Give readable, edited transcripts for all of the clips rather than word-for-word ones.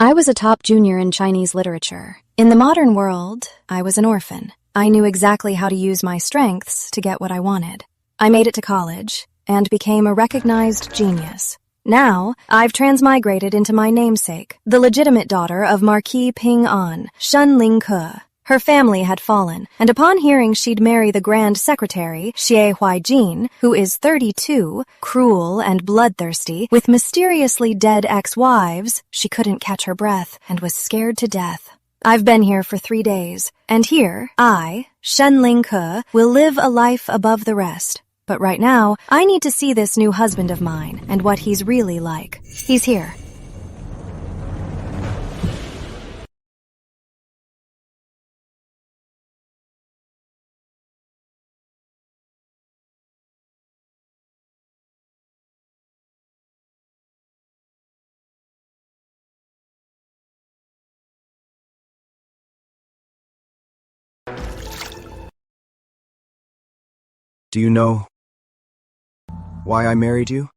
I was a top junior in Chinese literature. In the modern world, I was an orphan. I knew exactly how to use my strengths to get what I wanted. I made it to college and became a recognized genius. Now, I've transmigrated into my namesake, the legitimate daughter of Marquis Ping An, Shun Ling Ke. Her family had fallen, and upon hearing she'd marry the Grand Secretary, Xie Huaijin, who is 32, cruel and bloodthirsty, with mysteriously dead ex-wives, she couldn't catch her breath and was scared to death. I've been here for 3 days, and here, I, Shen Ling Ke, will live a life above the rest. But right now, I need to see this new husband of mine and what he's really like. He's here. Do you know why I married you?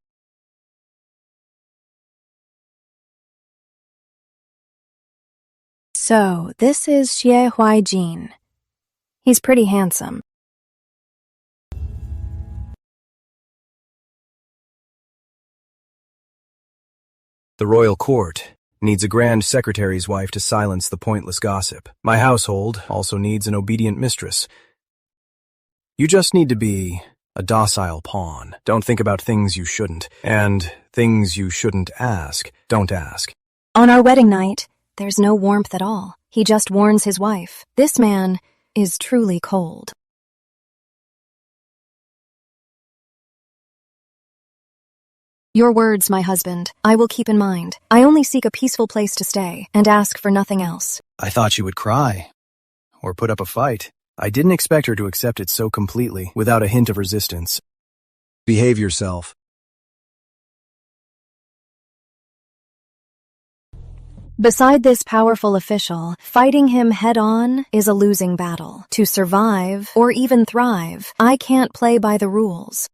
So, this is Xie Huaijin. He's pretty handsome. The royal court needs a grand secretary's wife to silence the pointless gossip. My household also needs an obedient mistress. You just need to be a docile pawn. Don't think about things you shouldn't. And things you shouldn't ask, don't ask. On our wedding night, there's no warmth at all. He just warns his wife. This man is truly cold. Your words, my husband, I will keep in mind. I only seek a peaceful place to stay and ask for nothing else. I thought you would cry or put up a fight. I didn't expect her to accept it so completely, without a hint of resistance. Behave yourself. Beside this powerful official, fighting him head-on is a losing battle. To survive, or even thrive, I can't play by the rules.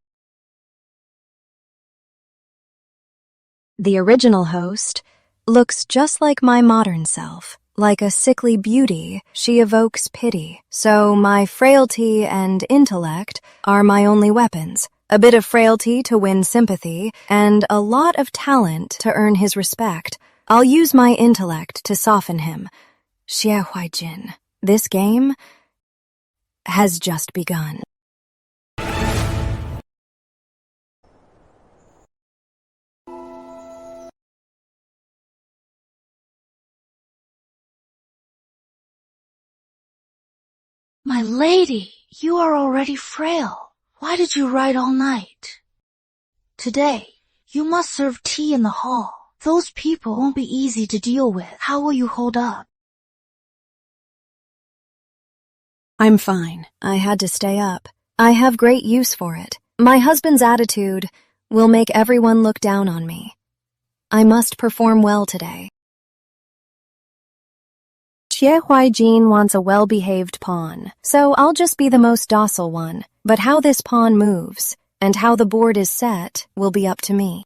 The original host looks just like my modern self. Like a sickly beauty, she evokes pity. So my frailty and intellect are my only weapons. A bit of frailty to win sympathy, and a lot of talent to earn his respect. I'll use my intellect to soften him. Xie Huaijin, this game has just begun. My lady, you are already frail. Why did you ride all night? Today, you must serve tea in the hall. Those people won't be easy to deal with. How will you hold up? I'm fine. I had to stay up. I have great use for it. My husband's attitude will make everyone look down on me. I must perform well today. Xie Huaijin wants a well-behaved pawn, so I'll just be the most docile one. But how this pawn moves, and how the board is set, will be up to me.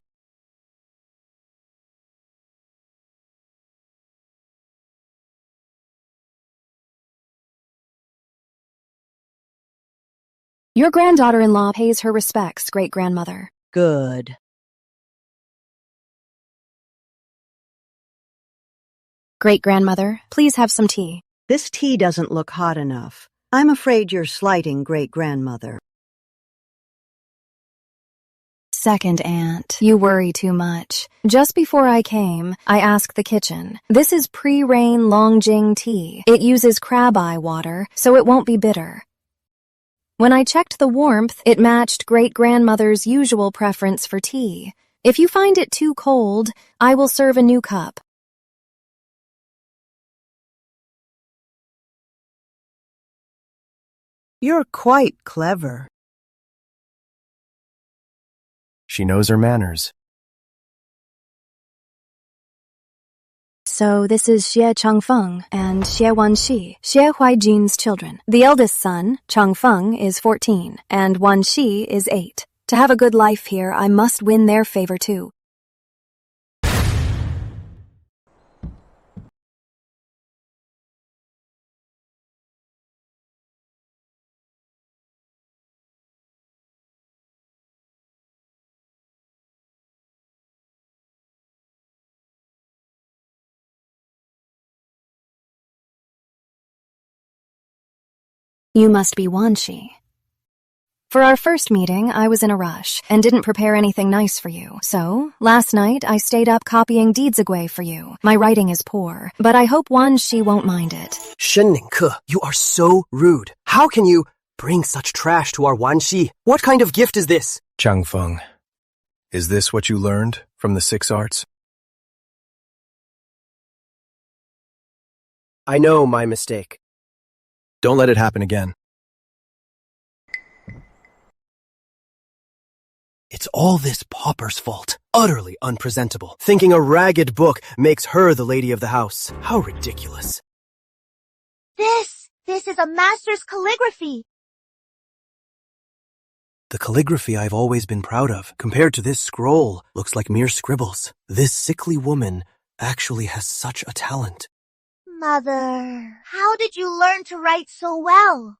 Your granddaughter-in-law pays her respects, great-grandmother. Good. Great-grandmother, please have some tea. This tea doesn't look hot enough. I'm afraid you're slighting great-grandmother. Second aunt, you worry too much. Just before I came, I asked the kitchen. This is pre-rain Longjing tea. It uses crab eye water, so it won't be bitter. When I checked the warmth, it matched great-grandmother's usual preference for tea. If you find it too cold, I will serve a new cup. You're quite clever. She knows her manners. So this is Xie Changfeng and Xie Wanxi, Xie Huaijin's children. The eldest son, Changfeng, is 14, and Wanxi is 8. To have a good life here, I must win their favor too. You must be Wanshi. For our first meeting, I was in a rush and didn't prepare anything nice for you. So, last night, I stayed up copying Deedzagui for you. My writing is poor, but I hope Wanshi won't mind it. Shenning-ke, you are so rude. How can you bring such trash to our Wanshi? What kind of gift is this? Changfeng, is this what you learned from the 6 arts? I know my mistake. Don't let it happen again. It's all this pauper's fault. Utterly unpresentable. Thinking a ragged book makes her the lady of the house. How ridiculous. This is a master's calligraphy. The calligraphy I've always been proud of, compared to this scroll, looks like mere scribbles. This sickly woman actually has such a talent. Mother, how did you learn to write so well?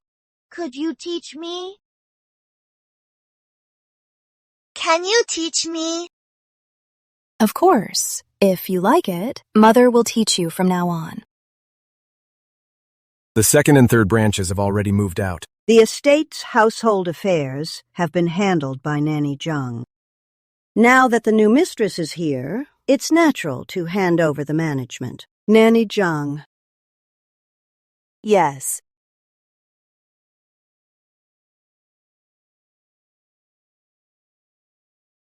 Could you teach me? Can you teach me? Of course. If you like it, Mother will teach you from now on. The 2nd and 3rd branches have already moved out. The estate's household affairs have been handled by Nanny Zhang. Now that the new mistress is here, it's natural to hand over the management. Nanny Zhang. Yes.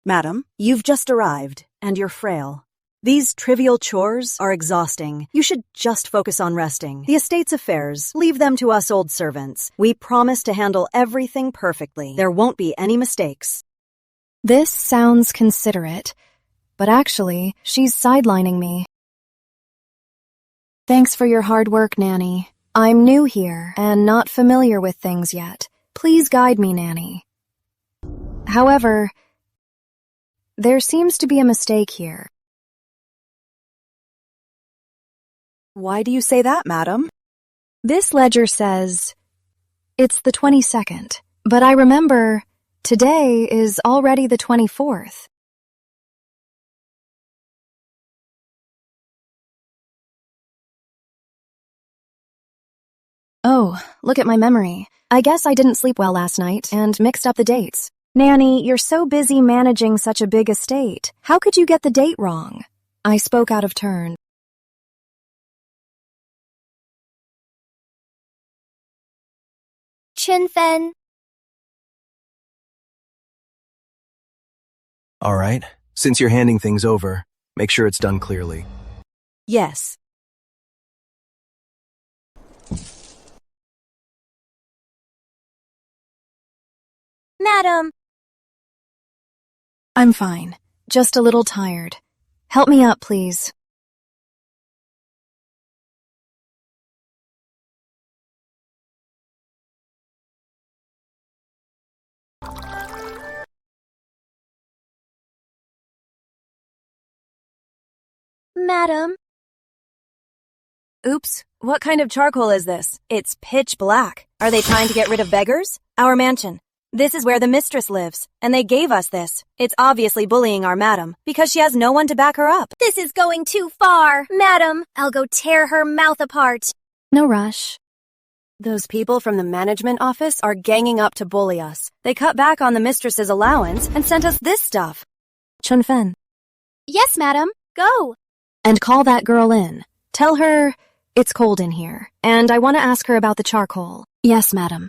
Madam, you've just arrived, and you're frail. These trivial chores are exhausting. You should just focus on resting. The estate's affairs, leave them to us old servants. We promise to handle everything perfectly. There won't be any mistakes. This sounds considerate, but actually, she's sidelining me. Thanks for your hard work, Nanny. I'm new here and not familiar with things yet. Please guide me, Nanny. However, there seems to be a mistake here. Why do you say that, madam? This ledger says it's the 22nd, but I remember today is already the 24th. Oh, look at my memory. I guess I didn't sleep well last night and mixed up the dates. Nanny, you're so busy managing such a big estate. How could you get the date wrong? I spoke out of turn. Chinfen. All right, since you're handing things over, make sure it's done clearly. Yes. Madam. I'm fine. Just a little tired. Help me up, please. Madam. Oops, what kind of charcoal is this? It's pitch black. Are they trying to get rid of beggars? Our mansion. This is where the mistress lives, and they gave us this. It's obviously bullying our madam, because she has no one to back her up. This is going too far. Madam, I'll go tear her mouth apart. No rush. Those people from the management office are ganging up to bully us. They cut back on the mistress's allowance and sent us this stuff. Chunfen. Yes, madam. Go. And call that girl in. Tell her it's cold in here, and I want to ask her about the charcoal. Yes, madam.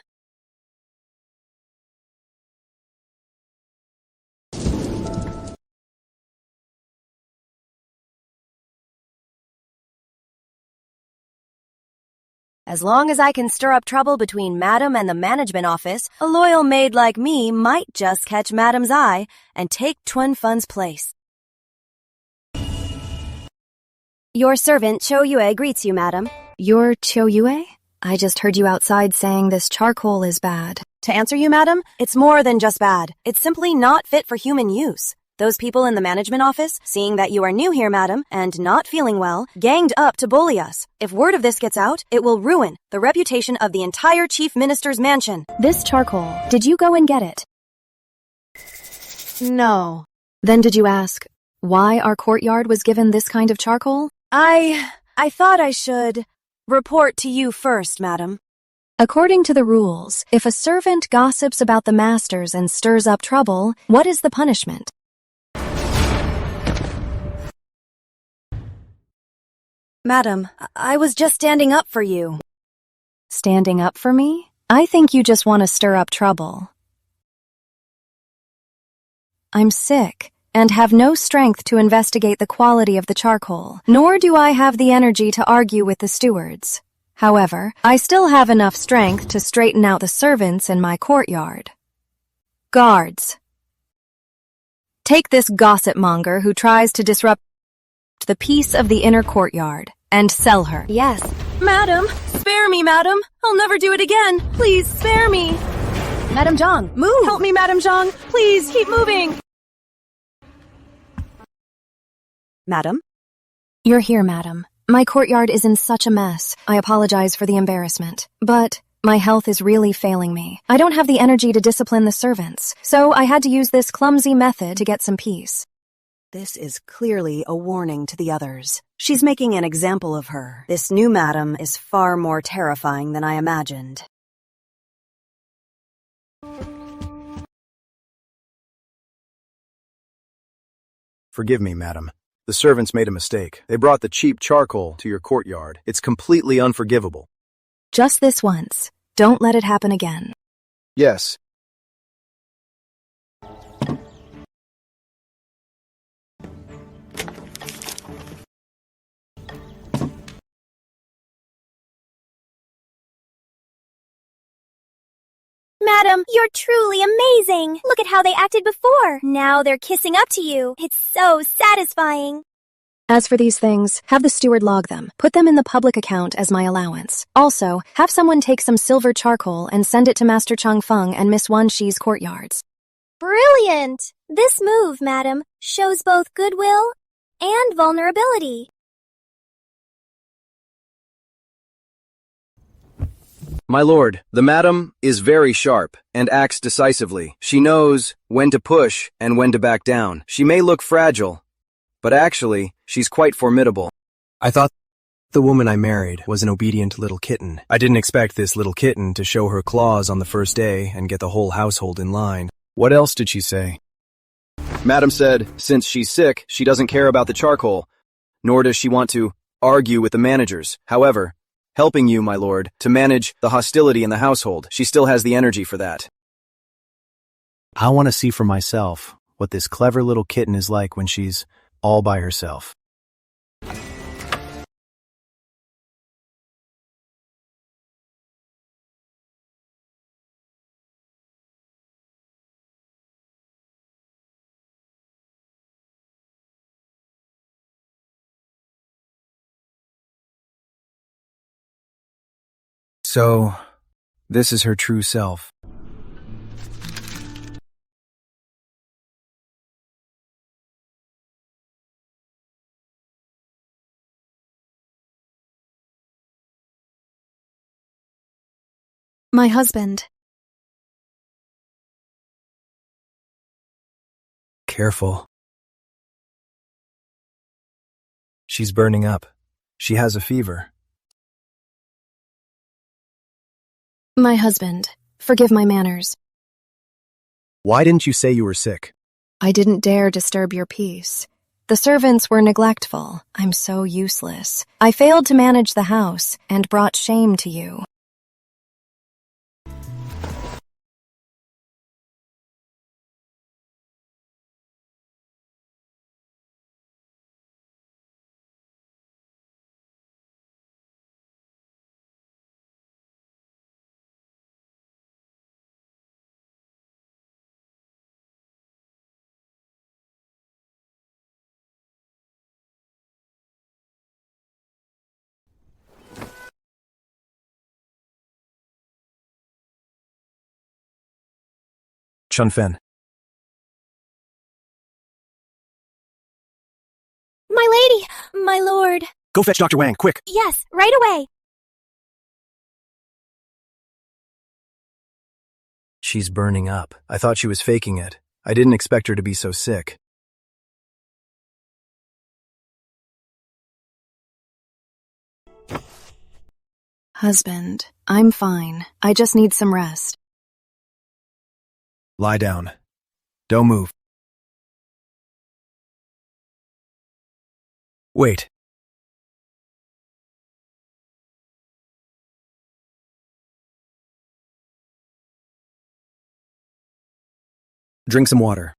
As long as I can stir up trouble between Madam and the management office, a loyal maid like me might just catch Madam's eye and take Chunfen's place. Your servant, Cho Yue, greets you, madam. You're Cho Yue? I just heard you outside saying this charcoal is bad. To answer you, madam, it's more than just bad. It's simply not fit for human use. Those people in the management office, seeing that you are new here, madam, and not feeling well, ganged up to bully us. If word of this gets out, it will ruin the reputation of the entire chief minister's mansion. This charcoal, did you go and get it? No. Then did you ask why our courtyard was given this kind of charcoal? I thought I should report to you first, madam. According to the rules, if a servant gossips about the masters and stirs up trouble, what is the punishment? Madam, I was just standing up for you. Standing up for me? I think you just want to stir up trouble. I'm sick and have no strength to investigate the quality of the charcoal, nor do I have the energy to argue with the stewards. However, I still have enough strength to straighten out the servants in my courtyard. Guards, take this gossip monger who tries to disrupt the peace of the inner courtyard and sell her. Yes. Madam, spare me, madam. I'll never do it again. Please spare me. Madam Zhang, move! Help me, Madam Zhang. Please keep moving. Madam? You're here, madam. My courtyard is in such a mess. I apologize for the embarrassment. But my health is really failing me. I don't have the energy to discipline the servants, so I had to use this clumsy method to get some peace. This is clearly a warning to the others. She's making an example of her. This new madam is far more terrifying than I imagined. Forgive me, madam. The servants made a mistake. They brought the cheap charcoal to your courtyard. It's completely unforgivable. Just this once. Don't let it happen again. Yes. Madam, you're truly amazing. Look at how they acted before. Now they're kissing up to you. It's so satisfying. As for these things, have the steward log them. Put them in the public account as my allowance. Also, have someone take some silver charcoal and send it to Master Chung Feng and Miss Wan Shi's courtyards. Brilliant! This move, madam, shows both goodwill and vulnerability. My lord, the madam is very sharp and acts decisively. She knows when to push and when to back down. She may look fragile, but actually, she's quite formidable. I thought the woman I married was an obedient little kitten. I didn't expect this little kitten to show her claws on the first day and get the whole household in line. What else did she say? Madam said, since she's sick, she doesn't care about the charcoal, nor does she want to argue with the managers. However, helping you, my lord, to manage the hostility in the household, she still has the energy for that. I want to see for myself what this clever little kitten is like when she's all by herself. So, this is her true self. My husband. Careful. She's burning up. She has a fever. My husband. Forgive my manners. Why didn't you say you were sick? I didn't dare disturb your peace. The servants were neglectful. I'm so useless. I failed to manage the house and brought shame to you. Chunfen. My lady, my lord. Go fetch Dr. Wang, quick! Yes, right away. She's burning up. I thought she was faking it. I didn't expect her to be so sick. Husband, I'm fine. I just need some rest. Lie down. Don't move. Wait. Drink some water.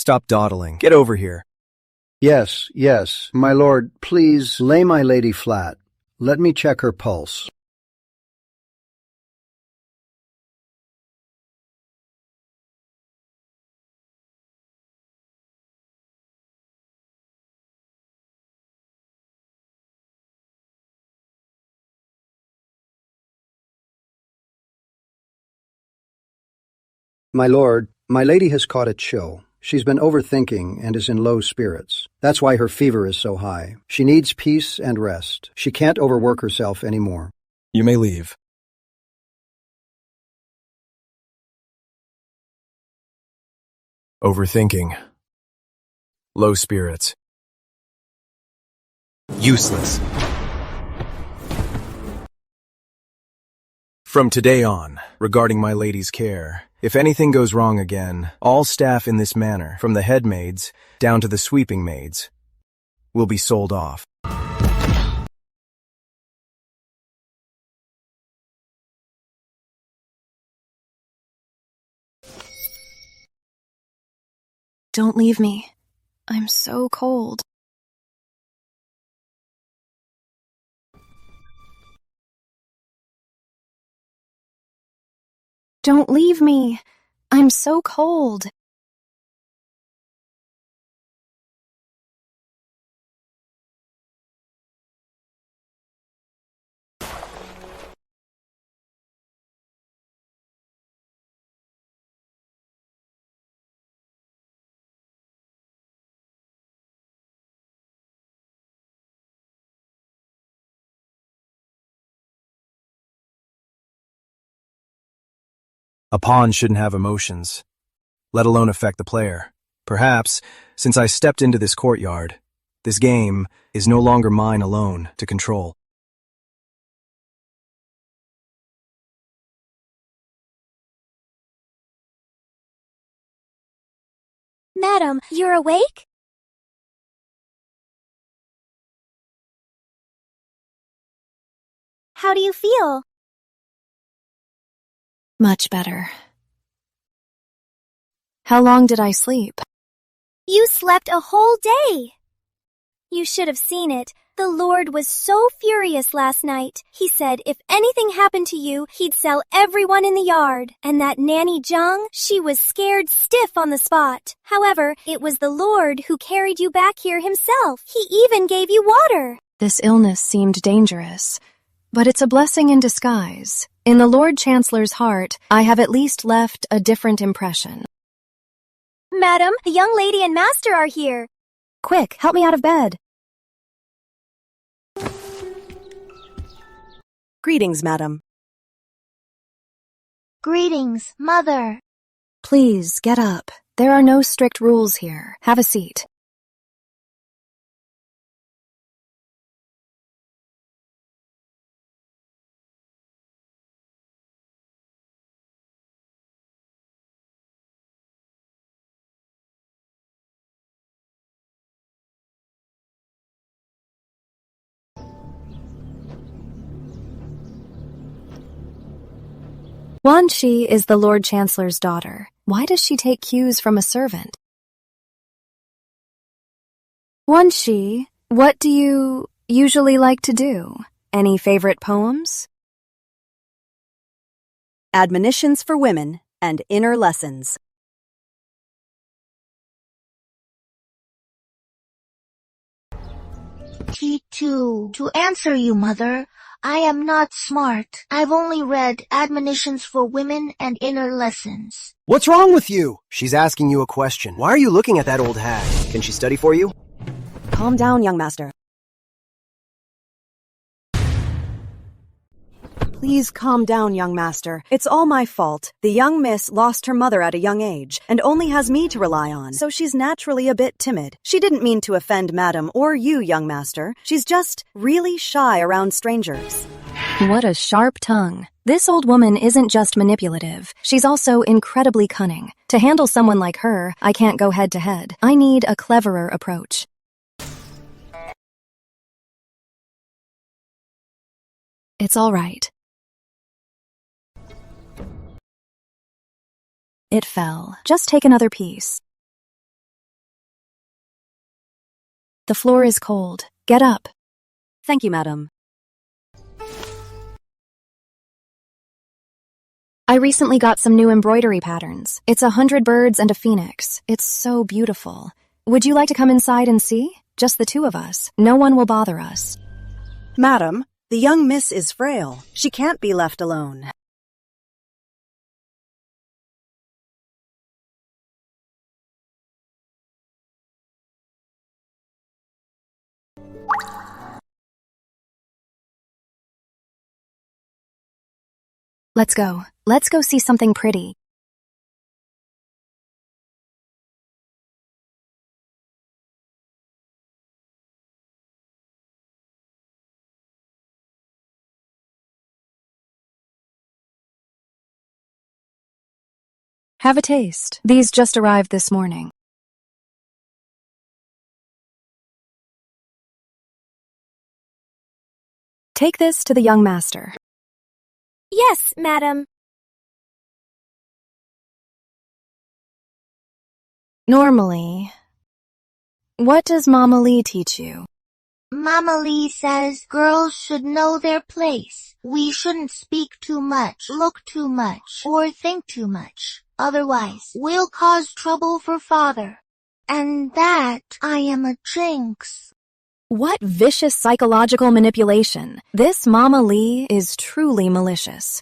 Stop dawdling. Get over here. Yes, yes, my lord, please lay my lady flat. Let me check her pulse. My lord, my lady has caught a chill. She's been overthinking and is in low spirits. That's why her fever is so high. She needs peace and rest. She can't overwork herself anymore. You may leave. Overthinking. Low spirits. Useless. From today on, regarding my lady's care, if anything goes wrong again, all staff in this manor, from the head maids down to the sweeping maids, will be sold off. Don't leave me. I'm so cold. Don't leave me. I'm so cold. A pawn shouldn't have emotions, let alone affect the player. Perhaps, since I stepped into this courtyard, this game is no longer mine alone to control. Madam, you're awake? How do you feel? Much better. How long did I sleep? You slept a whole day. You should have seen it. The Lord was so furious last night. He said if anything happened to you, he'd sell everyone in the yard. And that Nanny Zhang, she was scared stiff on the spot. However, it was the Lord who carried you back here himself. He even gave you water. This illness seemed dangerous, but it's a blessing in disguise. In the Lord Chancellor's heart, I have at least left a different impression. Madam, the young lady and master are here. Quick, help me out of bed. Greetings, madam. Greetings, Mother. Please, get up. There are no strict rules here. Have a seat. Wan Shi is the Lord Chancellor's daughter. Why does she take cues from a servant? Wan Shi, what do you usually like to do? Any favorite poems? Admonitions for women and inner lessons. T2. To answer you, Mother, I am not smart. I've only read Admonitions for Women and Inner Lessons. What's wrong with you? She's asking you a question. Why are you looking at that old hag? Can she study for you? Calm down, young master. Please calm down, young master. It's all my fault. The young miss lost her mother at a young age and only has me to rely on, so she's naturally a bit timid. She didn't mean to offend madam or you, young master. She's just really shy around strangers. What a sharp tongue. This old woman isn't just manipulative. She's also incredibly cunning. To handle someone like her, I can't go head to head. I need a cleverer approach. It's all right. It fell. Just take another piece. The floor is cold. Get up. Thank you, madam. I recently got some new embroidery patterns. It's 100 birds and a phoenix. It's so beautiful. Would you like to come inside and see? Just the two of us. No one will bother us. Madam, the young miss is frail. She can't be left alone. Let's go. Let's go see something pretty. Have a taste. These just arrived this morning. Take this to the young master. Yes, madam. Normally, what does Mama Lee teach you? Mama Lee says girls should know their place. We shouldn't speak too much, look too much, or think too much. Otherwise, we'll cause trouble for father. And that I am a jinx. What vicious psychological manipulation. This Mama Lee is truly malicious.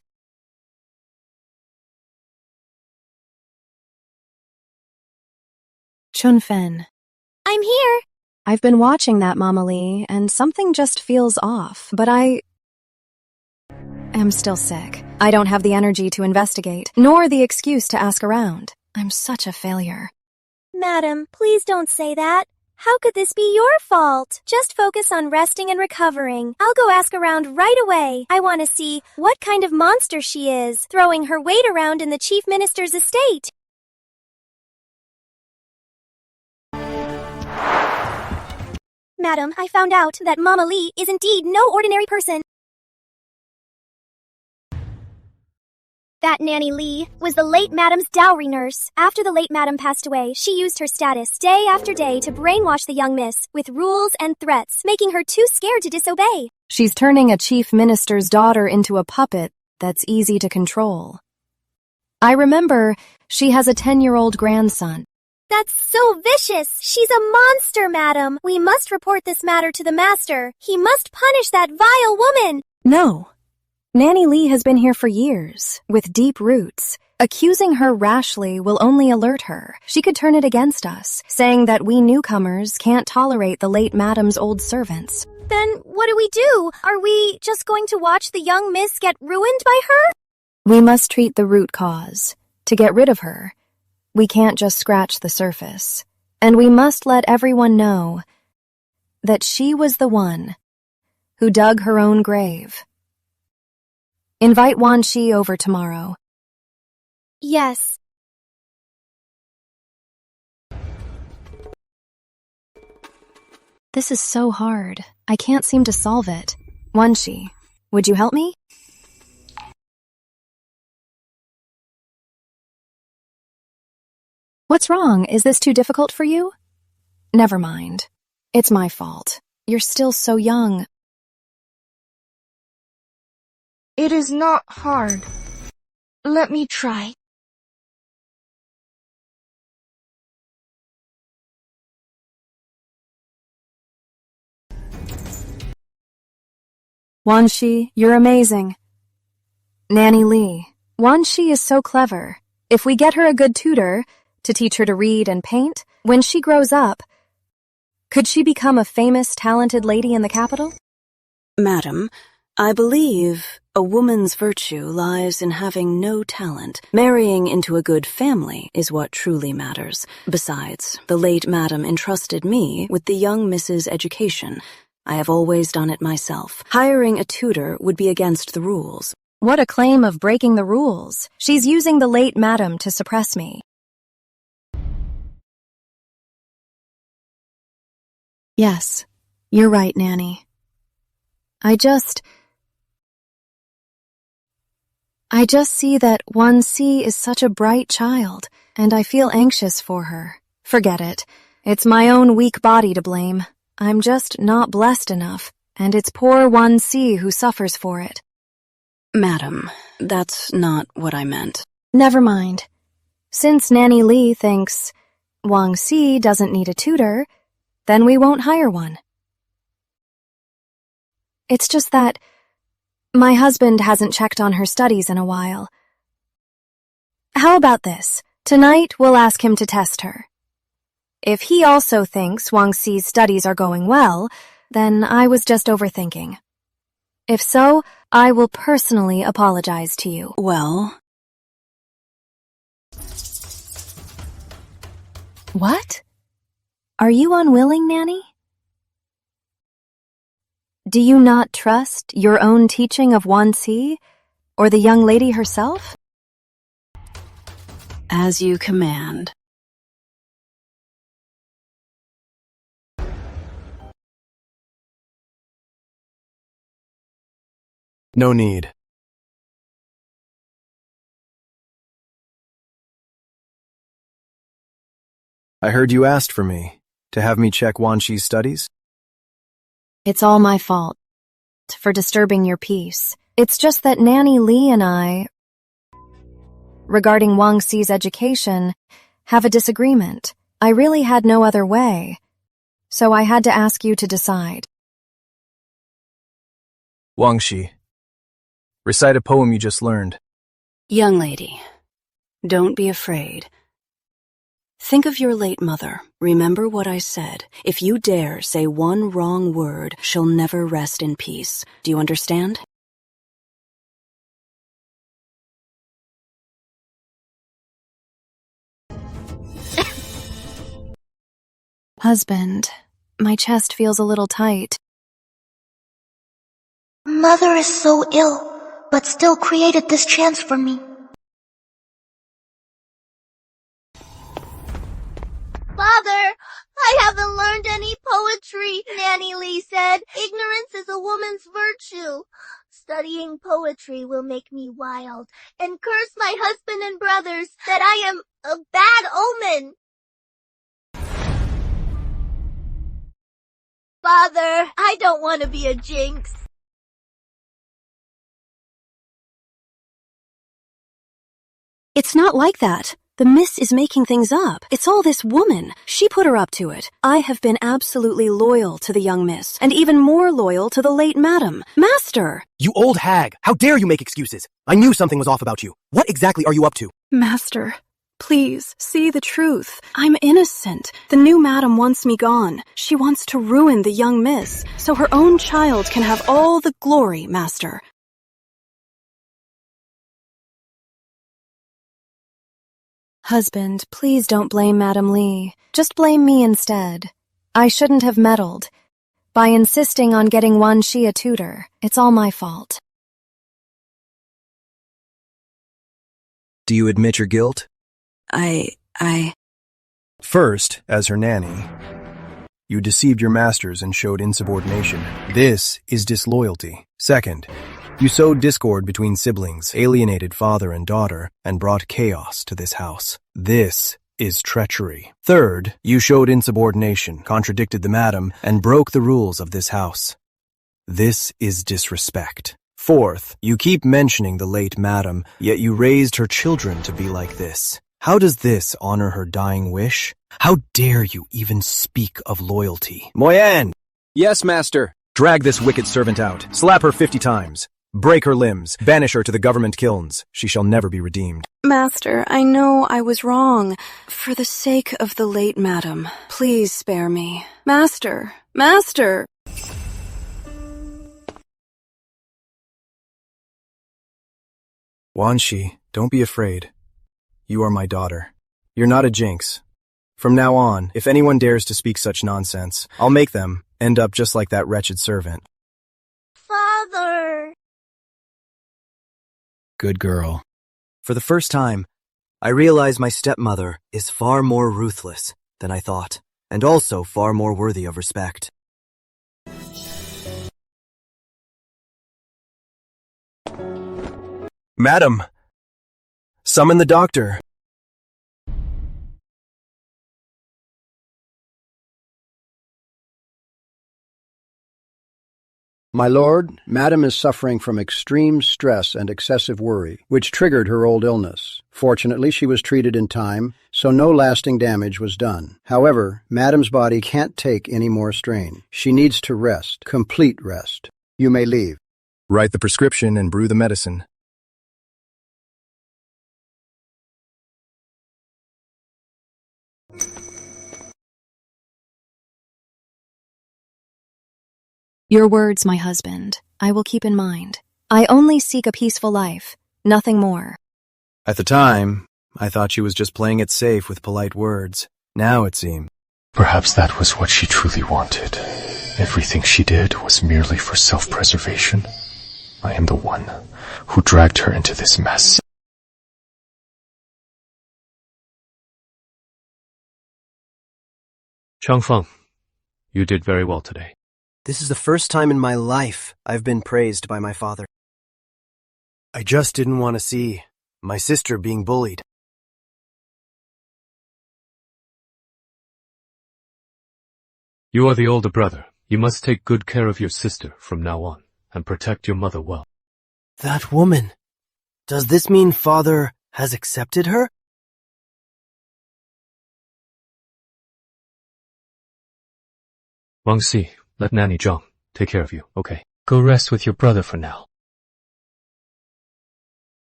Chun-Fen. I'm here. I've been watching that Mama Lee, and something just feels off, but I am still sick. I don't have the energy to investigate, nor the excuse to ask around. I'm such a failure. Madam, please don't say that. How could this be your fault? Just focus on resting and recovering. I'll go ask around right away. I want to see what kind of monster she is, throwing her weight around in the chief minister's estate. Madam, I found out that Mama Lee is indeed no ordinary person. That Nanny Lee was the late madam's dowry nurse. After the late madam passed away, she used her status day after day to brainwash the young miss with rules and threats, making her too scared to disobey. She's turning a chief minister's daughter into a puppet that's easy to control. I remember she has a 10-year-old grandson. That's so vicious! She's a monster, madam! We must report this matter to the master. He must punish that vile woman! No. Nanny Lee has been here for years, with deep roots. Accusing her rashly will only alert her. She could turn it against us, saying that we newcomers can't tolerate the late madam's old servants. Then what do we do? Are we just going to watch the young miss get ruined by her? We must treat the root cause. To get rid of her, we can't just scratch the surface. And we must let everyone know that she was the one who dug her own grave. Invite Wan Shi over tomorrow. Yes. This is so hard. I can't seem to solve it. Wan Shi, would you help me? What's wrong? Is this too difficult for you? Never mind. It's my fault. You're still so young. It is not hard. Let me try. Wan Shi, you're amazing. Nanny Lee, Wan Shi is so clever. If we get her a good tutor to teach her to read and paint, when she grows up, could she become a famous, talented lady in the capital? Madam, I believe A woman's virtue lies in having no talent. Marrying into a good family is what truly matters. Besides, the late madam entrusted me with the young Miss's education. I have always done it myself. Hiring a tutor would be against the rules. What a claim of breaking the rules. She's using the late madam to suppress me. Yes, you're right, Nanny. I just see that 1C is such a bright child, and I feel anxious for her. Forget it. It's my own weak body to blame. I'm just not blessed enough, and it's poor 1C who suffers for it. Madam, that's not what I meant. Never mind. Since Nanny Lee thinks Wang Si doesn't need a tutor, then we won't hire one. It's just that my husband hasn't checked on her studies in a while. How about this? Tonight we'll ask him to test her. If he also thinks Wang Si's studies are going well, then I was just overthinking. If so, I will personally apologize to you. Well... What? Are you unwilling, Nanny? Do you not trust your own teaching of 1C, or the young lady herself? As you command. No need. I heard you asked for me, to have me check Wanxi's studies? It's all my fault for disturbing your peace. It's just that Nanny Lee and I, regarding Wang Si's education, have a disagreement. I really had no other way, so I had to ask you to decide. Wangxi, recite a poem you just learned. Young lady, don't be afraid. Think of your late mother. Remember what I said. If you dare say one wrong word, she'll never rest in peace. Do you understand? Husband, my chest feels a little tight. Mother is so ill, but still created this chance for me. Father, I haven't learned any poetry, Nanny Lee said. Ignorance is a woman's virtue. Studying poetry will make me wild and curse my husband and brothers that I am a bad omen. Father, I don't want to be a jinx. It's not like that. The miss is making things up. It's all this woman. She put her up to it. I have been absolutely loyal to the young miss, and even more loyal to the late madam. Master! You old hag! How dare you make excuses? I knew something was off about you. What exactly are you up to? Master, please, see the truth. I'm innocent. The new madam wants me gone. She wants to ruin the young miss, so her own child can have all the glory, Master. Husband, please don't blame Madam Lee. Just blame me instead. I shouldn't have meddled. By insisting on getting Wanxi a tutor, it's all my fault. Do you admit your guilt? First, as her nanny, you deceived your masters and showed insubordination. This is disloyalty. Second, you sowed discord between siblings, alienated father and daughter, and brought chaos to this house. This is treachery. Third, you showed insubordination, contradicted the madam, and broke the rules of this house. This is disrespect. Fourth, you keep mentioning the late madam, yet you raised her children to be like this. How does this honor her dying wish? How dare you even speak of loyalty? Moyen! Yes, master. Drag this wicked servant out. Slap her 50 times. Break her limbs. Banish her to the government kilns. She shall never be redeemed. Master, I know I was wrong. For the sake of the late madam, please spare me. Master! Master! Wanshi, don't be afraid. You are my daughter. You're not a jinx. From now on, if anyone dares to speak such nonsense, I'll make them end up just like that wretched servant. Father! Good girl. For the first time, I realize my stepmother is far more ruthless than I thought, and also far more worthy of respect. Madam! Summon the doctor! My lord, Madam is suffering from extreme stress and excessive worry, which triggered her old illness. Fortunately, she was treated in time, so no lasting damage was done. However, Madam's body can't take any more strain. She needs to rest, complete rest. You may leave. Write the prescription and brew the medicine. Your words, my husband, I will keep in mind. I only seek a peaceful life, nothing more. At the time, I thought she was just playing it safe with polite words. Now it seems. Perhaps that was what she truly wanted. Everything she did was merely for self-preservation. I am the one who dragged her into this mess. Changfeng, you did very well today. This is the first time in my life I've been praised by my father. I just didn't want to see my sister being bullied. You are the older brother. You must take good care of your sister from now on, and protect your mother well. That woman. Does this mean father has accepted her? Wang Si, let Nanny Zhang take care of you, okay? Go rest with your brother for now.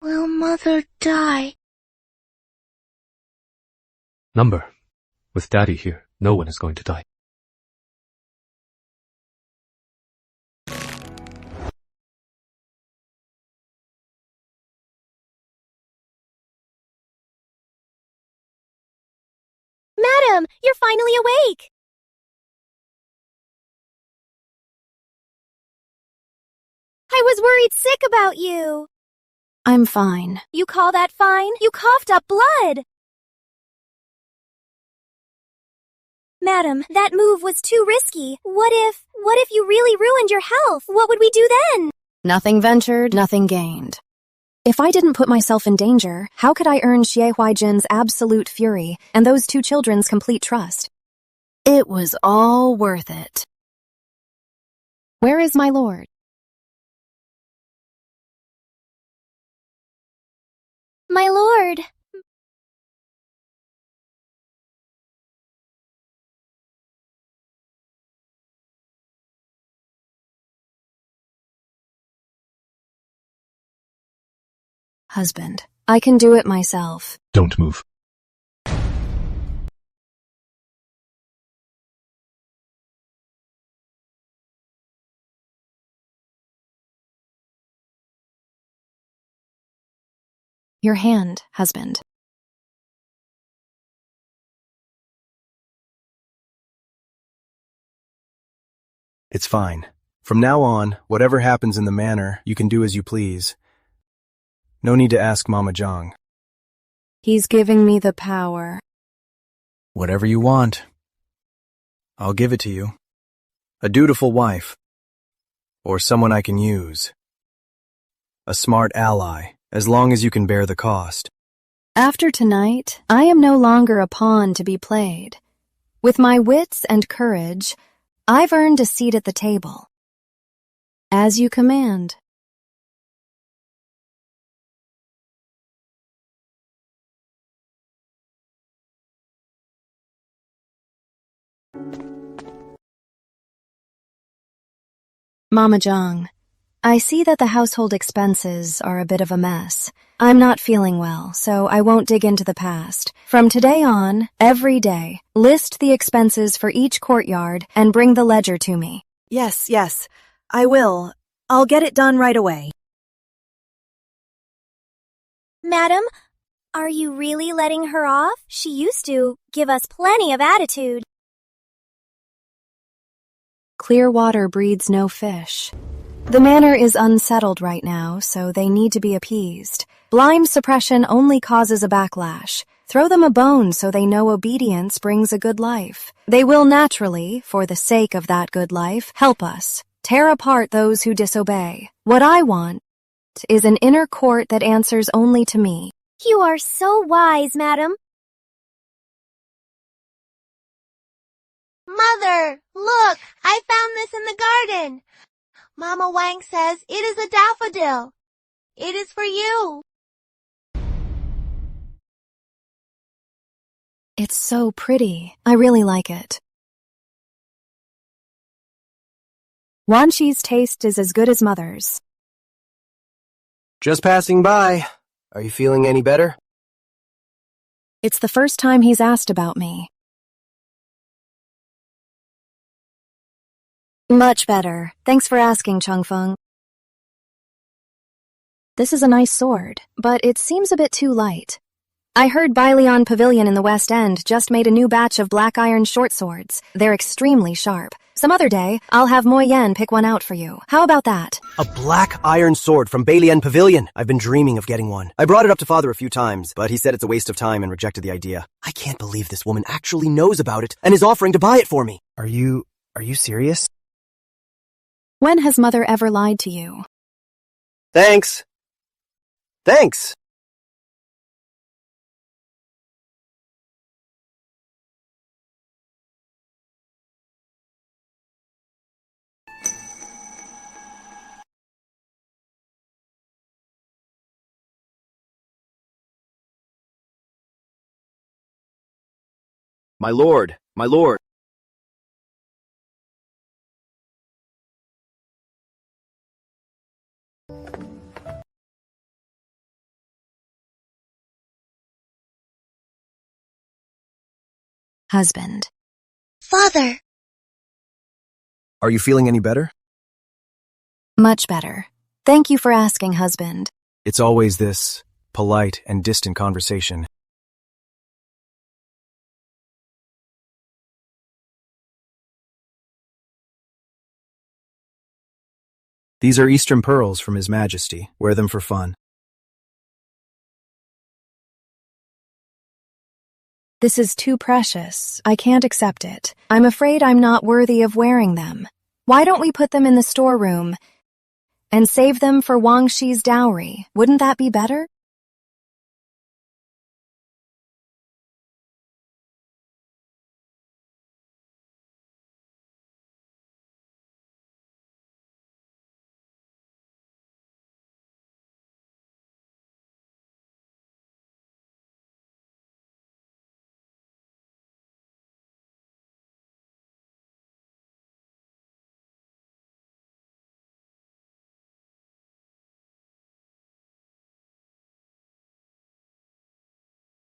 Will Mother die? Number. With Daddy here, no one is going to die. Madam, you're finally awake! I was worried sick about you. I'm fine. You call that fine? You coughed up blood. Madam, that move was too risky. What if you really ruined your health? What would we do then? Nothing ventured, nothing gained. If I didn't put myself in danger, how could I earn Xie Huaijin's absolute fury and those two children's complete trust? It was all worth it. Where is my lord? My lord. Husband, I can do it myself. Don't move. Your hand, husband. It's fine. From now on, whatever happens in the manor, you can do as you please. No need to ask Mama Zhang. He's giving me the power. Whatever you want. I'll give it to you. A dutiful wife. Or someone I can use. A smart ally, as long as you can bear the cost. After tonight, I am no longer a pawn to be played. With my wits and courage, I've earned a seat at the table. As you command. Mama Zhang, I see that the household expenses are a bit of a mess. I'm not feeling well, so I won't dig into the past. From today on, every day, list the expenses for each courtyard and bring the ledger to me. Yes, I will. I'll get it done right away. Madam, are you really letting her off? She used to give us plenty of attitude. Clear water breeds no fish. The manor is unsettled right now, so they need to be appeased. Blind suppression only causes a backlash. Throw them a bone so they know obedience brings a good life. They will naturally, for the sake of that good life, help us. Tear apart those who disobey. What I want is an inner court that answers only to me. You are so wise, madam. Mother, look! I found this in the garden. Mama Wang says it is a daffodil. It is for you. It's so pretty. I really like it. Wanxi's taste is as good as mother's. Just passing by. Are you feeling any better? It's the first time he's asked about me. Much better. Thanks for asking, Changfeng. This is a nice sword, but it seems a bit too light. I heard Baileon Pavilion in the West End just made a new batch of black iron short swords. They're extremely sharp. Some other day, I'll have Mo Yen pick one out for you. How about that? A black iron sword from Baileon Pavilion. I've been dreaming of getting one. I brought it up to Father a few times, but he said it's a waste of time and rejected the idea. I can't believe this woman actually knows about it and is offering to buy it for me. Are you serious? When has mother ever lied to you? Thanks. My lord. Husband. Father. Are you feeling any better? Much better. Thank you for asking, husband. It's always this polite and distant conversation. These are Eastern pearls from His Majesty. Wear them for fun. This is too precious. I can't accept it. I'm afraid I'm not worthy of wearing them. Why don't we put them in the storeroom and save them for Wangxi's dowry? Wouldn't that be better?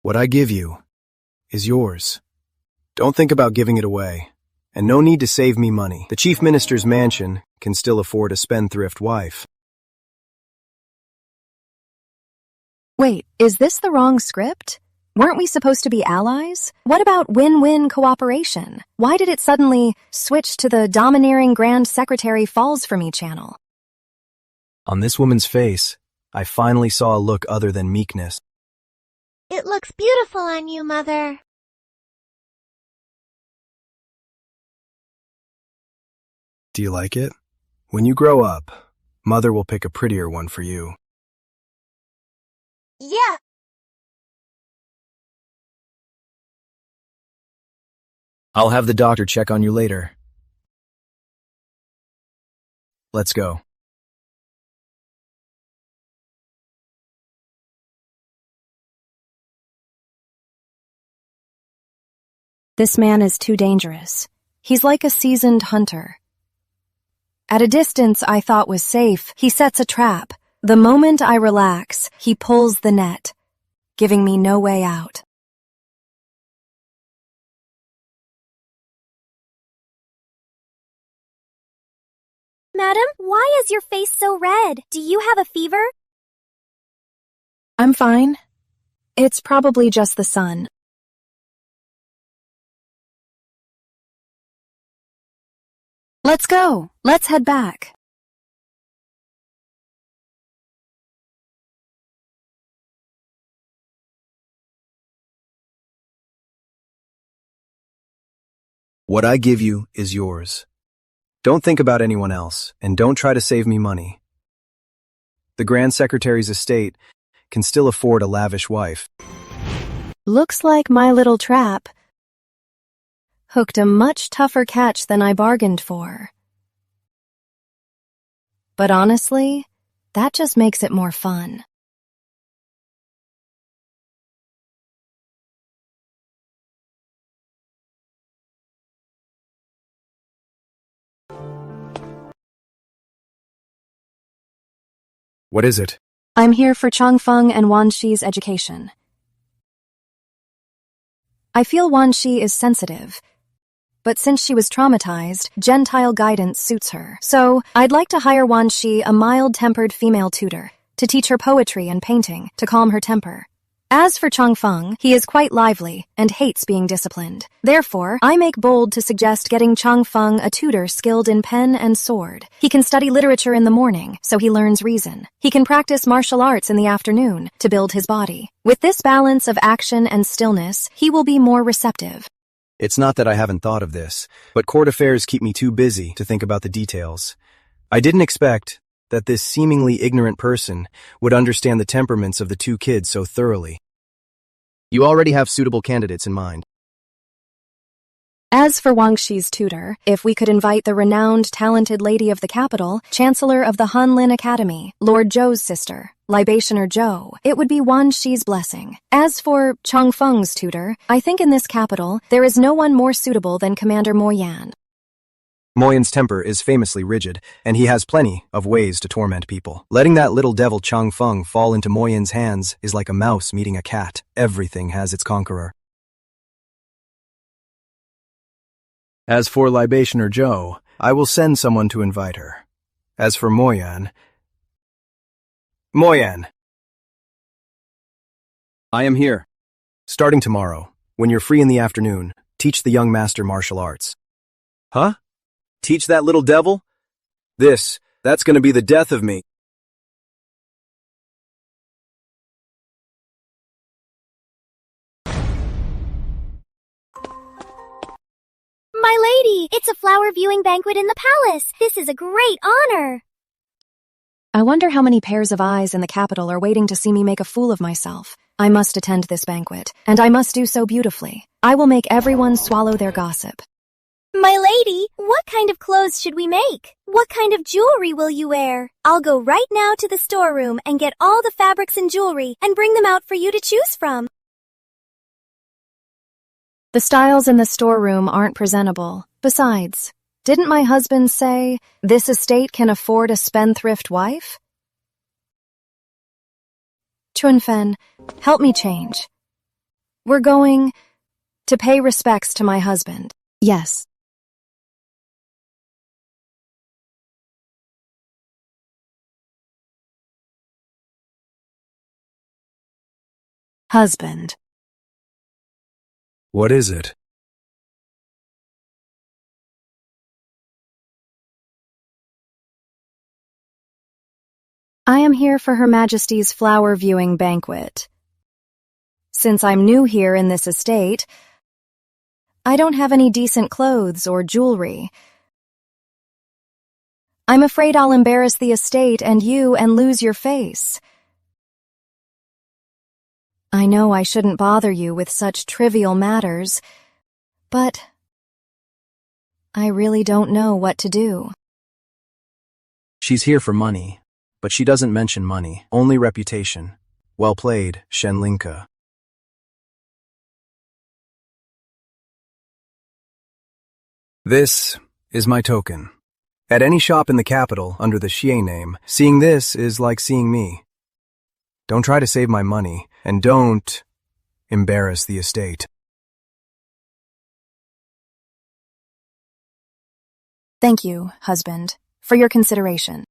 What I give you is yours. Don't think about giving it away. And no need to save me money. The Chief Minister's mansion can still afford a spendthrift wife. Wait, is this the wrong script? Weren't we supposed to be allies? What about win-win cooperation? Why did it suddenly switch to the domineering Grand Secretary falls for me channel? On this woman's face, I finally saw a look other than meekness. It looks beautiful on you, Mother. Do you like it? When you grow up, Mother will pick a prettier one for you. Yeah. I'll have the doctor check on you later. Let's go. This man is too dangerous. He's like a seasoned hunter. At a distance I thought was safe, he sets a trap. The moment I relax, he pulls the net, giving me no way out. madam? Why is your face so red? Do you have a fever? I'm fine. It's probably just the sun. Let's go. Let's head back. What I give you is yours. Don't think about anyone else, and don't try to save me money. The Grand Secretary's estate can still afford a lavish wife. Looks like my little trap hooked a much tougher catch than I bargained for. But honestly, that just makes it more fun. What is it? I'm here for Changfeng and Wan Shi's education. I feel Wan Shi is sensitive, but since she was traumatized, Gentile guidance suits her. So, I'd like to hire Wan Shi, a mild-tempered female tutor, to teach her poetry and painting to calm her temper. As for Changfeng, he is quite lively and hates being disciplined. Therefore, I make bold to suggest getting Changfeng a tutor skilled in pen and sword. He can study literature in the morning, so he learns reason. He can practice martial arts in the afternoon to build his body. With this balance of action and stillness, he will be more receptive. It's not that I haven't thought of this, but court affairs keep me too busy to think about the details. I didn't expect that this seemingly ignorant person would understand the temperaments of the two kids so thoroughly. You already have suitable candidates in mind. As for Wang Shi's tutor, if we could invite the renowned, talented lady of the capital, Chancellor of the Hanlin Academy, Lord Zhou's sister, Libationer Zhou, it would be Wan Shi's blessing. As for Changfeng's tutor, I think in this capital, there is no one more suitable than Commander Mo Yan. Mo Yan's temper is famously rigid, and he has plenty of ways to torment people. Letting that little devil Changfeng fall into Mo Yan's hands is like a mouse meeting a cat. Everything has its conqueror. As for Libationer Zhou, I will send someone to invite her. As for Mo Yan... Mo Yan! I am here. Starting tomorrow, when you're free in the afternoon, teach the young master martial arts. Huh? Teach that little devil? That's gonna be the death of me. My lady, it's a flower viewing banquet in the palace. This is a great honor. I wonder how many pairs of eyes in the capital are waiting to see me make a fool of myself. I must attend this banquet, and I must do so beautifully. I will make everyone swallow their gossip. My lady, what kind of clothes should we make? What kind of jewelry will you wear? I'll go right now to the storeroom and get all the fabrics and jewelry and bring them out for you to choose from. The styles in the storeroom aren't presentable. Besides, didn't my husband say, this estate can afford a spendthrift wife? Chunfen, help me change. We're going to pay respects to my husband. Yes. Husband. What is it? I am here for Her Majesty's flower viewing banquet. Since I'm new here in this estate, I don't have any decent clothes or jewelry. I'm afraid I'll embarrass the estate and you and lose your face. I know I shouldn't bother you with such trivial matters, but I really don't know what to do. She's here for money, but she doesn't mention money, only reputation. Well played, Shenlinka. This is my token. At any shop in the capital under the Xie name, seeing this is like seeing me. Don't try to save my money, and don't embarrass the estate. Thank you, husband. For your consideration.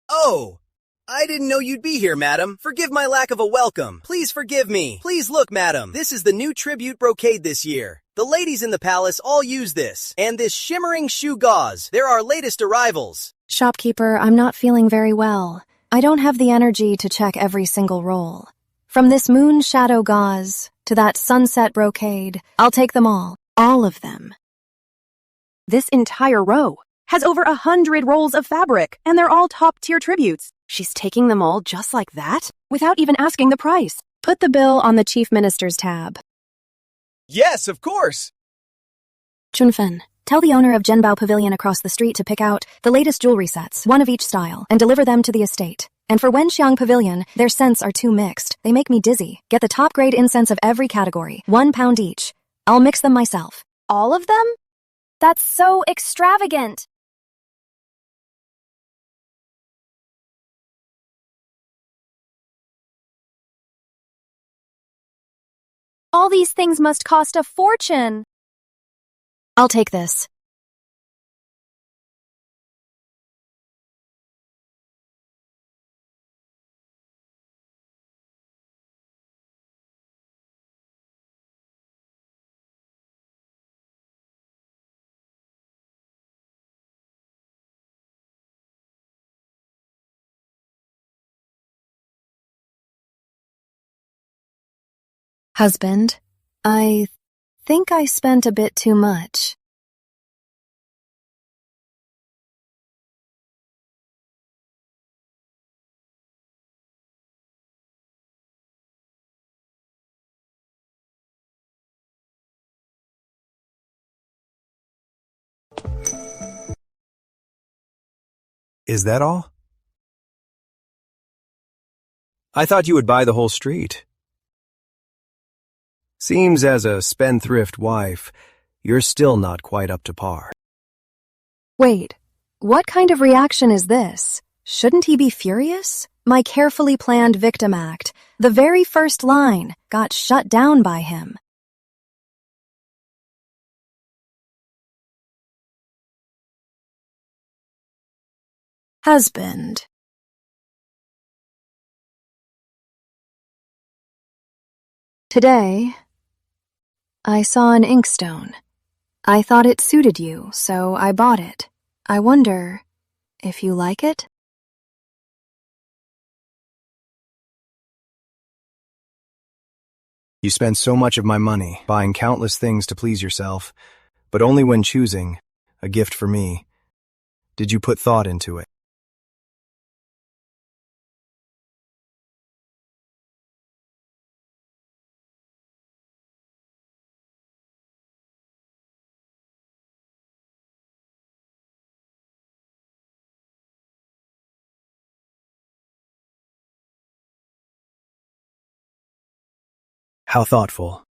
Oh! I didn't know you'd be here, madam. Forgive my lack of a welcome. Please forgive me. Please look, madam. This is the new tribute brocade this year. The ladies in the palace all use this. And this shimmering shoe gauze. They're our latest arrivals. Shopkeeper, I'm not feeling very well. I don't have the energy to check every single roll. From this moon shadow gauze to that sunset brocade, I'll take them all. All of them. This entire row has over 100 rolls of fabric, and they're all top-tier tributes. She's taking them all just like that, without even asking the price. Put the bill on the Chief Minister's tab. Yes, of course. Chunfen, tell the owner of Zhenbao Pavilion across the street to pick out the latest jewelry sets, one of each style, and deliver them to the estate. And for Wenxiang Pavilion, their scents are too mixed. They make me dizzy. Get the top-grade incense of every category, £1 each. I'll mix them myself. All of them? That's so extravagant. All these things must cost a fortune. I'll take this. Husband, I think I spent a bit too much. Is that all? I thought you would buy the whole street. Seems as a spendthrift wife, you're still not quite up to par. Wait, what kind of reaction is this? Shouldn't he be furious? My carefully planned victim act, the very first line, got shut down by him. Husband. Today, I saw an inkstone. I thought it suited you, so I bought it. I wonder if you like it? You spend so much of my money buying countless things to please yourself, but only when choosing a gift for me did you put thought into it. How thoughtful.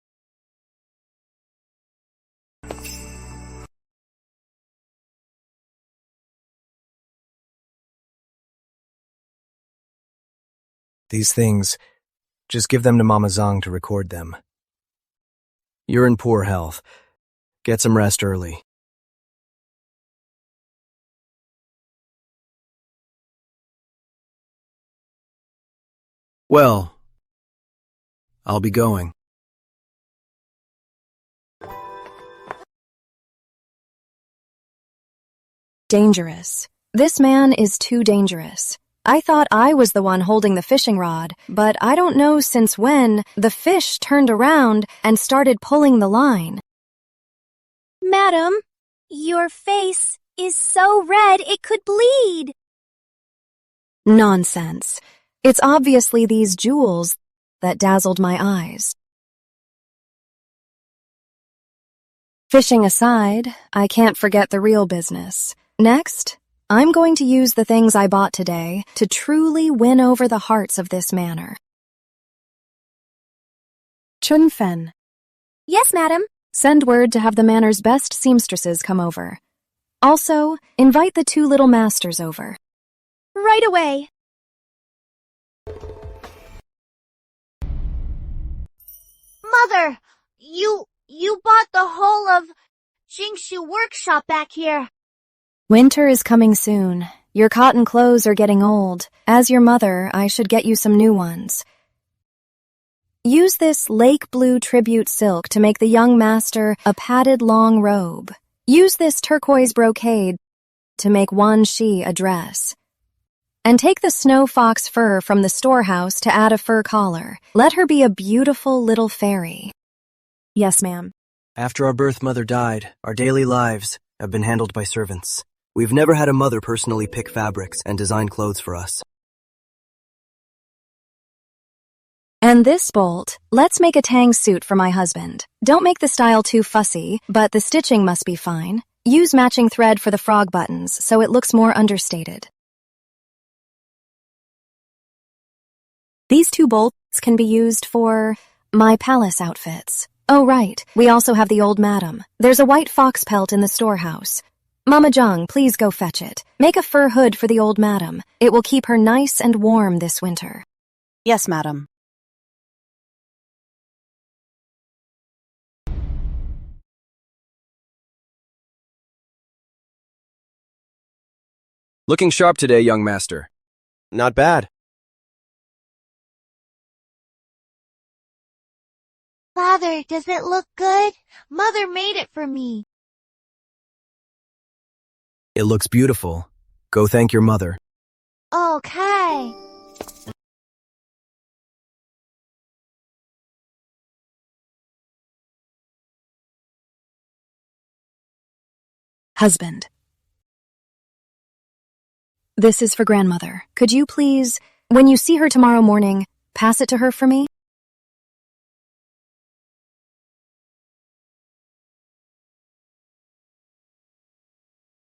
These things, just give them to Mama Zhang to record them. You're in poor health. Get some rest early. Well, I'll be going. Dangerous. This man is too dangerous. I thought I was the one holding the fishing rod, but I don't know since when the fish turned around and started pulling the line. Madam, your face is so red it could bleed. Nonsense. It's obviously these jewels that dazzled my eyes. Fishing aside, I can't forget the real business. Next, I'm going to use the things I bought today to truly win over the hearts of this manor. Chunfen, Yes, madam. send word to have the manor's best seamstresses come over. Also, invite the 2 little masters over. Right away. Mother, you bought the whole of Jingshu workshop back here. Winter is coming soon. Your cotton clothes are getting old. As your mother, I should get you some new ones. Use this lake blue tribute silk to make the young master a padded long robe. Use this turquoise brocade to make Wan Shi a dress. And take the snow fox fur from the storehouse to add a fur collar. Let her be a beautiful little fairy. Yes, ma'am. After our birth mother died, our daily lives have been handled by servants. We've never had a mother personally pick fabrics and design clothes for us. And this bolt, let's make a tang suit for my husband. Don't make the style too fussy, but the stitching must be fine. Use matching thread for the frog buttons so it looks more understated. These two bolts can be used for my palace outfits. Oh, right. We also have the old madam. There's a white fox pelt in the storehouse. Mama Jung, please go fetch it. Make a fur hood for the old madam. It will keep her nice and warm this winter. Yes, madam. Looking sharp today, young master. Not bad. Father, does it look good? Mother made it for me. It looks beautiful. Go thank your mother. Okay. Husband. This is for grandmother. Could you please, when you see her tomorrow morning, pass it to her for me?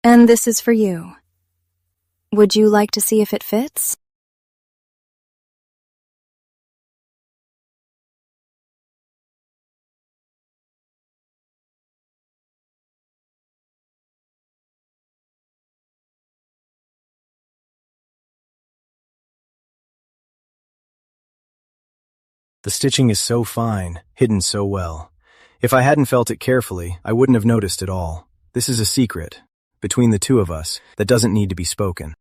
And this is for you. Would you like to see if it fits? The stitching is so fine, hidden so well. If I hadn't felt it carefully, I wouldn't have noticed at all. This is a secret, between the two of us, that doesn't need to be spoken.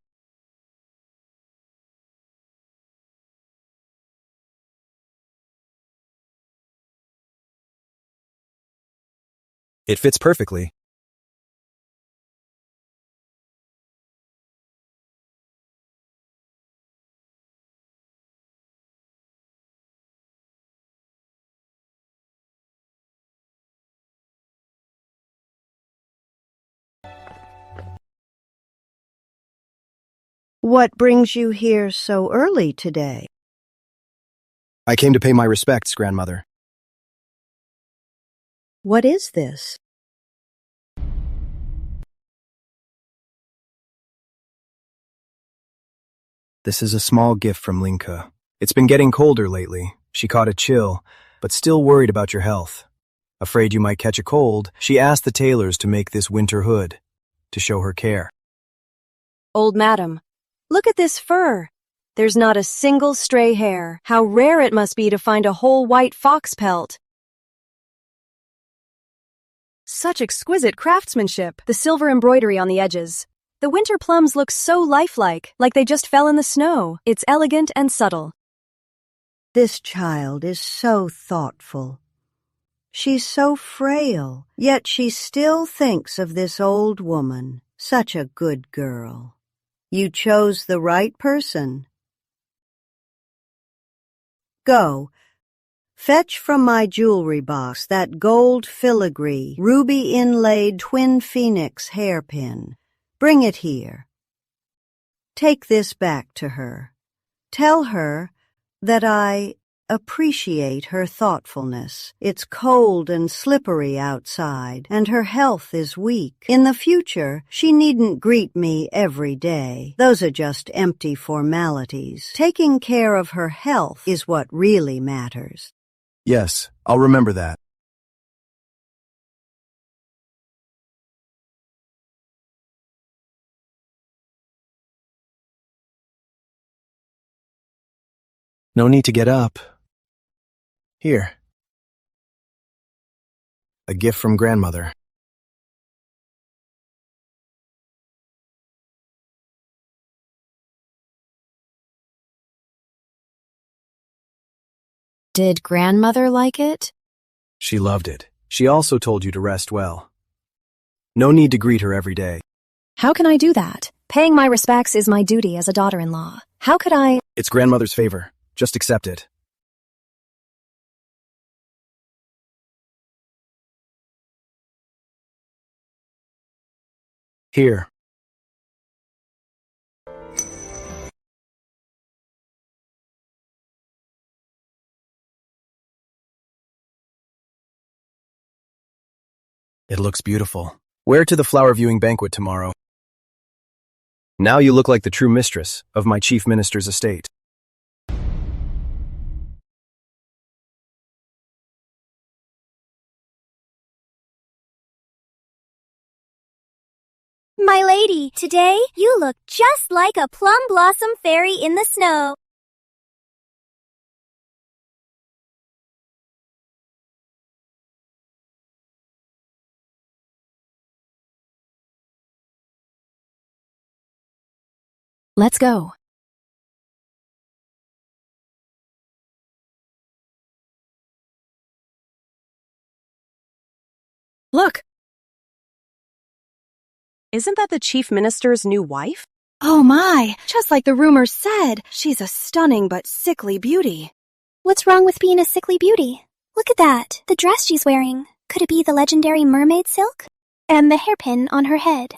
It fits perfectly. What brings you here so early today? I came to pay my respects, grandmother. What is this? This is a small gift from Linka. It's been getting colder lately. She caught a chill, but still worried about your health. Afraid you might catch a cold, she asked the tailors to make this winter hood, to show her care. Old madam, look at this fur. There's not a single stray hair. How rare it must be to find a whole white fox pelt. Such exquisite craftsmanship. The silver embroidery on the edges. The winter plums look so lifelike, like they just fell in the snow. It's elegant and subtle. This child is so thoughtful. She's so frail, yet she still thinks of this old woman. Such a good girl. You chose the right person. Go. Fetch from my jewelry box that gold filigree, ruby-inlaid twin phoenix hairpin. Bring it here. Take this back to her. Tell her that I appreciate her thoughtfulness. It's cold and slippery outside, and her health is weak. In the future, she needn't greet me every day. Those are just empty formalities. Taking care of her health is what really matters. Yes, I'll remember that. No need to get up. Here. A gift from grandmother. Did grandmother like it? She loved it. She also told you to rest well. No need to greet her every day. How can I do that? Paying my respects is my duty as a daughter-in-law. How could I? It's grandmother's favor. Just accept it. Here. It looks beautiful. Wear to the flower viewing banquet tomorrow. Now you look like the true mistress of my chief minister's estate. My lady, today you look just like a plum blossom fairy in the snow. Let's go. Look! Isn't that the chief minister's new wife? Oh my, Just like the rumors said, she's a stunning but sickly beauty. What's wrong with being a sickly beauty? Look at that, the dress she's wearing. Could it be the legendary mermaid silk? And the hairpin on her head.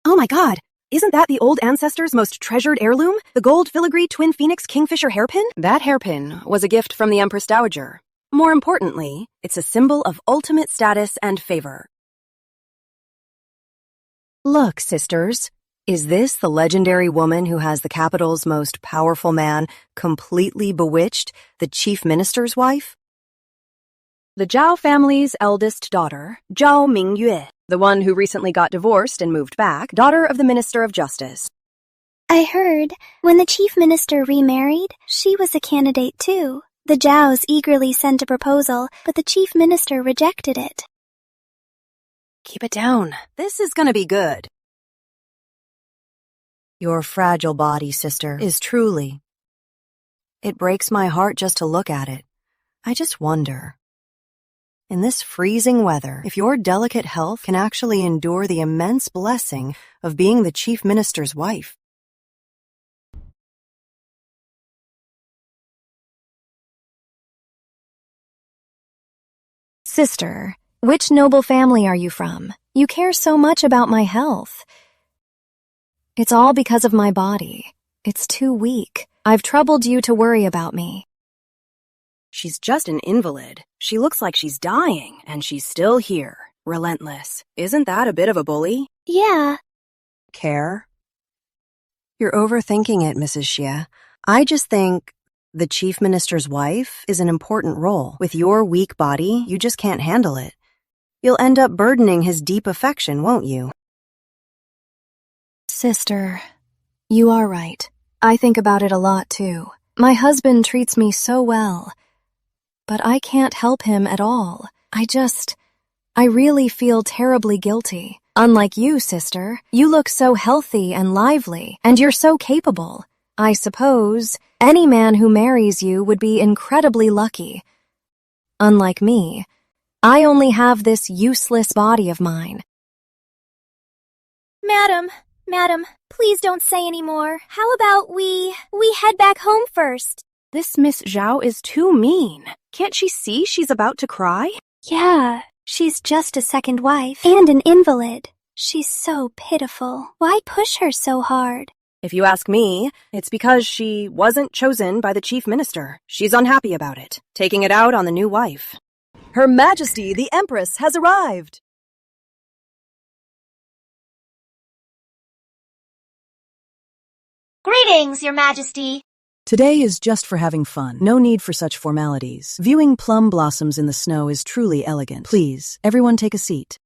Oh my god! Isn't that the old ancestor's most treasured heirloom? The gold filigree twin phoenix kingfisher hairpin? That hairpin was a gift from the Empress Dowager. More importantly, it's a symbol of ultimate status and favor. Look, sisters. Is this the legendary woman who has the capital's most powerful man completely bewitched, the chief minister's wife? The Zhao family's eldest daughter, Zhao Mingyue, the one who recently got divorced and moved back, daughter of the Minister of Justice. I heard, when the chief minister remarried, she was a candidate too. The Zhaos eagerly sent a proposal, but the chief minister rejected it. Keep it down. This is gonna be good. Your fragile body, sister, is truly. It breaks my heart just to look at it. I just wonder, in this freezing weather, if your delicate health can actually endure the immense blessing of being the chief minister's wife. sister, which noble family are you from? You care so much about my health. It's all because of my body. It's too weak. I've troubled you to worry about me. She's just an invalid. She looks like she's dying, and she's still here, relentless. Isn't that a bit of a bully? Yeah. Care? You're overthinking it, Mrs. Xie. I just think the chief minister's wife is an important role. With your weak body, you just can't handle it. You'll end up burdening his deep affection, won't you? Sister, you are right. I think about it a lot, too. My husband treats me so well. But I can't help him at all. I really feel terribly guilty. Unlike you, sister, you look so healthy and lively, and you're so capable. I suppose any man who marries you would be incredibly lucky. Unlike me, I only have this useless body of mine. Madam, please don't say any more. How about we head back home first? This Miss Zhao is too mean. Can't she see she's about to cry? Yeah, she's just a second wife. And an invalid. She's so pitiful. Why push her so hard? If you ask me, it's because she wasn't chosen by the chief minister. She's unhappy about it, taking it out on the new wife. Her Majesty, the Empress, has arrived. Greetings, Your Majesty. Today is just for having fun. No need for such formalities. Viewing plum blossoms in the snow is truly elegant. Please, everyone take a seat.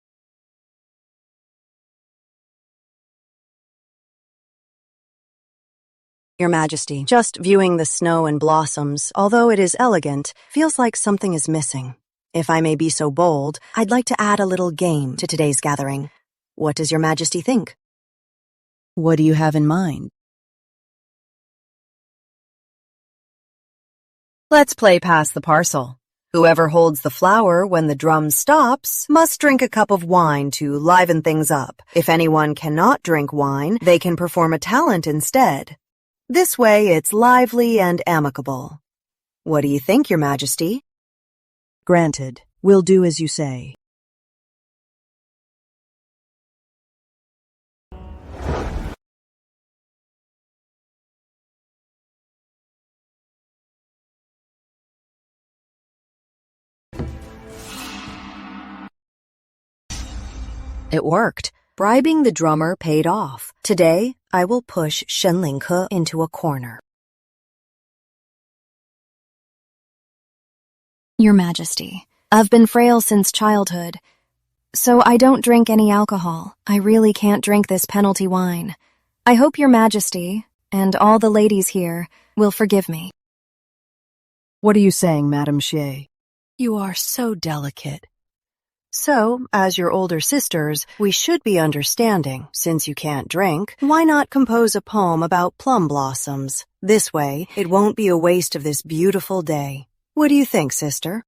Your Majesty, just viewing the snow and blossoms, although it is elegant, feels like something is missing. If I may be so bold, I'd like to add a little game to today's gathering. What does Your Majesty think? What do you have in mind? Let's play pass the parcel. Whoever holds the flower when the drum stops must drink a cup of wine to liven things up. If anyone cannot drink wine, they can perform a talent instead. This way it's lively and amicable. What do you think, Your Majesty? Granted. We'll do as you say. It worked. Bribing the drummer paid off. Today, I will push Shenlingke into a corner. Your Majesty, I've been frail since childhood, so I don't drink any alcohol. I really can't drink this penalty wine. I hope Your Majesty, and all the ladies here, will forgive me. What are you saying, Madame Xie? You are so delicate. So, as your older sisters, we should be understanding. Since you can't drink, why not compose a poem about plum blossoms? This way, it won't be a waste of this beautiful day. What do you think, sister?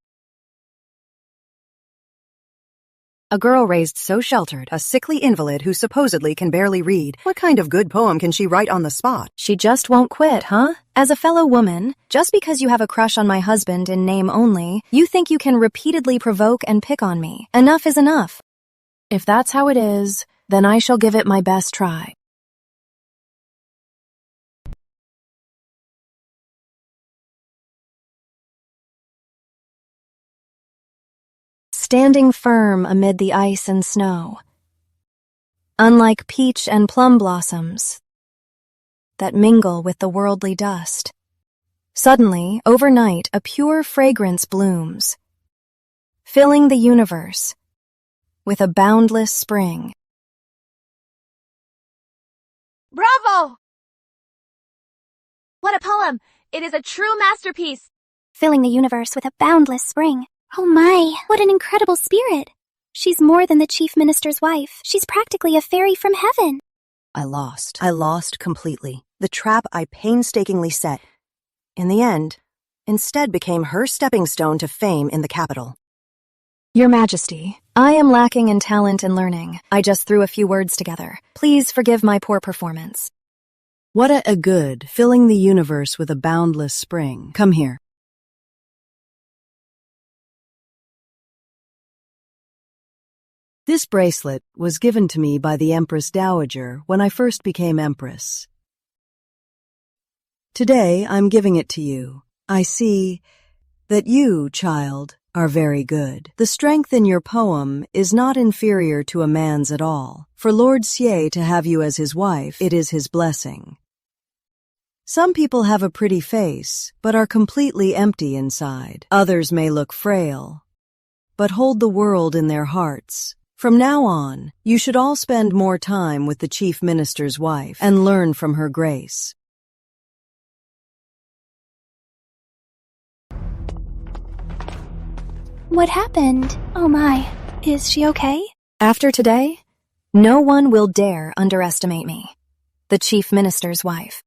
A girl raised so sheltered, a sickly invalid who supposedly can barely read. What kind of good poem can she write on the spot? She just won't quit, huh? As a fellow woman, just because you have a crush on my husband in name only, you think you can repeatedly provoke and pick on me. Enough is enough. If that's how it is, then I shall give it my best try. Standing firm amid the ice and snow. Unlike peach and plum blossoms that mingle with the worldly dust, suddenly, overnight, a pure fragrance blooms, filling the universe with a boundless spring. Bravo! What a poem! It is a true masterpiece! Filling the universe with a boundless spring. Oh my, what an incredible spirit. She's more than the chief minister's wife. She's practically a fairy from heaven. I lost completely. The trap I painstakingly set, in the end, instead became her stepping stone to fame in the capital. Your Majesty, I am lacking in talent and learning. I just threw a few words together. Please forgive my poor performance. What a good, filling the universe with a boundless spring. Come here. This bracelet was given to me by the Empress Dowager when I first became Empress. Today, I'm giving it to you. I see that you, child, are very good. The strength in your poem is not inferior to a man's at all. For Lord Xie to have you as his wife, it is his blessing. Some people have a pretty face, but are completely empty inside. Others may look frail, but hold the world in their hearts. From now on, you should all spend more time with the chief minister's wife and learn from her grace. What happened? Oh my, is she okay? After today, no one will dare underestimate me, the chief minister's wife.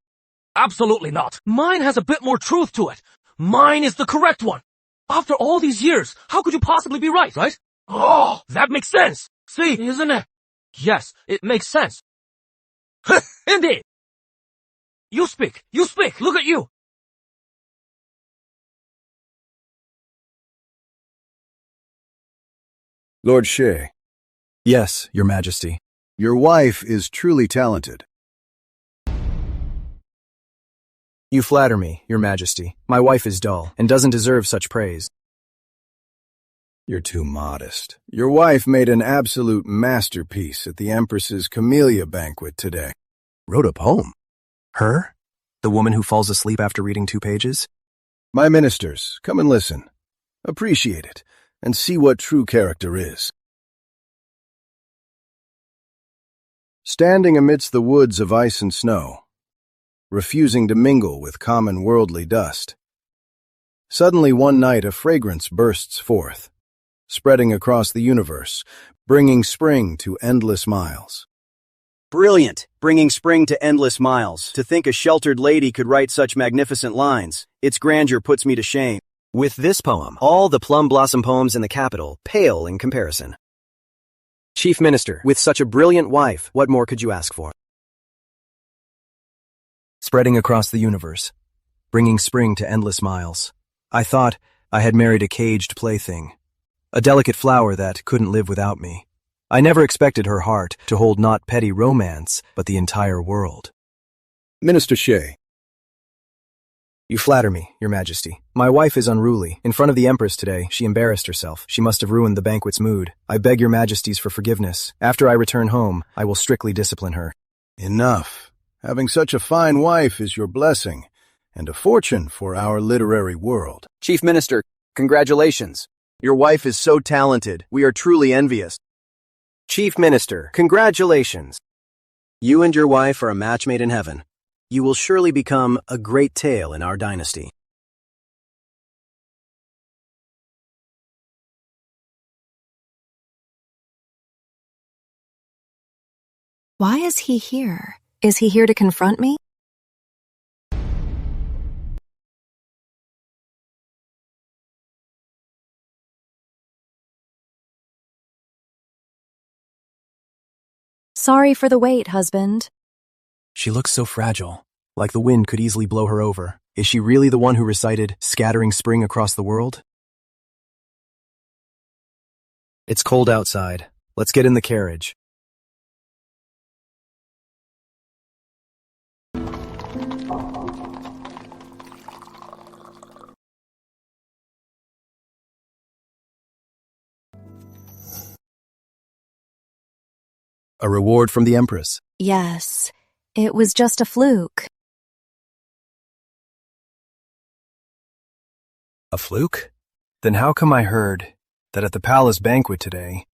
Absolutely not. Mine has a bit more truth to it. Mine is the correct one. After all these years, how could you possibly be right? Oh, that makes sense. See, isn't it? Yes, it makes sense. Indeed. You speak. Look at you. Lord Xie, Yes, Your Majesty. your wife is truly talented. You flatter me, Your Majesty. My wife is dull and doesn't deserve such praise. You're too modest. Your wife made an absolute masterpiece at the Empress's Camellia banquet today. Wrote a poem? Her? The woman who falls asleep after reading 2 pages? My ministers, come and listen. Appreciate it, and see what true character is. Standing amidst the woods of ice and snow, refusing to mingle with common worldly dust, suddenly one night a fragrance bursts forth, spreading across the universe, bringing spring to endless miles. Brilliant, bringing spring to endless miles. To think a sheltered lady could write such magnificent lines. Its grandeur puts me to shame. With this poem, all the plum blossom poems in the capital pale in comparison. Chief Minister, with such a brilliant wife, what more could you ask for? Spreading across the universe, bringing spring to endless miles. I thought I had married a caged plaything, a delicate flower that couldn't live without me. I never expected her heart to hold not petty romance, but the entire world. Minister Shea. You flatter me, Your Majesty. My wife is unruly. In front of the Empress today, she embarrassed herself. She must have ruined the banquet's mood. I beg Your Majesties for forgiveness. After I return home, I will strictly discipline her. Enough. Having such a fine wife is your blessing, and a fortune for our literary world. Chief Minister, congratulations. Your wife is so talented. We are truly envious. Chief Minister, congratulations. You and your wife are a match made in heaven. You will surely become a great tale in our dynasty. Why is he here? Is he here to confront me? Sorry for the wait, husband. She looks so fragile, like the wind could easily blow her over. Is she really the one who recited "Scattering Spring Across the World"? It's cold outside. Let's get in the carriage. A reward from the Empress. Yes, it was just a fluke. A fluke? Then how come I heard that at the palace banquet today,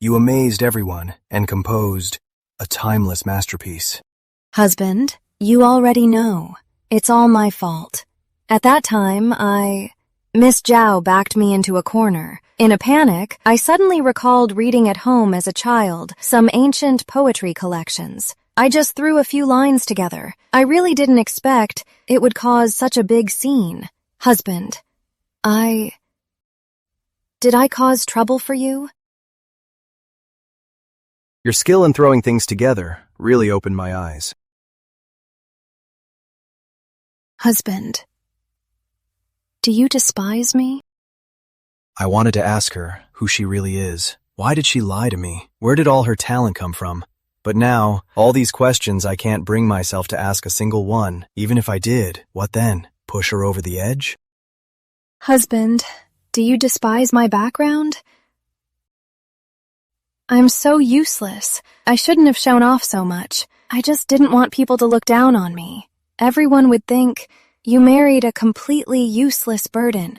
you amazed everyone and composed a timeless masterpiece? Husband, you already know. It's all my fault. At that time, Miss Zhao backed me into a corner. In a panic, I suddenly recalled reading at home as a child some ancient poetry collections. I just threw a few lines together. I really didn't expect it would cause such a big scene. Husband, did I cause trouble for you? Your skill in throwing things together really opened my eyes. Husband, do you despise me? I wanted to ask her who she really is. Why did she lie to me? Where did all her talent come from? But now, all these questions, I can't bring myself to ask a single one. Even if I did, what then? Push her over the edge? Husband, do you despise my background? I'm so useless. I shouldn't have shown off so much. I just didn't want people to look down on me. Everyone would think you married a completely useless burden.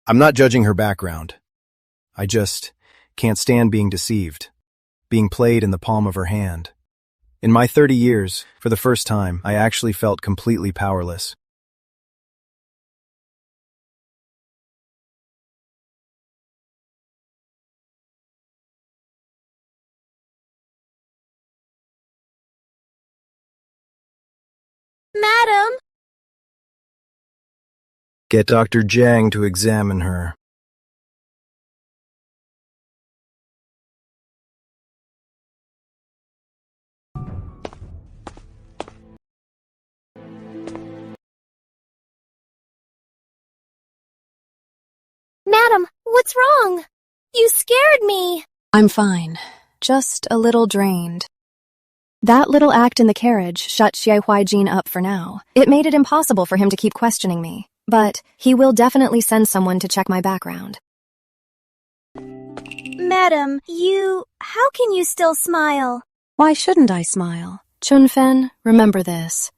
I'm not judging her background. I just can't stand being deceived, being played in the palm of her hand. In my 30 years, for the first time, I actually felt completely powerless. Madam! Get Dr. Zhang to examine her. Madam, what's wrong? You scared me. I'm fine. Just a little drained. That little act in the carriage shut Xie Huaijin up for now. It made it impossible for him to keep questioning me. But he will definitely send someone to check my background. Madam, how can you still smile? Why shouldn't I smile? Chunfen, remember this.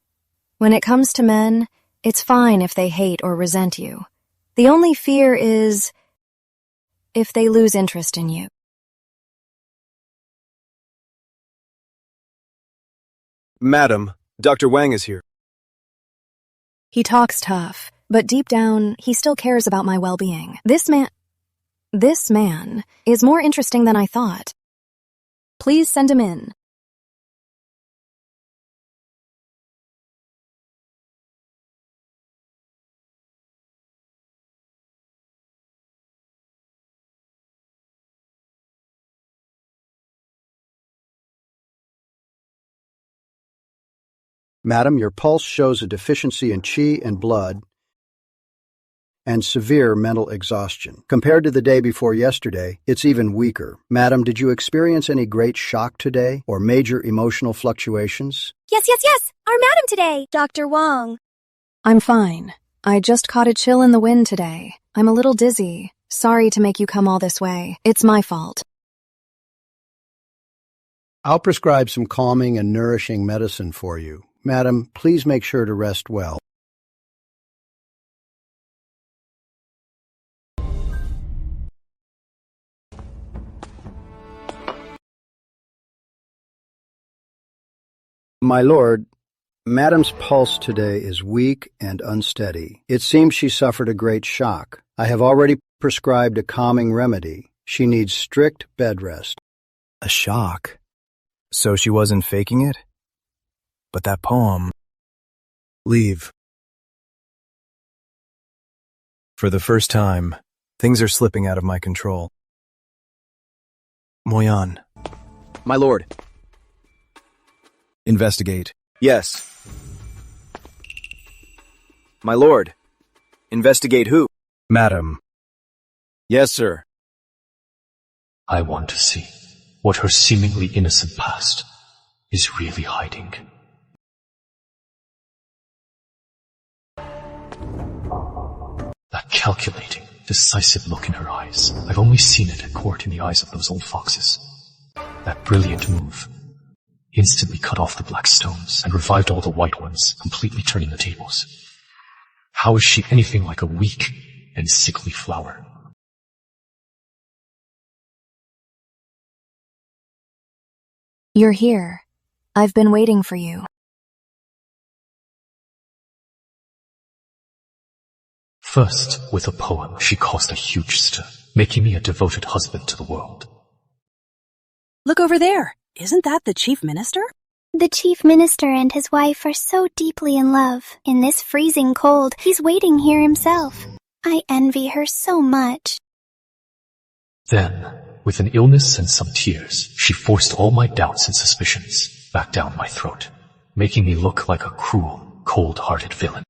When it comes to men, it's fine if they hate or resent you. The only fear is if they lose interest in you. Madam, Dr. Wang is here. He talks tough, but deep down, he still cares about my well-being. This man... This man is more interesting than I thought. Please send him in. Madam, your pulse shows a deficiency in qi and blood and severe mental exhaustion. Compared to the day before yesterday, it's even weaker. Madam, did you experience any great shock today or major emotional fluctuations? Yes, our madam today, Dr. Wong. I'm fine. I just caught a chill in the wind today. I'm a little dizzy. Sorry to make you come all this way. It's my fault. I'll prescribe some calming and nourishing medicine for you. Madam, please make sure to rest well. My lord, Madam's pulse today is weak and unsteady. It seems she suffered a great shock. I have already prescribed a calming remedy. She needs strict bed rest. A shock. So she wasn't faking it? But that poem... Leave. For the first time, things are slipping out of my control. Moyan. My lord. Investigate. Yes. My lord. Investigate who? Madam. Yes, sir. I want to see what her seemingly innocent past is really hiding. That calculating, decisive look in her eyes. I've only seen it at court in the eyes of those old foxes. That brilliant move instantly cut off the black stones and revived all the white ones, completely turning the tables. How is she anything like a weak and sickly flower? You're here. I've been waiting for you. First, with a poem, she caused a huge stir, making me a devoted husband to the world. Look over there. Isn't that the chief minister? The chief minister and his wife are so deeply in love. In this freezing cold, he's waiting here himself. I envy her so much. Then, with an illness and some tears, she forced all my doubts and suspicions back down my throat, making me look like a cruel, cold-hearted villain.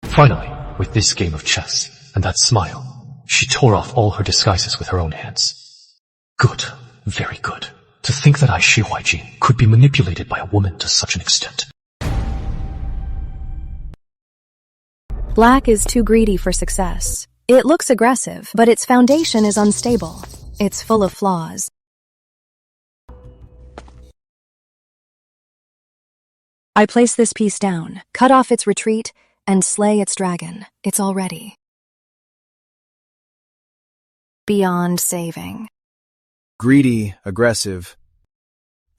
Finally, with this game of chess and that smile, she tore off all her disguises with her own hands. Good, very good. To think that I, Shi Huaijin, could be manipulated by a woman to such an extent. Black is too greedy for success. It looks aggressive, but its foundation is unstable. It's full of flaws. I place this piece down, cut off its retreat, and slay its dragon. It's all ready. Beyond saving. Greedy, aggressive,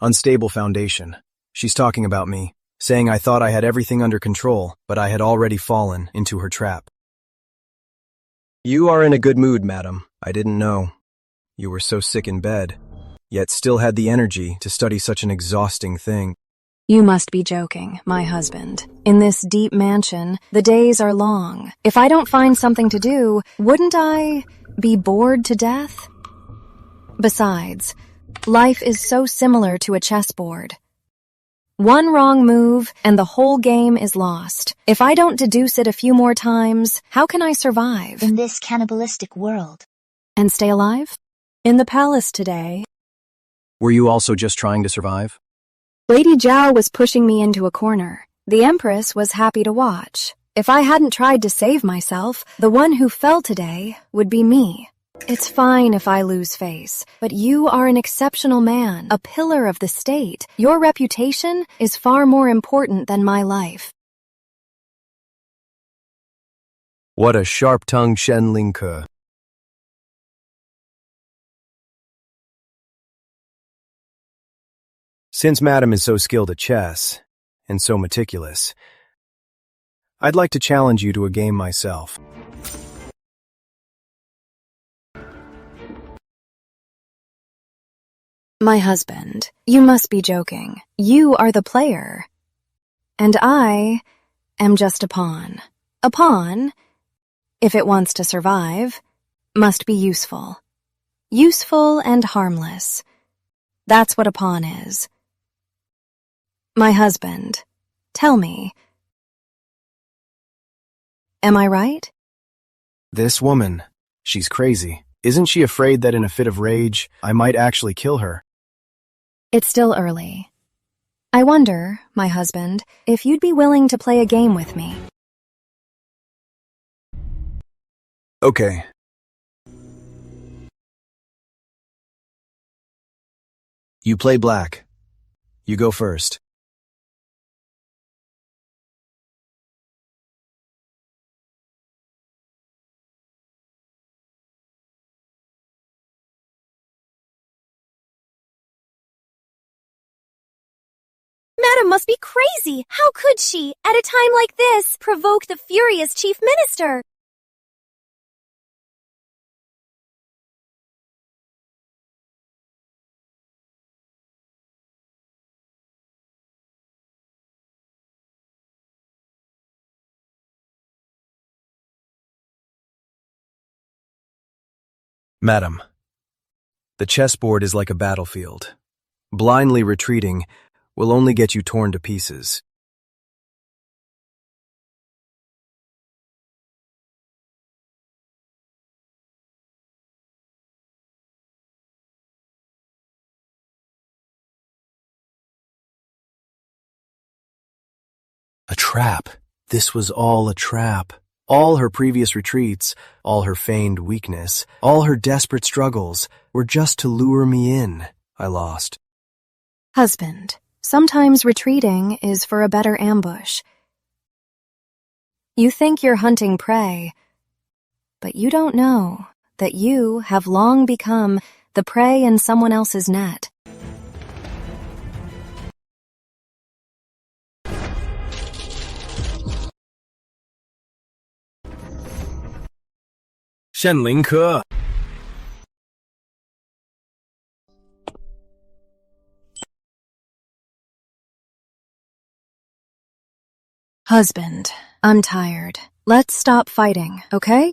unstable foundation. She's talking about me, saying I thought I had everything under control, but I had already fallen into her trap. You are in a good mood, madam. I didn't know. You were so sick in bed, yet still had the energy to study such an exhausting thing. You must be joking, my husband. In this deep mansion, the days are long. If I don't find something to do, wouldn't I be bored to death? Besides, life is so similar to a chessboard. One wrong move, and the whole game is lost. If I don't deduce it a few more times, how can I survive? In this cannibalistic world. And stay alive? In the palace today. Were you also just trying to survive? Lady Zhao was pushing me into a corner. The Empress was happy to watch. If I hadn't tried to save myself, the one who fell today would be me. It's fine if I lose face, but you are an exceptional man, a pillar of the state. Your reputation is far more important than my life. What a sharp-tongued Shen Lingke. Since Madam is so skilled at chess, and so meticulous, I'd like to challenge you to a game myself. My husband, you must be joking. You are the player. And I am just a pawn. A pawn, if it wants to survive, must be useful. Useful and harmless. That's what a pawn is. My husband, tell me, am I right? This woman, she's crazy. Isn't she afraid that in a fit of rage, I might actually kill her? It's still early. I wonder, my husband, if you'd be willing to play a game with me. Okay. You play black. You go first. Madam must be crazy. How could she, at a time like this, provoke the furious chief minister? Madam, the chessboard is like a battlefield. Blindly retreating will only get you torn to pieces. A trap. This was all a trap. All her previous retreats, all her feigned weakness, all her desperate struggles were just to lure me in. I lost. Husband, sometimes retreating is for a better ambush. You think you're hunting prey, but you don't know that you have long become the prey in someone else's net. Shenling-ke. Husband, I'm tired. Let's stop fighting, okay?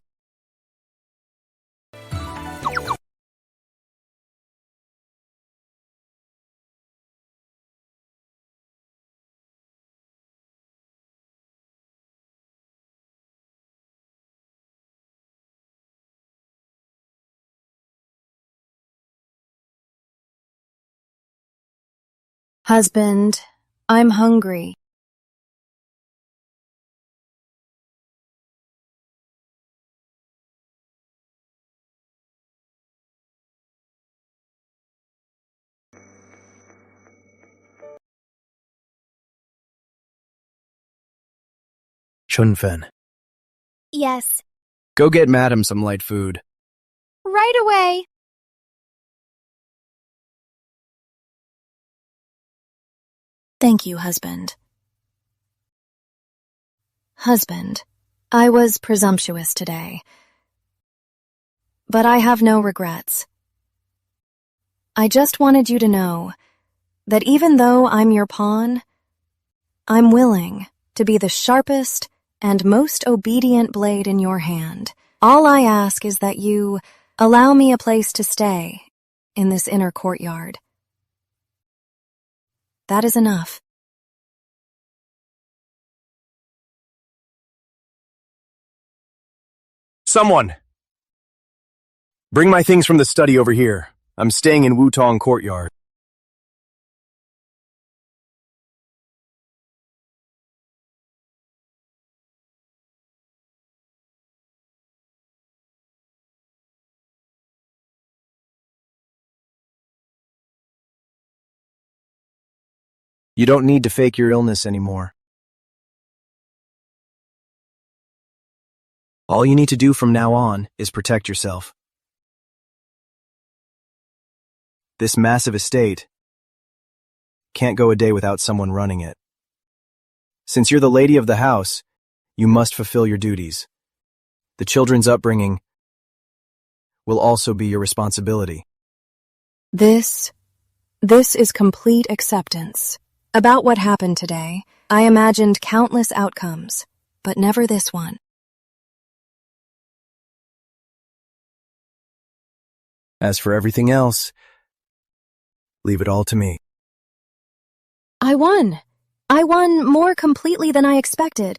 Husband, I'm hungry. Chunfen, Yes, go get Madam some light food. right away. Thank you, husband. Husband, I was presumptuous today, but I have no regrets. I just wanted you to know that even though I'm your pawn, I'm willing to be the sharpest and most obedient blade in your hand. All I ask is that you allow me a place to stay in this inner courtyard. That is enough. Someone! Bring my things from the study over here. I'm staying in Wutong Courtyard. You don't need to fake your illness anymore. All you need to do from now on is protect yourself. This massive estate can't go a day without someone running it. Since you're the lady of the house, you must fulfill your duties. The children's upbringing will also be your responsibility. This This is complete acceptance. About what happened today, I imagined countless outcomes, but never this one. As for everything else, leave it all to me. I won. I won more completely than I expected.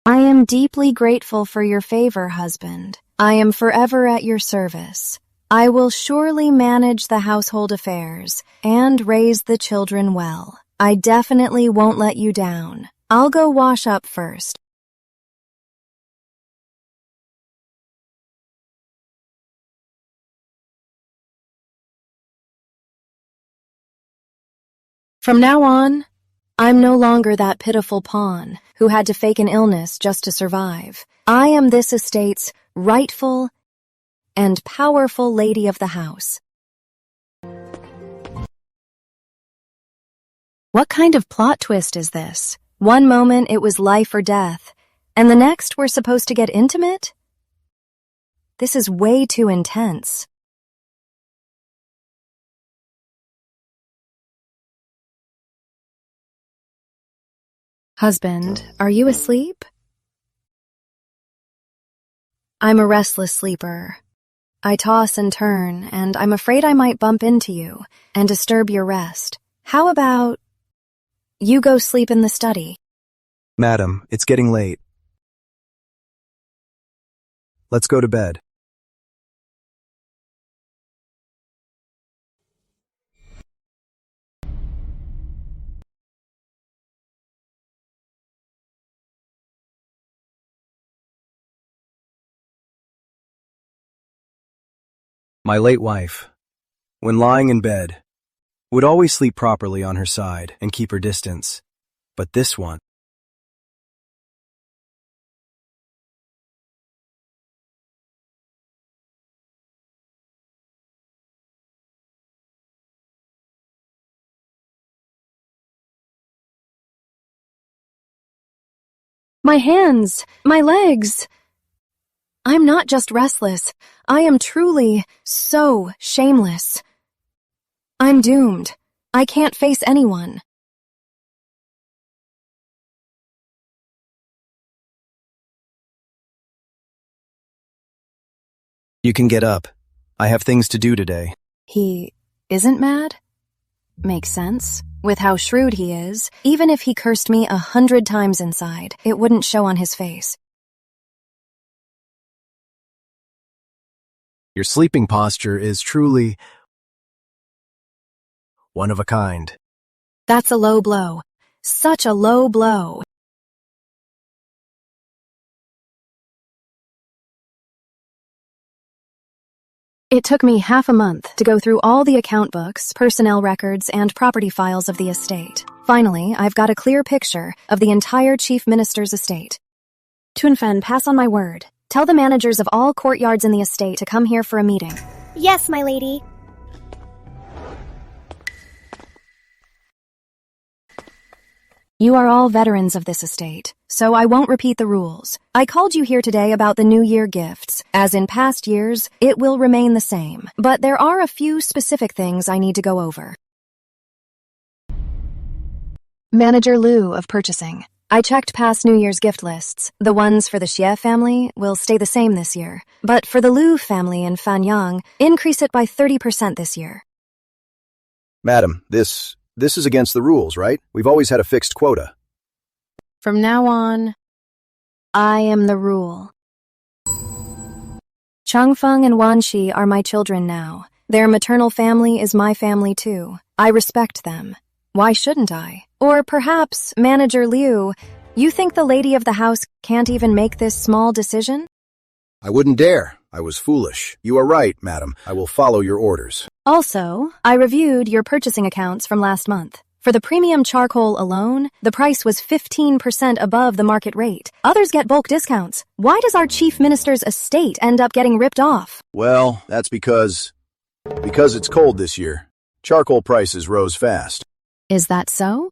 I am deeply grateful for your favor, husband. I am forever at your service. I will surely manage the household affairs and raise the children well. I definitely won't let you down. I'll go wash up first. From now on, I'm no longer that pitiful pawn who had to fake an illness just to survive. I am this estate's rightful and powerful lady of the house. What kind of plot twist is this? One moment it was life or death, and the next we're supposed to get intimate? This is way too intense. Husband, are you asleep? I'm a restless sleeper. I toss and turn, and I'm afraid I might bump into you and disturb your rest. How about you go sleep in the study? Madam, it's getting late. Let's go to bed. My late wife, when lying in bed, would always sleep properly on her side and keep her distance. But this one, my hands, my legs. I'm not just restless. I am truly so shameless. I'm doomed. I can't face anyone. you can get up. I have things to do today. He isn't mad? Makes sense. With how shrewd he is, even if he cursed me 100 times inside, it wouldn't show on his face. Your sleeping posture is truly one of a kind. That's a low blow. Such a low blow. It took me half a month to go through all the account books, personnel records, and property files of the estate. Finally, I've got a clear picture of the entire chief minister's estate. Tunfen, pass on my word. Tell the managers of all courtyards in the estate to come here for a meeting. Yes, my lady. You are all veterans of this estate, so I won't repeat the rules. I called you here today about the New Year gifts. As in past years, it will remain the same, but there are a few specific things I need to go over. Manager Liu of Purchasing. I checked past New Year's gift lists. The ones for the Xie family will stay the same this year, but for the Liu family and Fanyang, increase it by 30% this year. Madam, this is against the rules, right? We've always had a fixed quota. From now on, I am the rule. Changfeng and Wanxi are my children now. Their maternal family is my family too. I respect them. Why shouldn't I? Or perhaps, Manager Liu, you think the lady of the house can't even make this small decision? I wouldn't dare. I was foolish. You are right, madam. I will follow your orders. Also, I reviewed your purchasing accounts from last month. For the premium charcoal alone, the price was 15% above the market rate. Others get bulk discounts. Why does our chief minister's estate end up getting ripped off? Well, that's because it's cold this year. Charcoal prices rose fast. Is that so?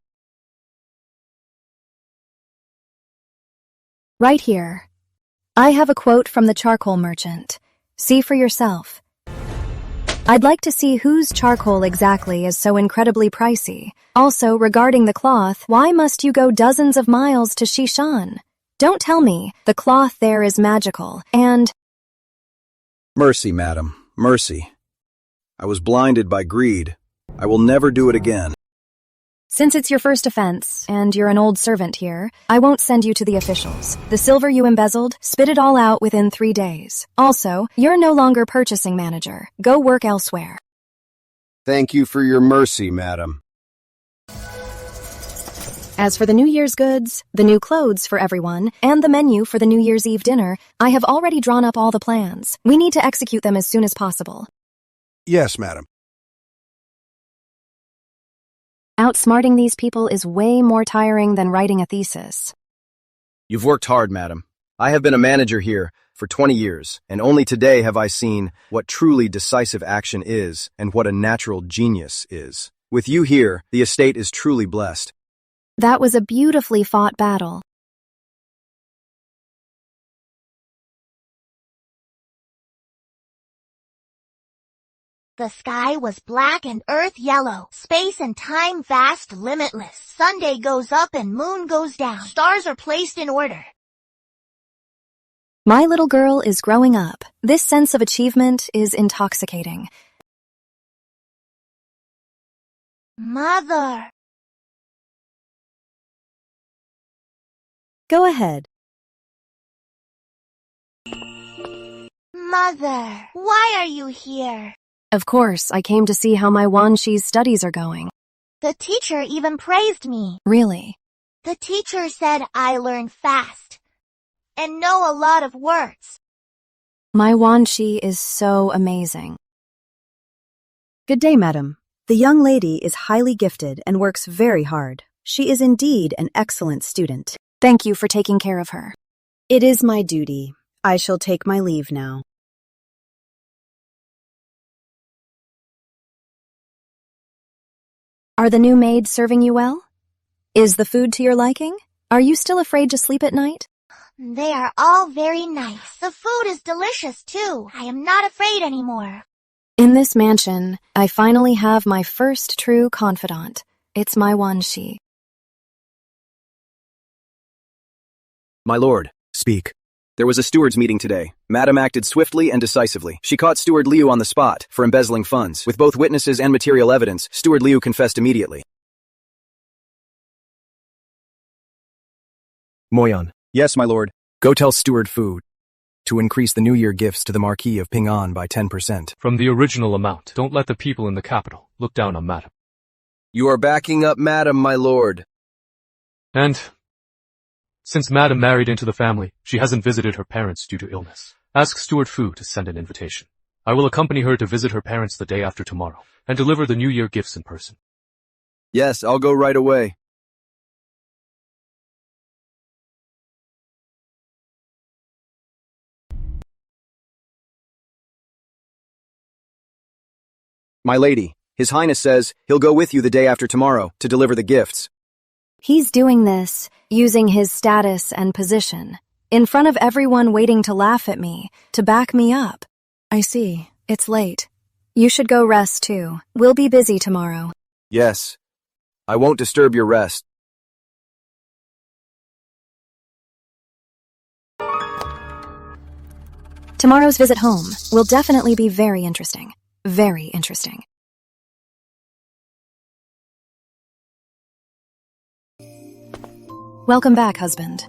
Right here. I have a quote from the charcoal merchant. See for yourself. I'd like to see whose charcoal exactly is so incredibly pricey. Also, regarding the cloth, why must you go dozens of miles to Shishan? Don't tell me. The cloth there is magical, and— Mercy, madam, mercy. I was blinded by greed. I will never do it again. Since it's your first offense, and you're an old servant here, I won't send you to the officials. The silver you embezzled, spit it all out within 3 days. Also, you're no longer purchasing manager. Go work elsewhere. Thank you for your mercy, madam. As for the New Year's goods, the new clothes for everyone, and the menu for the New Year's Eve dinner, I have already drawn up all the plans. We need to execute them as soon as possible. Yes, madam. Outsmarting these people is way more tiring than writing a thesis. You've worked hard, madam. I have been a manager here for 20 years, and only today have I seen what truly decisive action is and what a natural genius is. With you here, the estate is truly blessed. That was a beautifully fought battle. The sky was black and earth yellow. Space and time vast, limitless. Sunday goes up and moon goes down. Stars are placed in order. My little girl is growing up. This sense of achievement is intoxicating. Mother. Go ahead. Mother, why are you here? Of course, I came to see how my Wanshi's studies are going. The teacher even praised me. Really? The teacher said I learn fast and know a lot of words. My Wanshi is so amazing. Good day, madam. The young lady is highly gifted and works very hard. She is indeed an excellent student. Thank you for taking care of her. It is my duty. I shall take my leave now. Are the new maids serving you well? Is the food to your liking? Are you still afraid to sleep at night? They are all very nice. The food is delicious too. I am not afraid anymore. In this mansion, I finally have my first true confidant. It's my Wanshi. My lord, speak. There was a steward's meeting today. Madam acted swiftly and decisively. She caught Steward Liu on the spot for embezzling funds. With both witnesses and material evidence, Steward Liu confessed immediately. Moyan. Yes, my lord. Go tell Steward Fu to increase the New Year gifts to the Marquis of Ping'an by 10%. From the original amount. Don't let the people in the capital look down on Madam. You are backing up Madam, my lord. And since Madam married into the family, she hasn't visited her parents due to illness. Ask Steward Fu to send an invitation. I will accompany her to visit her parents the day after tomorrow and deliver the New Year gifts in person. Yes, I'll go right away. My lady, His Highness says he'll go with you the day after tomorrow to deliver the gifts. He's doing this, using his status and position, in front of everyone waiting to laugh at me, to back me up. I see. It's late. You should go rest too. We'll be busy tomorrow. Yes. I won't disturb your rest. Tomorrow's visit home will definitely be very interesting. Very interesting. Welcome back, husband.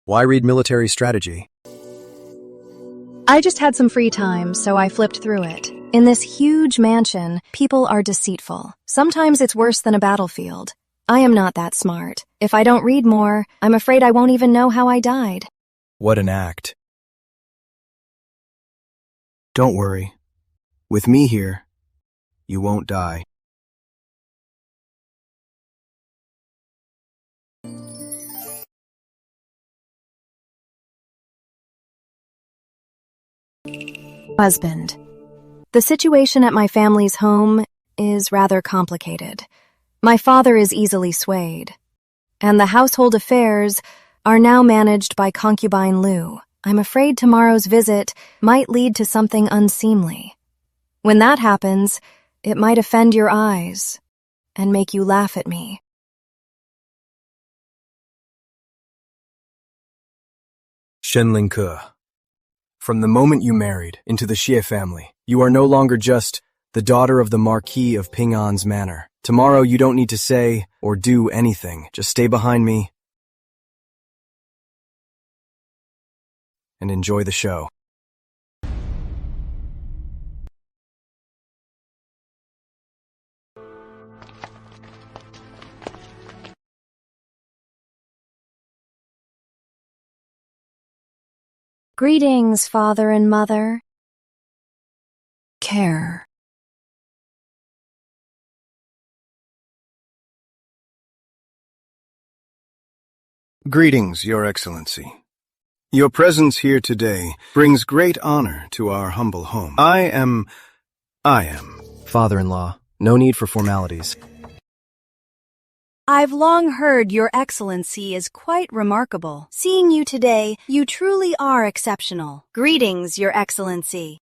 Why read military strategy? I just had some free time, so I flipped through it. In this huge mansion, people are deceitful. Sometimes it's worse than a battlefield. I am not that smart. If I don't read more, I'm afraid I won't even know how I died. What an act. Don't worry. With me here, you won't die. Husband. The situation at my family's home is rather complicated. My father is easily swayed, and the household affairs are now managed by concubine Lu. I'm afraid tomorrow's visit might lead to something unseemly. When that happens, it might offend your eyes and make you laugh at me. Shenling Ke. From the moment you married into the Xie family, you are no longer just the daughter of the Marquis of Ping'an's manor. Tomorrow you don't need to say or do anything. Just stay behind me and enjoy the show. Greetings, father and mother. Care. Greetings, Your Excellency. Your presence here today brings great honor to our humble home. I am... Father-in-law, no need for formalities. I've long heard Your Excellency is quite remarkable. Seeing you today, you truly are exceptional. Greetings, Your Excellency.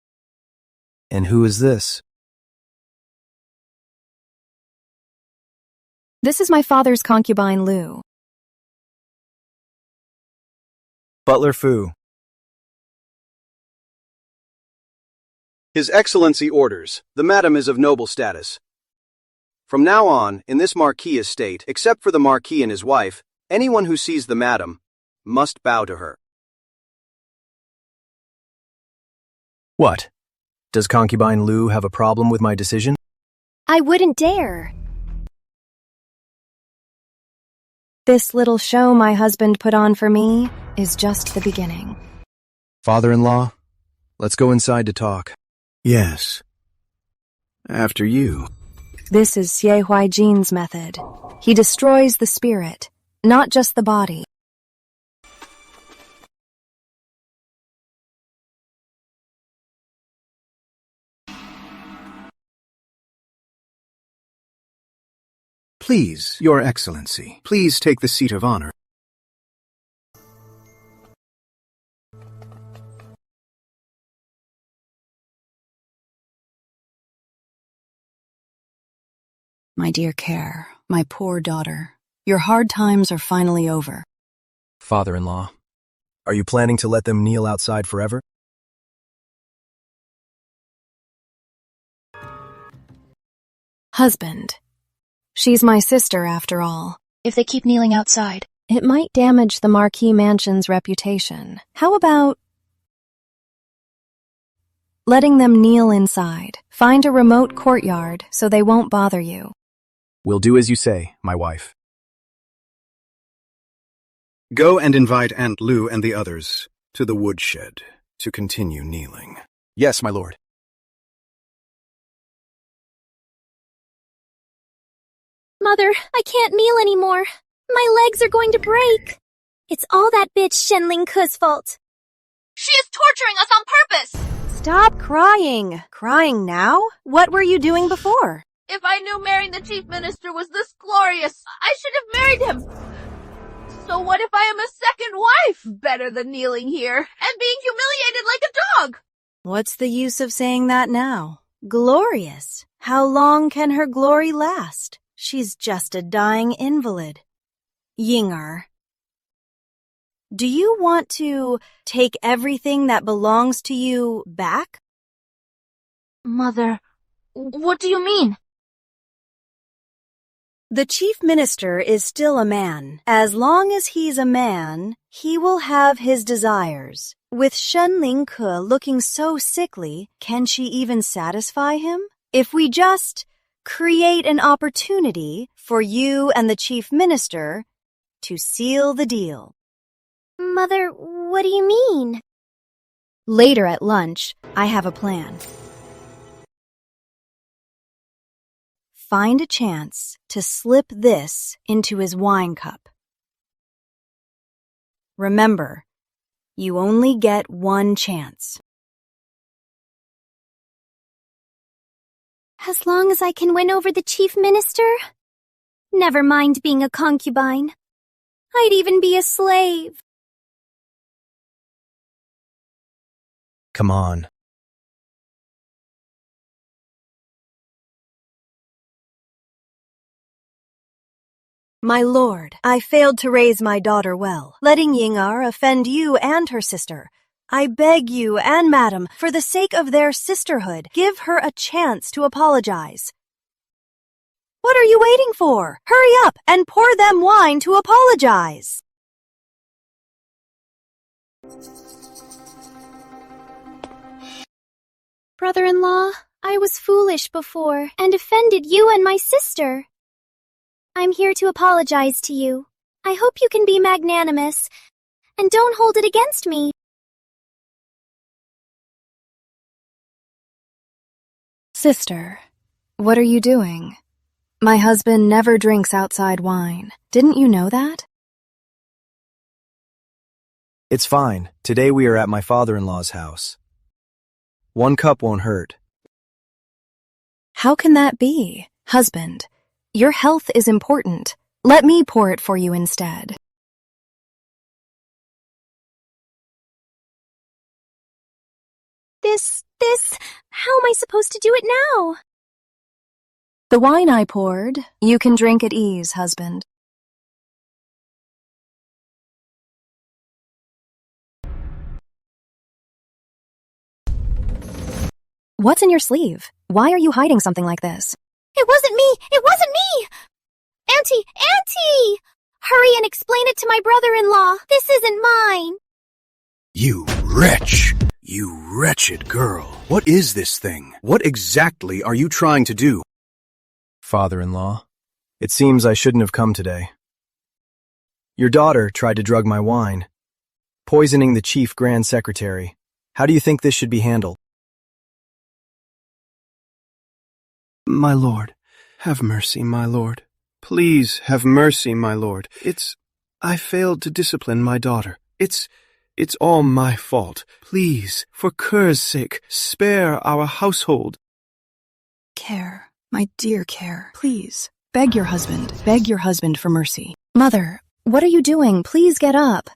And who is this? This is my father's concubine Lu. Butler Fu. His Excellency orders. The madam is of noble status. From now on, in this Marquis estate, except for the Marquis and his wife, anyone who sees the madam must bow to her. What? Does concubine Lu have a problem with my decision? I wouldn't dare. This little show my husband put on for me is just the beginning. Father-in-law, let's go inside to talk. Yes. After you. This is Xie Huaijin's method. He destroys the spirit, not just the body. Please, Your Excellency, please take the seat of honor. My dear Care, my poor daughter, your hard times are finally over. Father-in-law, are you planning to let them kneel outside forever? Husband. She's my sister, after all. If they keep kneeling outside. It might damage the Marquis Mansion's reputation. How about letting them kneel inside? Find a remote courtyard so they won't bother you. We'll do as you say, my wife. Go and invite Aunt Lu and the others to the woodshed to continue kneeling. Yes, my lord. Mother, I can't kneel anymore. My legs are going to break. It's all that bitch Shenling Ke's fault. She is torturing us on purpose! Stop crying. Crying now? What were you doing before? If I knew marrying the chief minister was this glorious, I should have married him. So what if I am a second wife? Better than kneeling here and being humiliated like a dog. What's the use of saying that now? Glorious. How long can her glory last? She's just a dying invalid. Ying'er, do you want to take everything that belongs to you back? Mother, what do you mean? The chief minister is still a man. As long as he's a man, he will have his desires. With Shenling Ke looking so sickly, can she even satisfy him? If we just create an opportunity for you and the chief minister to seal the deal. Mother, what do you mean? Later at lunch, I have a plan. Find a chance to slip this into his wine cup. Remember, you only get one chance. As long as I can win over the chief minister? Never mind being a concubine. I'd even be a slave. Come on. My lord, I failed to raise my daughter well, letting Yingar offend you and her sister. I beg you and madam, for the sake of their sisterhood, give her a chance to apologize. What are you waiting for? Hurry up and pour them wine to apologize. Brother-in-law, I was foolish before and offended you and my sister. I'm here to apologize to you. I hope you can be magnanimous and don't hold it against me. Sister, what are you doing? My husband never drinks outside wine. Didn't you know that? It's fine. Today we are at my father-in-law's house. 1 cup won't hurt. How can that be? Husband, your health is important. Let me pour it for you instead. How am I supposed to do it now? The wine I poured, you can drink at ease, husband. What's in your sleeve? Why are you hiding something like this? It wasn't me! It wasn't me! Auntie! Hurry and explain it to my brother-in-law. This isn't mine. You wretch! You wretched girl. What is this thing? What exactly are you trying to do? Father-in-law, it seems I shouldn't have come today. Your daughter tried to drug my wine, poisoning the chief grand secretary. How do you think this should be handled? My lord, have mercy, my lord. Please have mercy, my lord. I failed to discipline my daughter. It's all my fault. Please, for Kerr's sake, spare our household. Care, my dear Care, please, beg your husband for mercy. Mother, what are you doing? Please get up.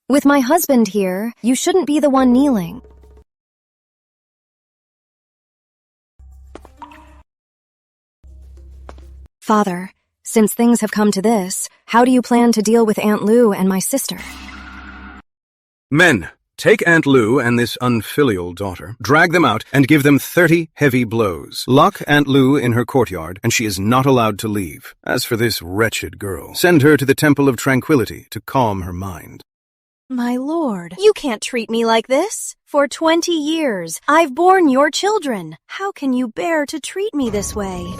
With my husband here, you shouldn't be the one kneeling. Father, since things have come to this, how do you plan to deal with Aunt Lou and my sister? Men, take Aunt Lou and this unfilial daughter, drag them out, and give them 30 heavy blows. Lock Aunt Lou in her courtyard, and she is not allowed to leave. As for this wretched girl, send her to the Temple of Tranquility to calm her mind. My lord, you can't treat me like this. For 20 years, I've borne your children. How can you bear to treat me this way?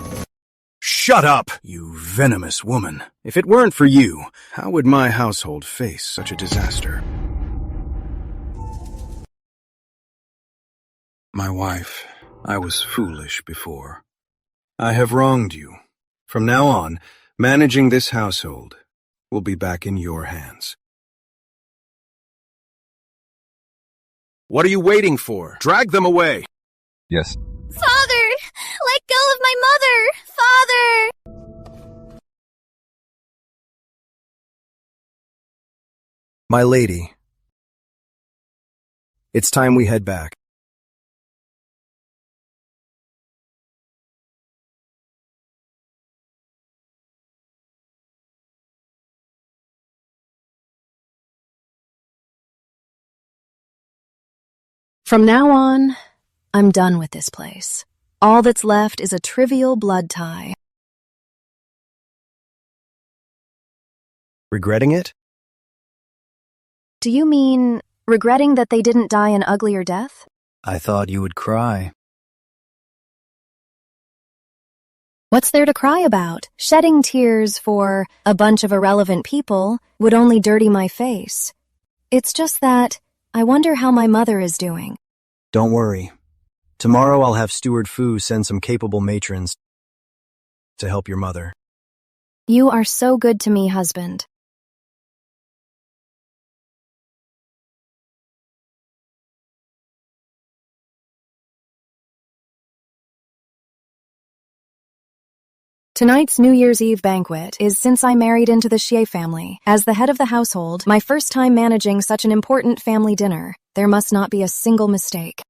Shut up, you venomous woman. If it weren't for you, how would my household face such a disaster? My wife, I was foolish before. I have wronged you. From now on, managing this household will be back in your hands. What are you waiting for? Drag them away! Yes. Father! Let go of my mother! Father! My lady, it's time we head back. From now on, I'm done with this place. All that's left is a trivial blood tie. Regretting it? Do you mean regretting that they didn't die an uglier death? I thought you would cry. What's there to cry about? Shedding tears for a bunch of irrelevant people would only dirty my face. It's just that I wonder how my mother is doing. Don't worry. Tomorrow I'll have Steward Fu send some capable matrons to help your mother. You are so good to me, husband. Tonight's New Year's Eve banquet is since I married into the Xie family. As the head of the household, my first time managing such an important family dinner, there must not be a single mistake.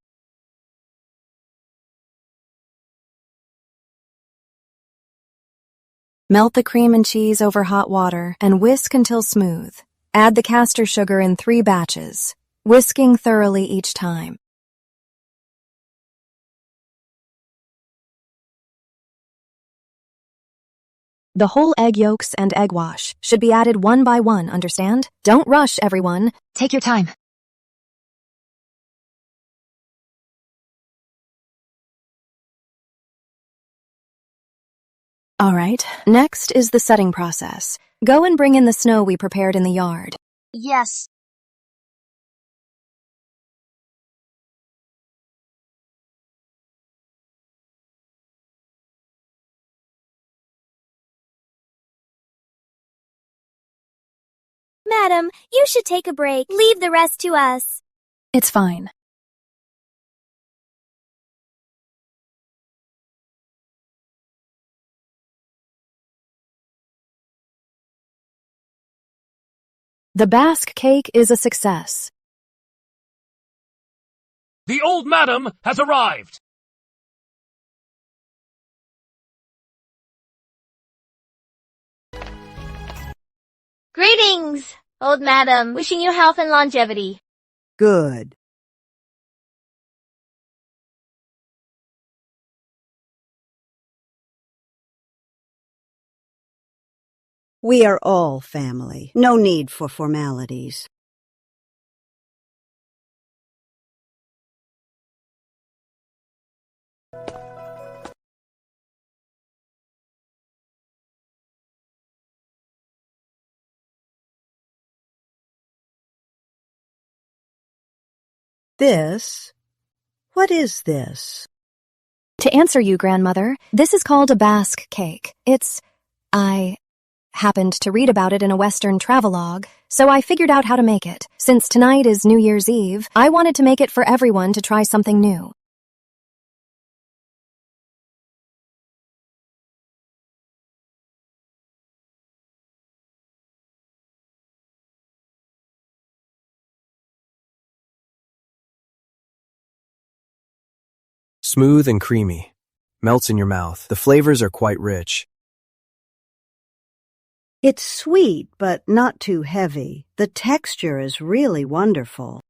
Melt the cream and cheese over hot water and whisk until smooth. Add the castor sugar in 3 batches, whisking thoroughly each time. The whole egg yolks and egg wash should be added one by one, understand? Don't rush, everyone. Take your time. All right, next is the setting process. Go and bring in the snow we prepared in the yard. Yes. Madam, you should take a break. Leave the rest to us. It's fine. The Basque cake is a success. The old madam has arrived! Greetings, old madam. Wishing you health and longevity. Good. We are all family. No need for formalities. What is this? To answer you, grandmother, this is called a Basque cake. I happened to read about it in a Western travelogue, so I figured out how to make it. Since tonight is New Year's Eve, I wanted to make it for everyone to try something new. Smooth and creamy. Melts in your mouth. The flavors are quite rich. It's sweet, but not too heavy. The texture is really wonderful.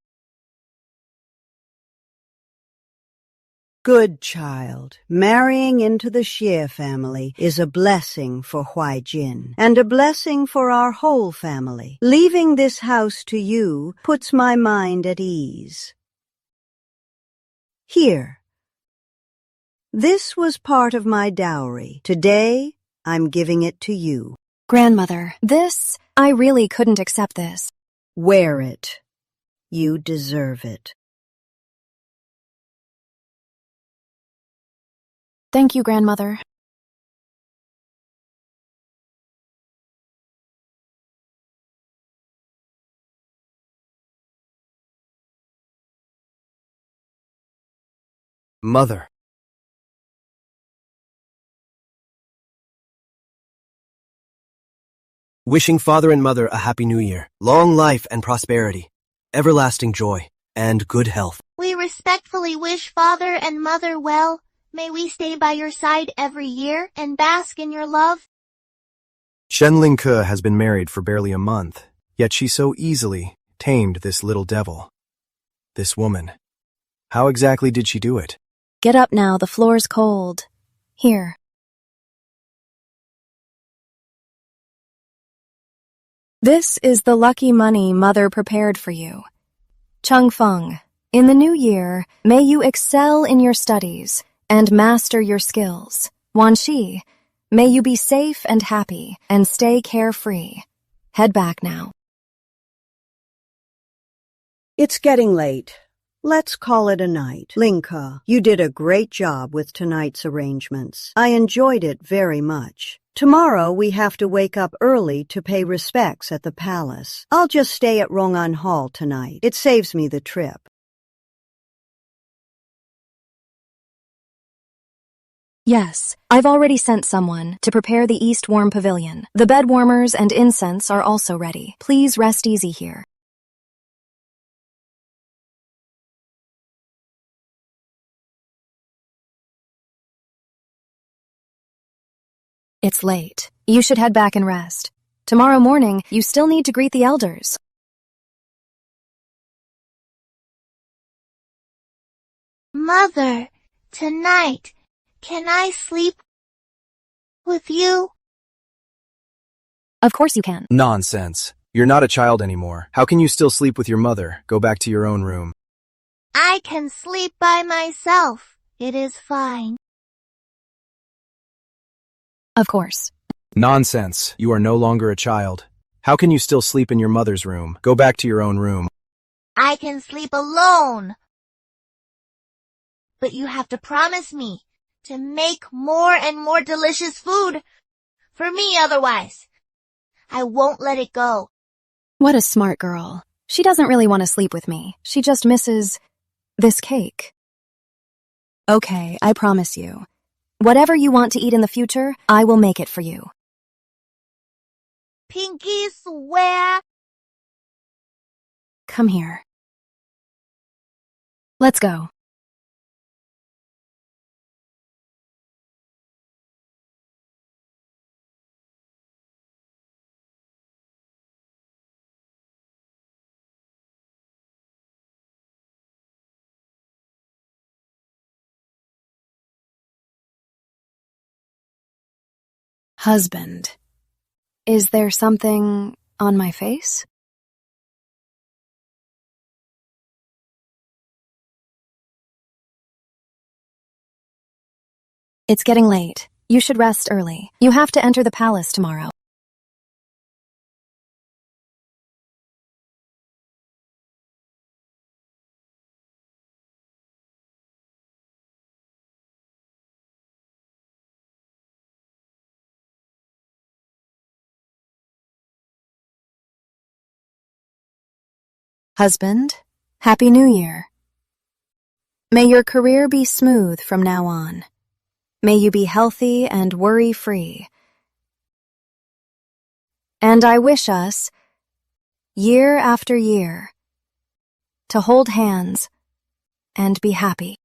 Good child. Marrying into the Xie family is a blessing for Huai Jin, and a blessing for our whole family. Leaving this house to you puts my mind at ease. Here. This was part of my dowry. Today, I'm giving it to you. Grandmother, I really couldn't accept this. Wear it. You deserve it. Thank you, grandmother. Mother. Wishing father and mother a happy new year, long life and prosperity, everlasting joy, and good health. We respectfully wish father and mother well. May we stay by your side every year and bask in your love. Shenling Ke has been married for barely a month, yet she so easily tamed this little devil. This woman. How exactly did she do it? Get up now, the floor's cold. Here. This is the lucky money Mother prepared for you. Chung Feng, in the new year, may you excel in your studies and master your skills. Wan Shi, may you be safe and happy and stay carefree. Head back now. It's getting late. Let's call it a night. Linka, you did a great job with tonight's arrangements. I enjoyed it very much. Tomorrow we have to wake up early to pay respects at the palace. I'll just stay at Rong'an Hall tonight. It saves me the trip. Yes, I've already sent someone to prepare the East Warm Pavilion. The bed warmers and incense are also ready. Please rest easy here. It's late. You should head back and rest. Tomorrow morning, you still need to greet the elders. Mother, tonight, can I sleep with you? Of course you can. Nonsense. You're not a child anymore. How can you still sleep with your mother? Go back to your own room. I can sleep by myself. It is fine. Of course. Nonsense. You are no longer a child. How can you still sleep in your mother's room? Go back to your own room. I can sleep alone. But you have to promise me to make more and more delicious food for me otherwise. I won't let it go. What a smart girl. She doesn't really want to sleep with me. She just misses this cake. Okay, I promise you. Whatever you want to eat in the future, I will make it for you. Pinky swear. Come here. Let's go. Husband. Is there something on my face? It's getting late. You should rest early. You have to enter the palace tomorrow. Husband, Happy New Year. May your career be smooth from now on. May you be healthy and worry-free. And I wish us, year after year, to hold hands and be happy.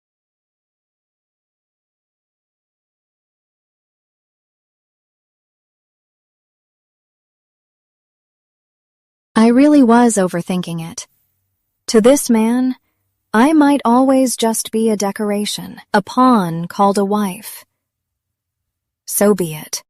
I really was overthinking it. To this man, I might always just be a decoration, a pawn called a wife. So be it.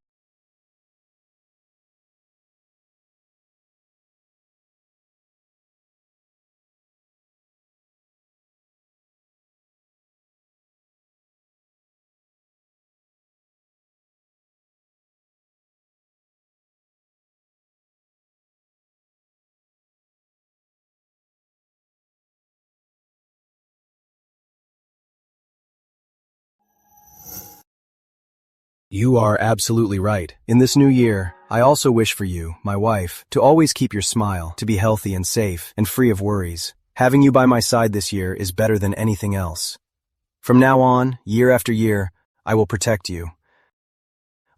You are absolutely right. In this new year, I also wish for you, my wife, to always keep your smile, to be healthy and safe, and free of worries. Having you by my side this year is better than anything else. From now on, year after year, I will protect you.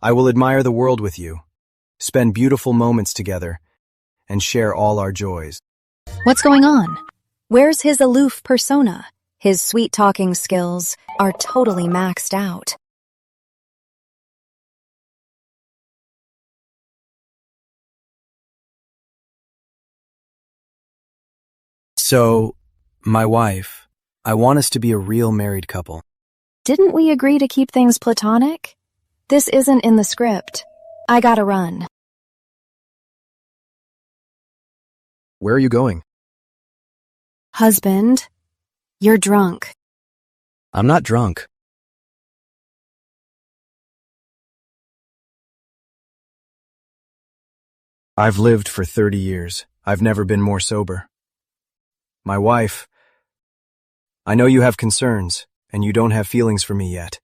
I will admire the world with you, spend beautiful moments together, and share all our joys. What's going on? Where's his aloof persona? His sweet-talking skills are totally maxed out. So, my wife, I want us to be a real married couple. Didn't we agree to keep things platonic? This isn't in the script. I gotta run. Where are you going? Husband, you're drunk. I'm not drunk. I've lived for 30 years. I've never been more sober. My wife, I know you have concerns, and you don't have feelings for me yet,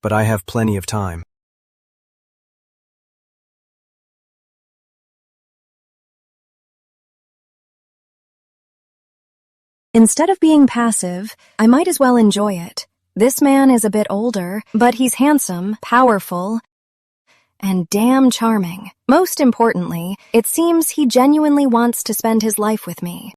but I have plenty of time. Instead of being passive, I might as well enjoy it. This man is a bit older, but he's handsome, powerful, and damn charming. Most importantly, it seems he genuinely wants to spend his life with me.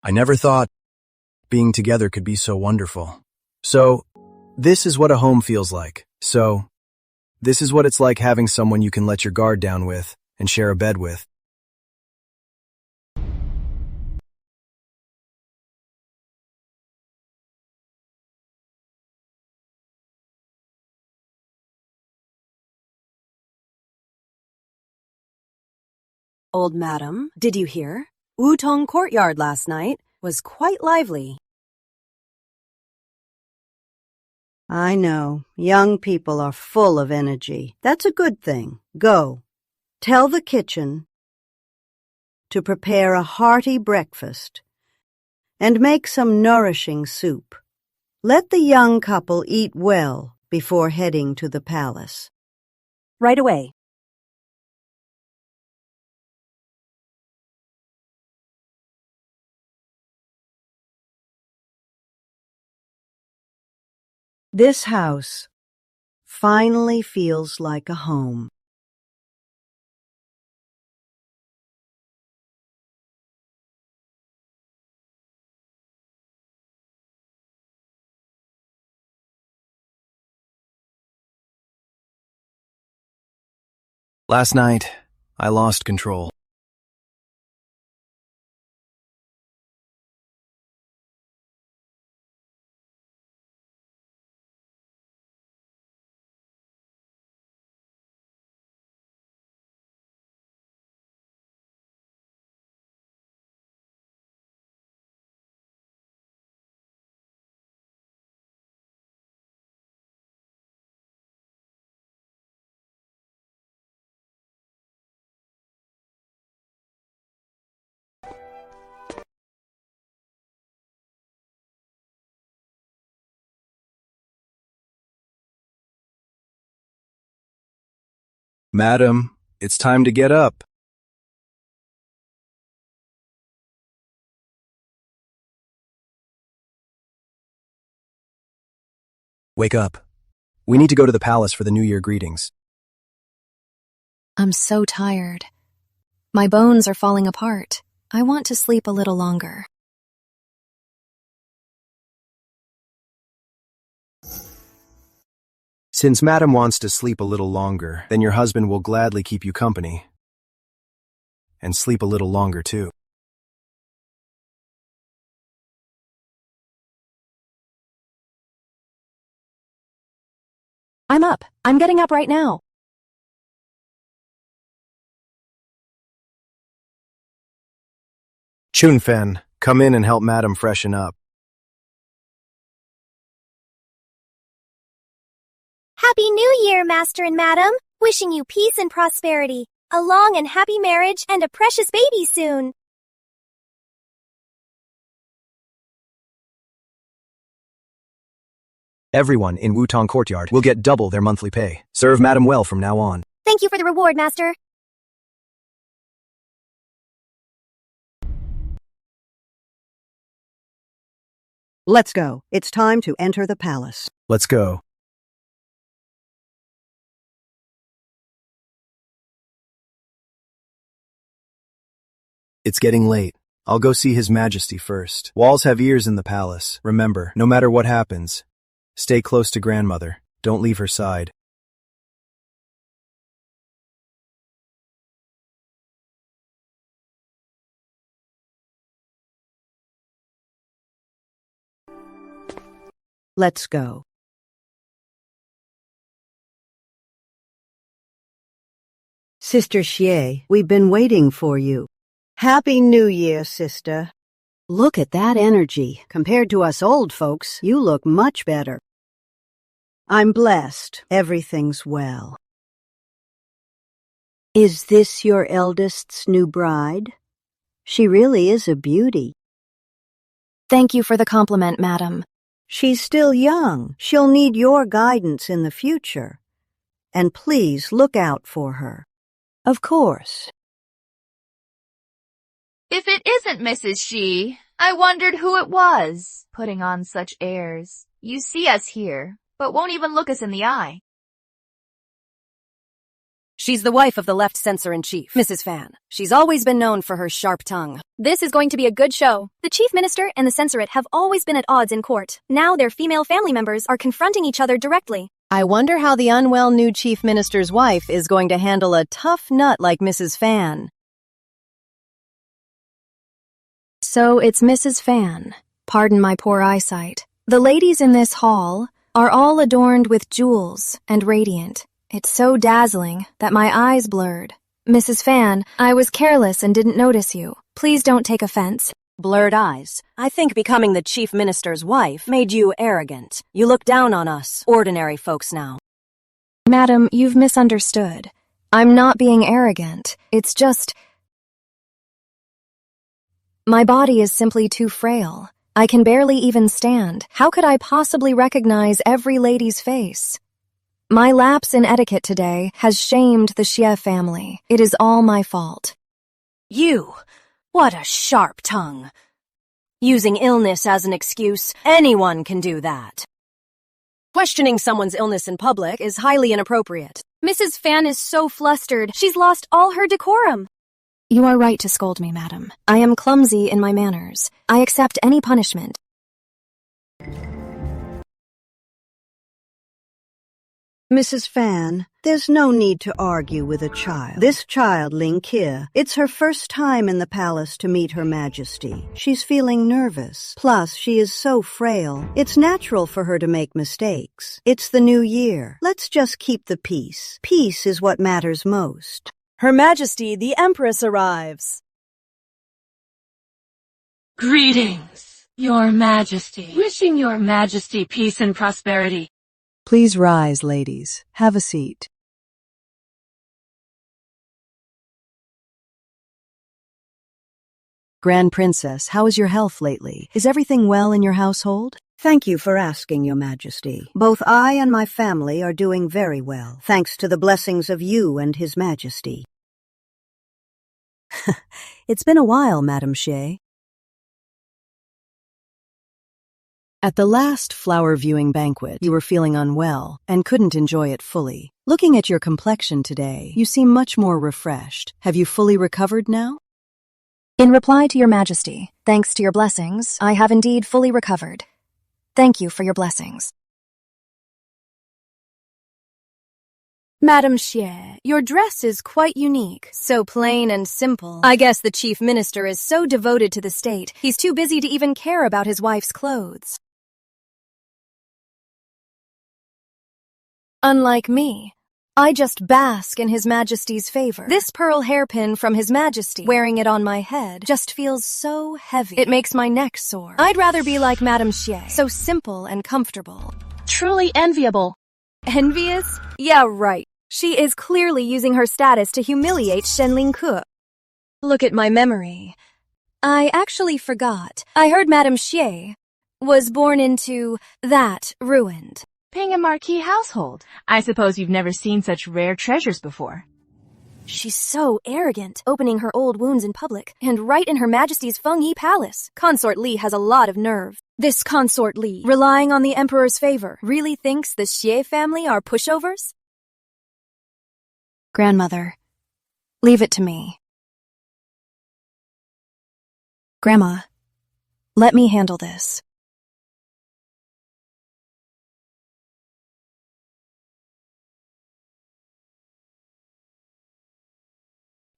I never thought being together could be so wonderful. So, this is what a home feels like. So, this is what it's like having someone you can let your guard down with and share a bed with. Old madam, did you hear? Wutong Courtyard last night was quite lively. I know. Young people are full of energy. That's a good thing. Go. Tell the kitchen to prepare a hearty breakfast and make some nourishing soup. Let the young couple eat well before heading to the palace. Right away. This house finally feels like a home. Last night, I lost control. Madam, it's time to get up. Wake up. We need to go to the palace for the New Year greetings. I'm so tired. My bones are falling apart. I want to sleep a little longer. Since Madam wants to sleep a little longer, then your husband will gladly keep you company. And sleep a little longer, too. I'm up. I'm getting up right now. Chunfen, come in and help Madam freshen up. Happy New Year, Master and Madam! Wishing you peace and prosperity, a long and happy marriage, and a precious baby soon. Everyone in Wutong Courtyard will get double their monthly pay. Serve Madam well from now on. Thank you for the reward, Master. Let's go. It's time to enter the palace. Let's go. It's getting late. I'll go see His Majesty first. Walls have ears in the palace. Remember, no matter what happens, stay close to grandmother. Don't leave her side. Let's go. Sister Xie, we've been waiting for you. Happy New Year, sister. Look at that energy. Compared to us old folks, you look much better. I'm blessed. Everything's well. Is this your eldest's new bride? She really is a beauty. Thank you for the compliment, madam. She's still young. She'll need your guidance in the future. And please look out for her. Of course. If it isn't Mrs. She, I wondered who it was, putting on such airs. You see us here, but won't even look us in the eye. She's the wife of the left censor-in-chief, Mrs. Fan. She's always been known for her sharp tongue. This is going to be a good show. The chief minister and the censorate have always been at odds in court. Now their female family members are confronting each other directly. I wonder how the unwell new chief minister's wife is going to handle a tough nut like Mrs. Fan. So it's Mrs. Fan. Pardon my poor eyesight. The ladies in this hall are all adorned with jewels and radiant. It's so dazzling that my eyes blurred. Mrs. Fan, I was careless and didn't notice you. Please don't take offense. Blurred eyes. I think becoming the chief minister's wife made you arrogant. You look down on us, ordinary folks now. Madam, you've misunderstood. I'm not being arrogant. It's just... my body is simply too frail. I can barely even stand. How could I possibly recognize every lady's face? My lapse in etiquette today has shamed the Xie family. It is all my fault. You! What a sharp tongue. Using illness as an excuse, anyone can do that. Questioning someone's illness in public is highly inappropriate. Mrs. Fan is so flustered, she's lost all her decorum. You are right to scold me, madam. I am clumsy in my manners. I accept any punishment. Mrs. Fan, there's no need to argue with a child. This child, Ling Kia, it's her first time in the palace to meet Her Majesty. She's feeling nervous. Plus, she is so frail. It's natural for her to make mistakes. It's the new year. Let's just keep the peace. Peace is what matters most. Her Majesty, the Empress arrives. Greetings, Your Majesty. Wishing Your Majesty peace and prosperity. Please rise, ladies. Have a seat. Grand Princess, how is your health lately? Is everything well in your household? Thank you for asking, Your Majesty. Both I and my family are doing very well, thanks to the blessings of you and His Majesty. It's been a while, Madame Xie. At the last flower viewing banquet, you were feeling unwell and couldn't enjoy it fully. Looking at your complexion today, you seem much more refreshed. Have you fully recovered now? In reply to your majesty, thanks to your blessings, I have indeed fully recovered. Thank you for your blessings. Madame Xie, your dress is quite unique. So plain and simple. I guess the chief minister is so devoted to the state, he's too busy to even care about his wife's clothes. Unlike me, I just bask in His Majesty's favor. This pearl hairpin from His Majesty, wearing it on my head, just feels so heavy. It makes my neck sore. I'd rather be like Madame Xie, so simple and comfortable. Truly enviable. Envious? Yeah, right. She is clearly using her status to humiliate Shenling Ke. Look at my memory. I actually forgot. I heard Madame Xie was born into that ruined Ping a marquis household. I suppose you've never seen such rare treasures before. She's so arrogant, opening her old wounds in public, and right in Her Majesty's Fengyi Palace. Consort Li has a lot of nerve. This Consort Li, relying on the Emperor's favor, really thinks the Xie family are pushovers? Grandmother, leave it to me. Grandma, let me handle this.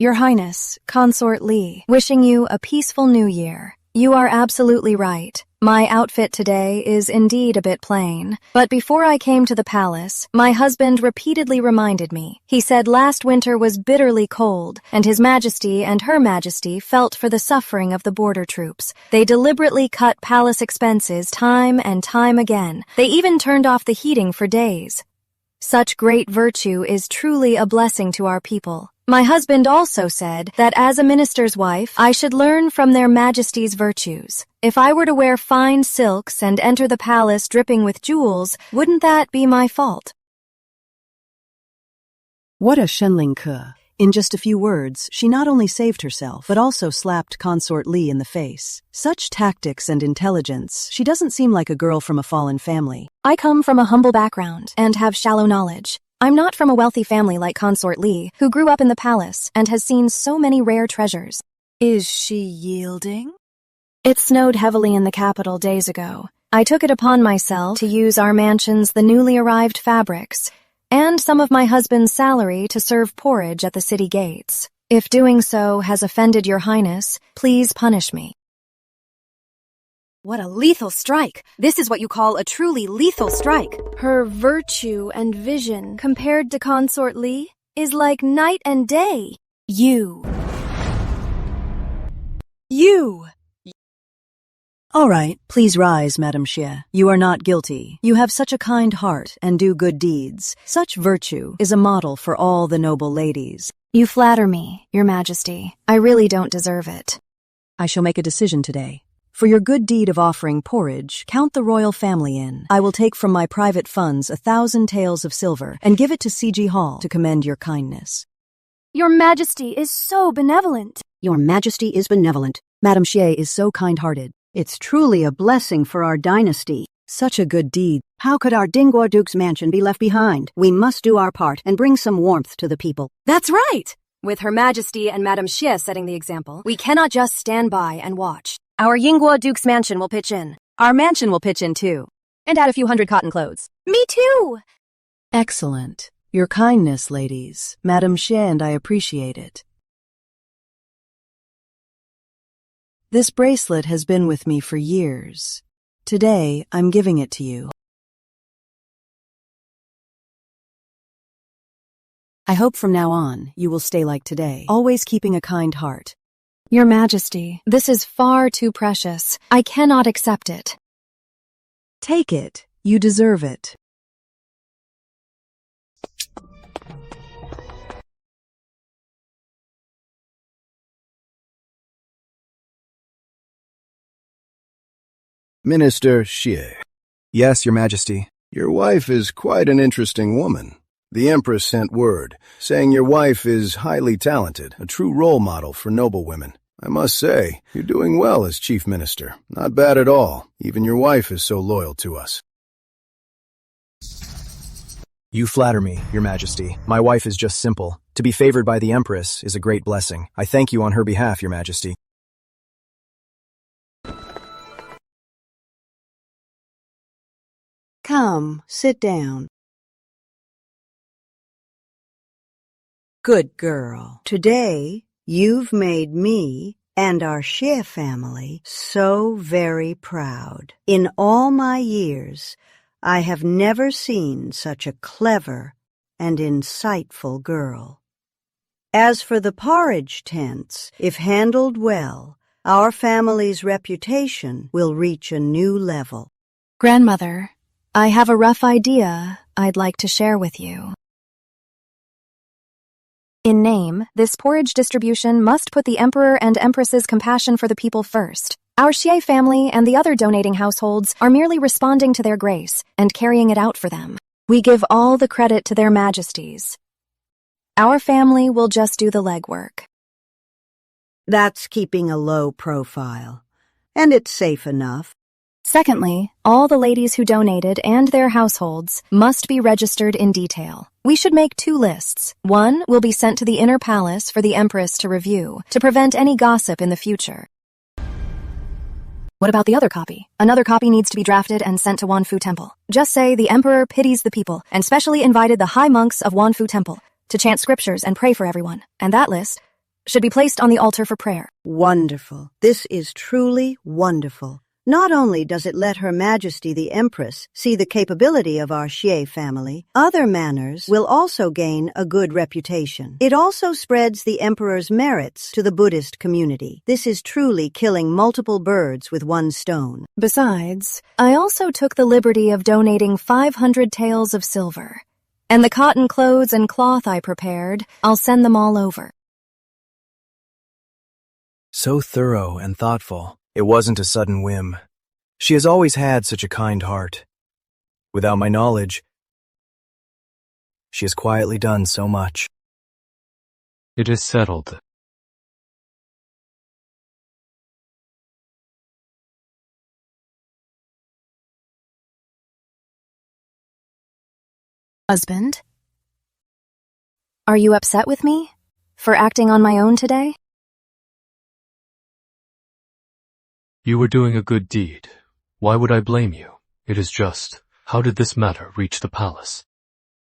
Your Highness, Consort Li, wishing you a peaceful new year. You are absolutely right. My outfit today is indeed a bit plain, but before I came to the palace, my husband repeatedly reminded me. He said last winter was bitterly cold, and His Majesty and Her Majesty felt for the suffering of the border troops. They deliberately cut palace expenses time and time again. They even turned off the heating for days. Such great virtue is truly a blessing to our people. My husband also said that as a minister's wife, I should learn from their majesties' virtues. If I were to wear fine silks and enter the palace dripping with jewels, wouldn't that be my fault? What a Shenling-ke. In just a few words, she not only saved herself, but also slapped Consort Li in the face. Such tactics and intelligence. She doesn't seem like a girl from a fallen family. I come from a humble background and have shallow knowledge. I'm not from a wealthy family like Consort Li, who grew up in the palace and has seen so many rare treasures. Is she yielding? It snowed heavily in the capital days ago. I took it upon myself to use our mansion's the newly arrived fabrics and some of my husband's salary to serve porridge at the city gates. If doing so has offended your highness, please punish me. What a lethal strike! This is what you call a truly lethal strike. Her virtue and vision, compared to Consort Li, is like night and day. You. All right, please rise, Madam Xie. You are not guilty. You have such a kind heart and do good deeds. Such virtue is a model for all the noble ladies. You flatter me, Your Majesty. I really don't deserve it. I shall make a decision today. For your good deed of offering porridge, count the royal family in. I will take from my private funds 1,000 taels of silver and give it to C.G. Hall to commend your kindness. Your Majesty is so benevolent. Your Majesty is benevolent. Madam Xie is so kind-hearted. It's truly a blessing for our dynasty. Such a good deed. How could our Dingguo Duke's mansion be left behind? We must do our part and bring some warmth to the people. That's right! With Her Majesty and Madam Xie setting the example, we cannot just stand by and watch. Our Yingguo Duke's mansion will pitch in. Our mansion will pitch in too. And add a few hundred cotton clothes. Me too! Excellent. Your kindness, ladies. Madam Xie and I appreciate it. This bracelet has been with me for years. Today, I'm giving it to you. I hope from now on, you will stay like today, always keeping a kind heart. Your Majesty, this is far too precious. I cannot accept it. Take it. You deserve it. Minister Xie. Yes, Your Majesty. Your wife is quite an interesting woman. The Empress sent word, saying your wife is highly talented, a true role model for noble women. I must say, you're doing well as Chief Minister. Not bad at all. Even your wife is so loyal to us. You flatter me, Your Majesty. My wife is just simple. To be favored by the Empress is a great blessing. I thank you on her behalf, Your Majesty. Come, sit down. Good girl. Today, you've made me and our Xie family so very proud. In all my years, I have never seen such a clever and insightful girl. As for the porridge tents, if handled well, our family's reputation will reach a new level. Grandmother, I have a rough idea I'd like to share with you. In name, this porridge distribution must put the Emperor and Empress's compassion for the people first. Our Xie family and the other donating households are merely responding to their grace and carrying it out for them. We give all the credit to their majesties. Our family will just do the legwork. That's keeping a low profile, and it's safe enough. Secondly, all the ladies who donated and their households must be registered in detail. We should make 2 lists. One will be sent to the inner palace for the Empress to review, to prevent any gossip in the future. What about the other copy? Another copy needs to be drafted and sent to Wanfu Temple. Just say the Emperor pities the people and specially invited the high monks of Wanfu Temple to chant scriptures and pray for everyone. And that list should be placed on the altar for prayer. Wonderful. This is truly wonderful. Not only does it let Her Majesty the Empress see the capability of our Xie family, other manors will also gain a good reputation. It also spreads the Emperor's merits to the Buddhist community. This is truly killing multiple birds with one stone. Besides, I also took the liberty of donating 500 taels of silver. And the cotton clothes and cloth I prepared, I'll send them all over. So thorough and thoughtful. It wasn't a sudden whim. She has always had such a kind heart. Without my knowledge, she has quietly done so much. It is settled. Husband? Are you upset with me? For acting on my own today? You were doing a good deed. Why would I blame you? It is just, how did this matter reach the palace?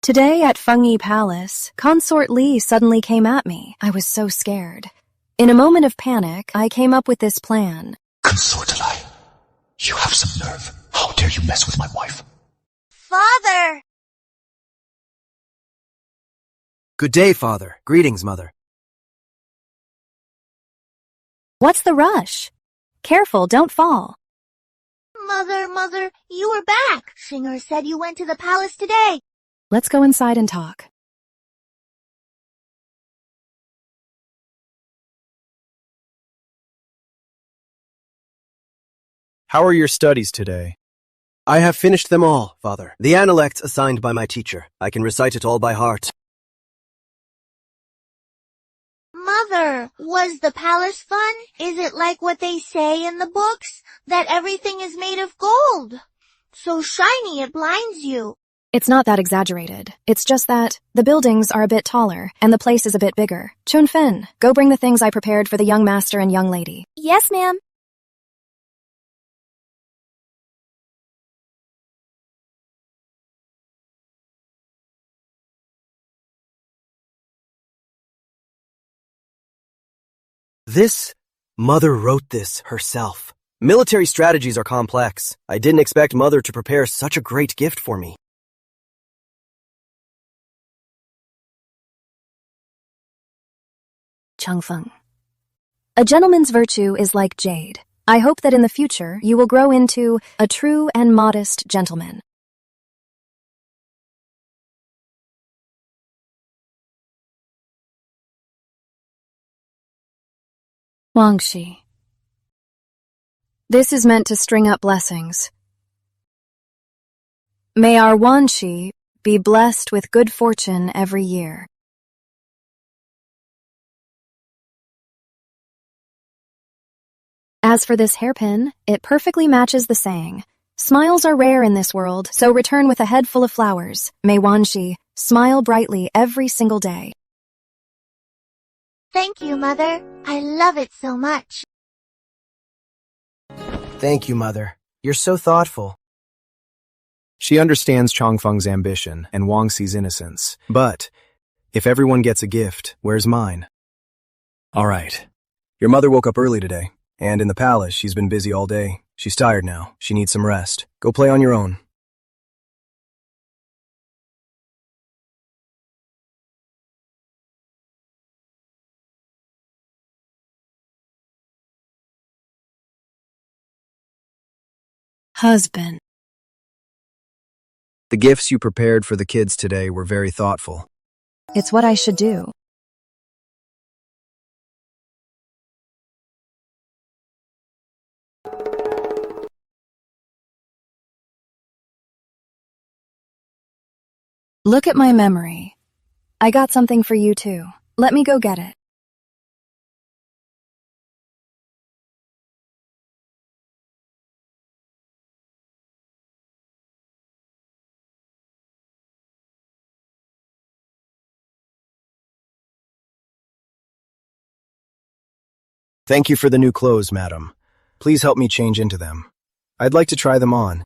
Today at Fengyi Palace, Consort Li suddenly came at me. I was so scared. In a moment of panic, I came up with this plan. Consort Li, you have some nerve. How dare you mess with my wife? Father! Good day, Father. Greetings, Mother. What's the rush? Careful, don't fall. Mother, you are back. Singer said you went to the palace today. Let's go inside and talk. How are your studies today? I have finished them all, Father. The analect assigned by my teacher. I can recite it all by heart. Mother, was the palace fun? Is it like what they say in the books? That everything is made of gold? So shiny it blinds you. It's not that exaggerated. It's just that the buildings are a bit taller and the place is a bit bigger. Chunfen, go bring the things I prepared for the young master and young lady. Yes, ma'am. This? Mother wrote this herself. Military strategies are complex. I didn't expect Mother to prepare such a great gift for me. Changfeng. A gentleman's virtue is like jade. I hope that in the future you will grow into a true and modest gentleman. Wangxi. This is meant to string up blessings. May our Wanxi be blessed with good fortune every year. As for this hairpin, it perfectly matches the saying. Smiles are rare in this world, so return with a head full of flowers. May Wanxi smile brightly every single day. Thank you, Mother. I love it so much. Thank you, Mother. You're so thoughtful. She understands Changfeng's ambition and Wangxi's innocence. But, if everyone gets a gift, where's mine? All right. Your mother woke up early today, and in the palace she's been busy all day. She's tired now. She needs some rest. Go play on your own. Husband. The gifts you prepared for the kids today were very thoughtful. It's what I should do. Look at my memory. I got something for you too. Let me go get it. Thank you for the new clothes, madam. Please help me change into them. I'd like to try them on.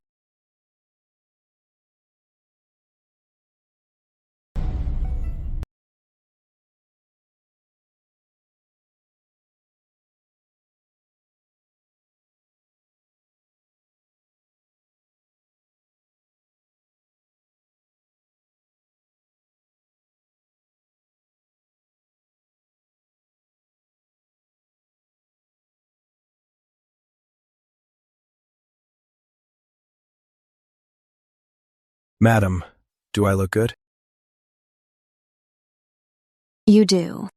Madam, do I look good? You do.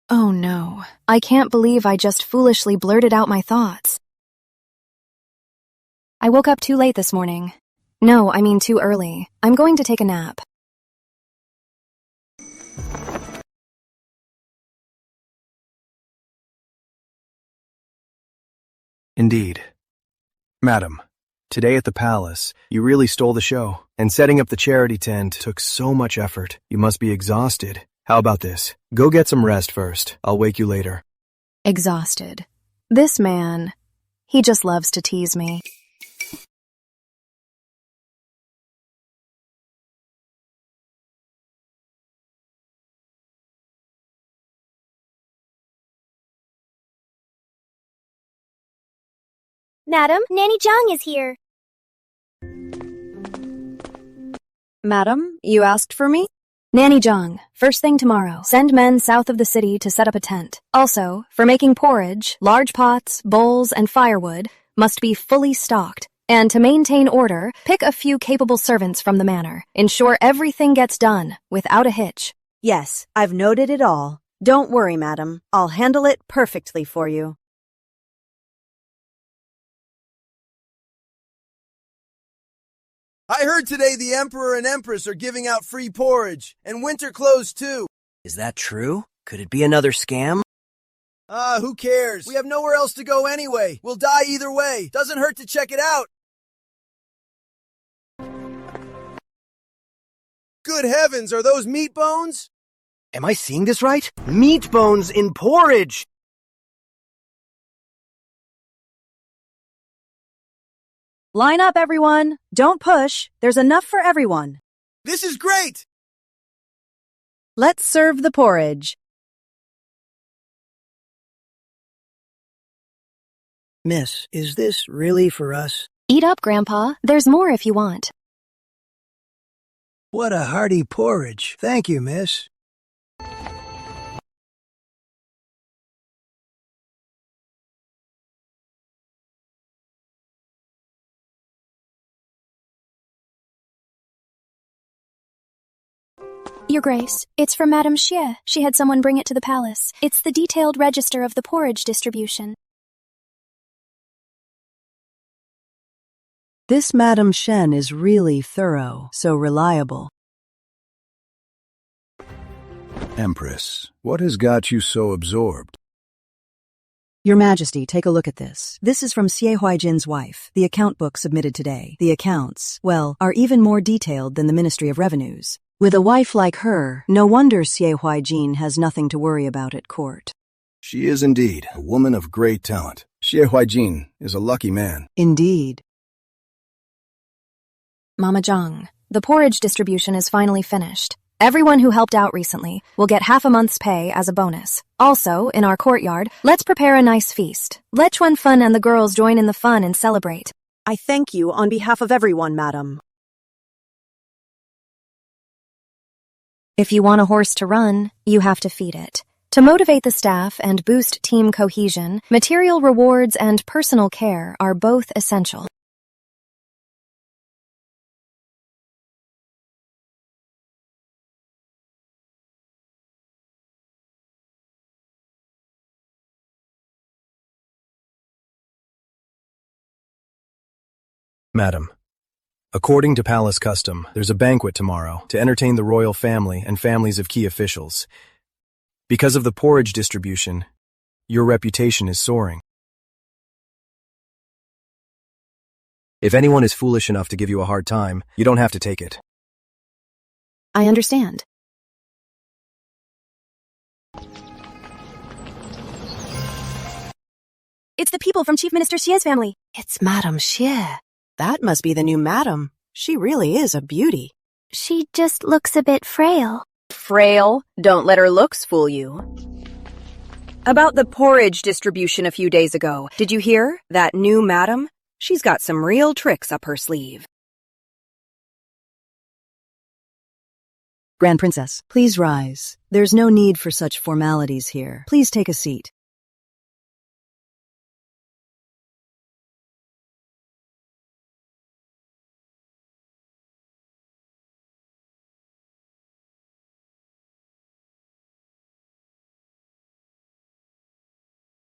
Oh no, I can't believe I just foolishly blurted out my thoughts. I woke up too late this morning. No, I mean too early. I'm going to take a nap. Indeed. Madam, today at the palace, you really stole the show. And setting up the charity tent took so much effort. You must be exhausted. How about this? Go get some rest first. I'll wake you later. Exhausted. This man, he just loves to tease me. Madam, Nanny Zhang is here. Madam, you asked for me? Nanny Zhang, first thing tomorrow, send men south of the city to set up a tent. Also, for making porridge, large pots, bowls, and firewood must be fully stocked. And to maintain order, pick a few capable servants from the manor. Ensure everything gets done, without a hitch. Yes, I've noted it all. Don't worry, madam. I'll handle it perfectly for you. I heard today the Emperor and Empress are giving out free porridge, and winter clothes too. Is that true? Could it be another scam? Who cares? We have nowhere else to go anyway. We'll die either way. Doesn't hurt to check it out. Good heavens, are those meat bones? Am I seeing this right? Meat bones in porridge! Line up, everyone. Don't push. There's enough for everyone. This is great! Let's serve the porridge. Miss, is this really for us? Eat up, Grandpa. There's more if you want. What a hearty porridge. Thank you, miss. Your Grace, it's for Madame Xie. She had someone bring it to the palace. It's the detailed register of the porridge distribution. This Madame Shen is really thorough, so reliable. Empress, what has got you so absorbed? Your Majesty, take a look at this. This is from Xie Huaijin's wife, the account book submitted today. The accounts, well, are even more detailed than the Ministry of Revenues. With a wife like her, no wonder Xie Huaijin has nothing to worry about at court. She is indeed a woman of great talent. Xie Huaijin is a lucky man. Indeed. Mama Zhang, the porridge distribution is finally finished. Everyone who helped out recently will get half a month's pay as a bonus. Also, in our courtyard, let's prepare a nice feast. Let Chuan Fun and the girls join in the fun and celebrate. I thank you on behalf of everyone, madam. If you want a horse to run, you have to feed it. To motivate the staff and boost team cohesion, material rewards and personal care are both essential. Madam, according to palace custom, there's a banquet tomorrow to entertain the royal family and families of key officials. Because of the porridge distribution, your reputation is soaring. If anyone is foolish enough to give you a hard time, you don't have to take it. I understand. It's the people from Chief Minister Xie's family. It's Madame Xie. That must be the new madam. She really is a beauty. She just looks a bit frail. Frail? Don't let her looks fool you. About the porridge distribution a few days ago, did you hear? That new madam? She's got some real tricks up her sleeve. Grand Princess, please rise. There's no need for such formalities here. Please take a seat.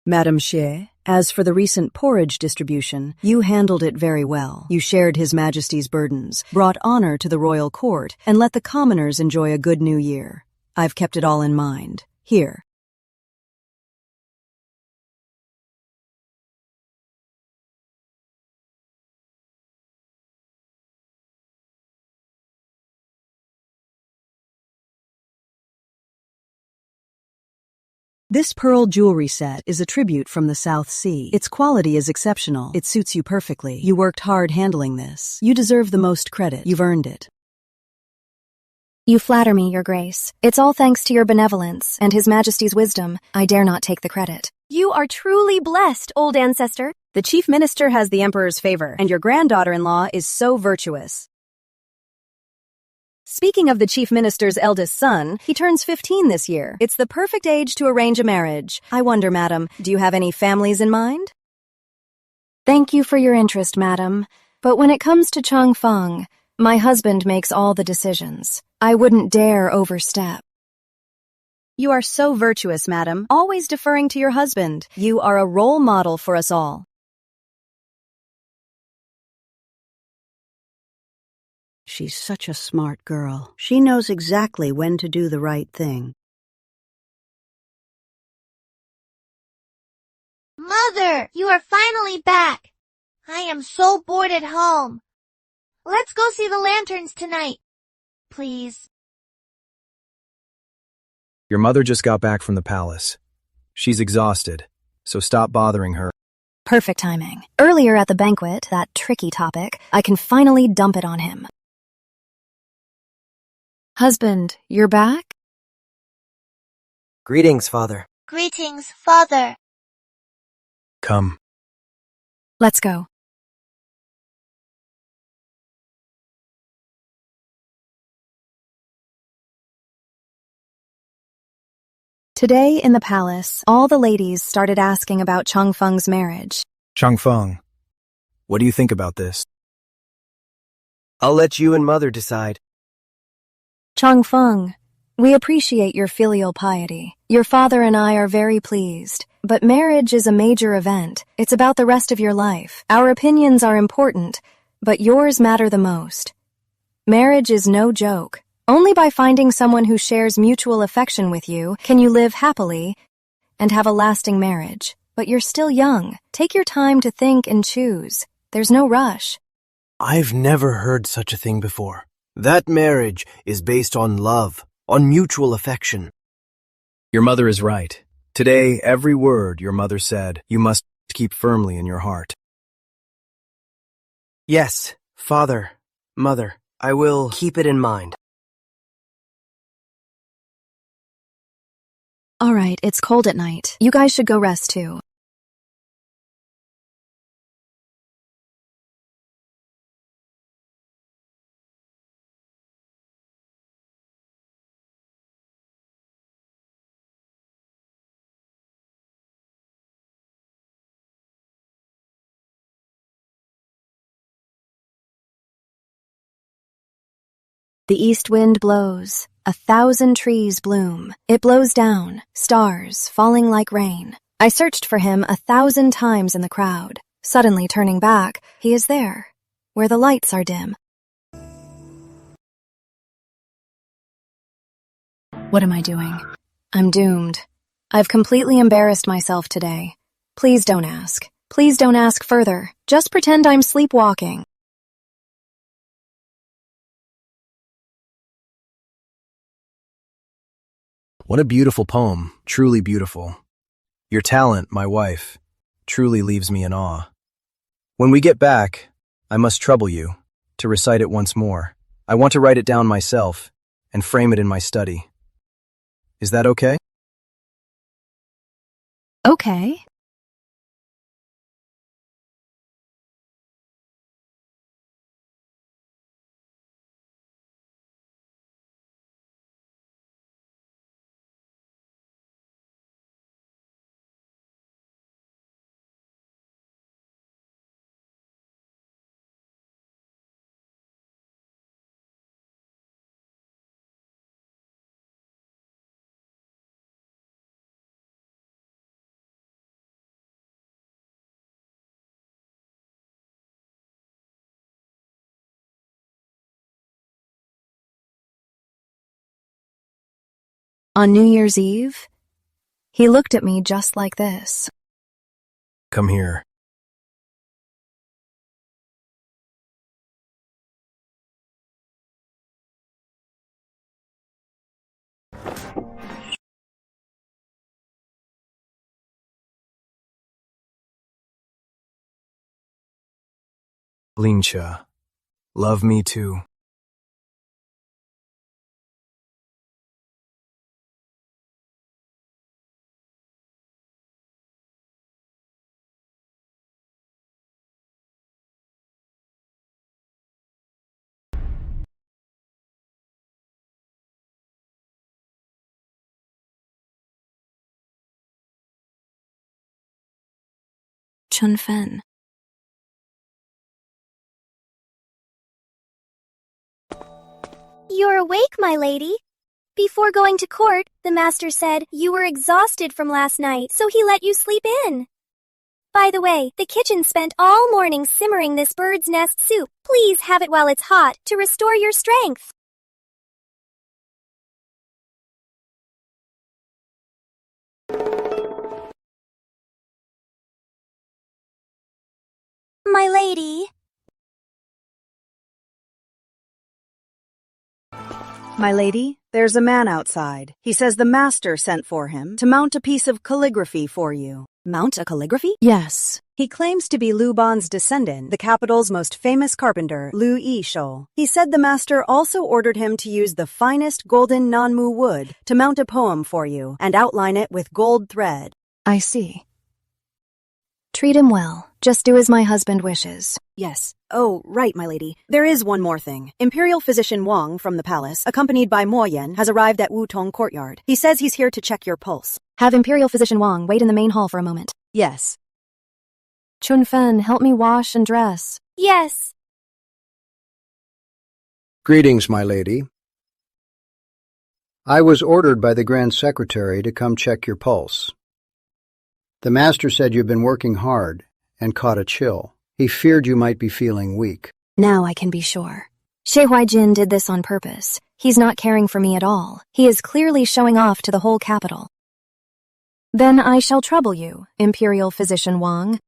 Madame Xie, as for the recent porridge distribution, you handled it very well. You shared His Majesty's burdens, brought honor to the royal court, and let the commoners enjoy a good new year. I've kept it all in mind. Here. This pearl jewelry set is a tribute from the South Sea. Its quality is exceptional. It suits you perfectly. You worked hard handling this. You deserve the most credit. You've earned it. You flatter me, Your Grace. It's all thanks to your benevolence and His Majesty's wisdom. I dare not take the credit. You are truly blessed, old ancestor. The Chief Minister has the Emperor's favor, and your granddaughter-in-law is so virtuous. Speaking of the Chief Minister's eldest son, he turns 15 this year. It's the perfect age to arrange a marriage. I wonder, madam, do you have any families in mind? Thank you for your interest, madam. But when it comes to Chang Feng, my husband makes all the decisions. I wouldn't dare overstep. You are so virtuous, madam, always deferring to your husband. You are a role model for us all. She's such a smart girl. She knows exactly when to do the right thing. Mother, you are finally back. I am so bored at home. Let's go see the lanterns tonight. Please. Your mother just got back from the palace. She's exhausted, so stop bothering her. Perfect timing. Earlier at the banquet, that tricky topic, I can finally dump it on him. Husband, you're back? Greetings, father. Greetings, Father. Come. Let's go. Today in the palace, all the ladies started asking about Chang Feng's marriage. Chang Feng, what do you think about this? I'll let you and mother decide. Chang Feng, we appreciate your filial piety. Your father and I are very pleased. But marriage is a major event. It's about the rest of your life. Our opinions are important, but yours matter the most. Marriage is no joke. Only by finding someone who shares mutual affection with you can you live happily and have a lasting marriage. But you're still young. Take your time to think and choose. There's no rush. I've never heard such a thing before. That marriage is based on love, on mutual affection. Your mother is right. Today, every word your mother said, you must keep firmly in your heart. Yes, father, mother, I will keep it in mind. All right, it's cold at night. You guys should go rest too. The east wind blows. 1,000 trees bloom. It blows down, stars falling like rain. I searched for him 1,000 times in the crowd. Suddenly turning back, he is there, where the lights are dim. What am I doing? I'm doomed. I've completely embarrassed myself today. Please don't ask. Please don't ask further. Just pretend I'm sleepwalking. What a beautiful poem, truly beautiful. Your talent, my wife, truly leaves me in awe. When we get back, I must trouble you to recite it once more. I want to write it down myself and frame it in my study. Is that okay? Okay. On New Year's Eve, he looked at me just like this. Come here. Lincha, love me too. Chun-Fen. You're awake, my lady. Before going to court, the master said you were exhausted from last night, so he let you sleep in. By the way, the kitchen spent all morning simmering this bird's nest soup. Please have it while it's hot to restore your strength. My lady. My lady, there's a man outside. He says the master sent for him to mount a piece of calligraphy for you. Mount a calligraphy? Yes. He claims to be Lu Ban's descendant, the capital's most famous carpenter, Lu Yishou. He said the master also ordered him to use the finest golden Nanmu wood to mount a poem for you and outline it with gold thread. I see. Treat him well. Just do as my husband wishes. Yes. Oh, right, my lady. There is one more thing. Imperial Physician Wang from the palace, accompanied by Mo Yen, has arrived at Wutong Courtyard. He says he's here to check your pulse. Have Imperial Physician Wang wait in the main hall for a moment. Yes. Chun-Fen, help me wash and dress. Yes. Greetings, my lady. I was ordered by the Grand Secretary to come check your pulse. The master said you've been working hard and caught a chill. He feared you might be feeling weak. Now I can be sure. Xie Huaijin did this on purpose. He's not caring for me at all. He is clearly showing off to the whole capital. Then I shall trouble you, Imperial Physician Wang.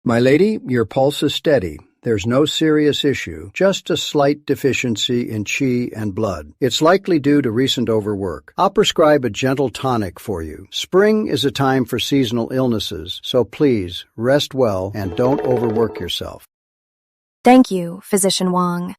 My lady, your pulse is steady. There's no serious issue, just a slight deficiency in qi and blood. It's likely due to recent overwork. I'll prescribe a gentle tonic for you. Spring is a time for seasonal illnesses, so please rest well and don't overwork yourself. Thank you, Physician Wang.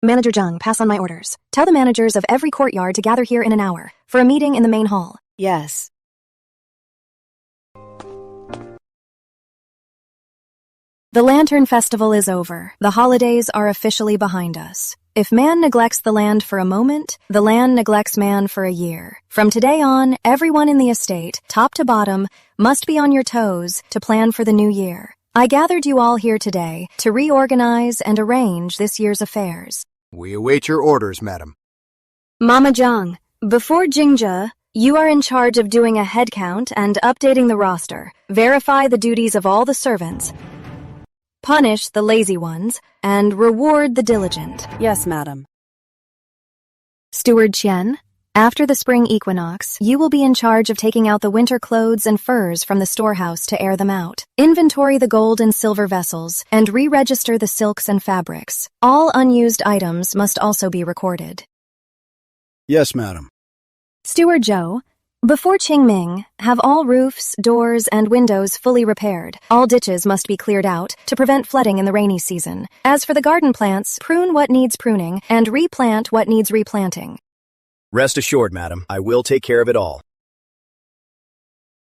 Manager Zhang, pass on my orders. Tell the managers of every courtyard to gather here in an hour for a meeting in the main hall. Yes. The Lantern Festival is over. The holidays are officially behind us. If man neglects the land for a moment, the land neglects man for a year. From today on, everyone in the estate, top to bottom, must be on your toes to plan for the new year. I gathered you all here today to reorganize and arrange this year's affairs. We await your orders, madam. Mama Zhang, before Jingjia, you are in charge of doing a head count and updating the roster. Verify the duties of all the servants. Punish the lazy ones, and reward the diligent. Yes, madam. Steward Qian, after the spring equinox, you will be in charge of taking out the winter clothes and furs from the storehouse to air them out. Inventory the gold and silver vessels, and re-register the silks and fabrics. All unused items must also be recorded. Yes, madam. Steward Zhou, before Qingming, have all roofs, doors, and windows fully repaired. All ditches must be cleared out to prevent flooding in the rainy season. As for the garden plants, prune what needs pruning and replant what needs replanting. Rest assured, madam, I will take care of it all.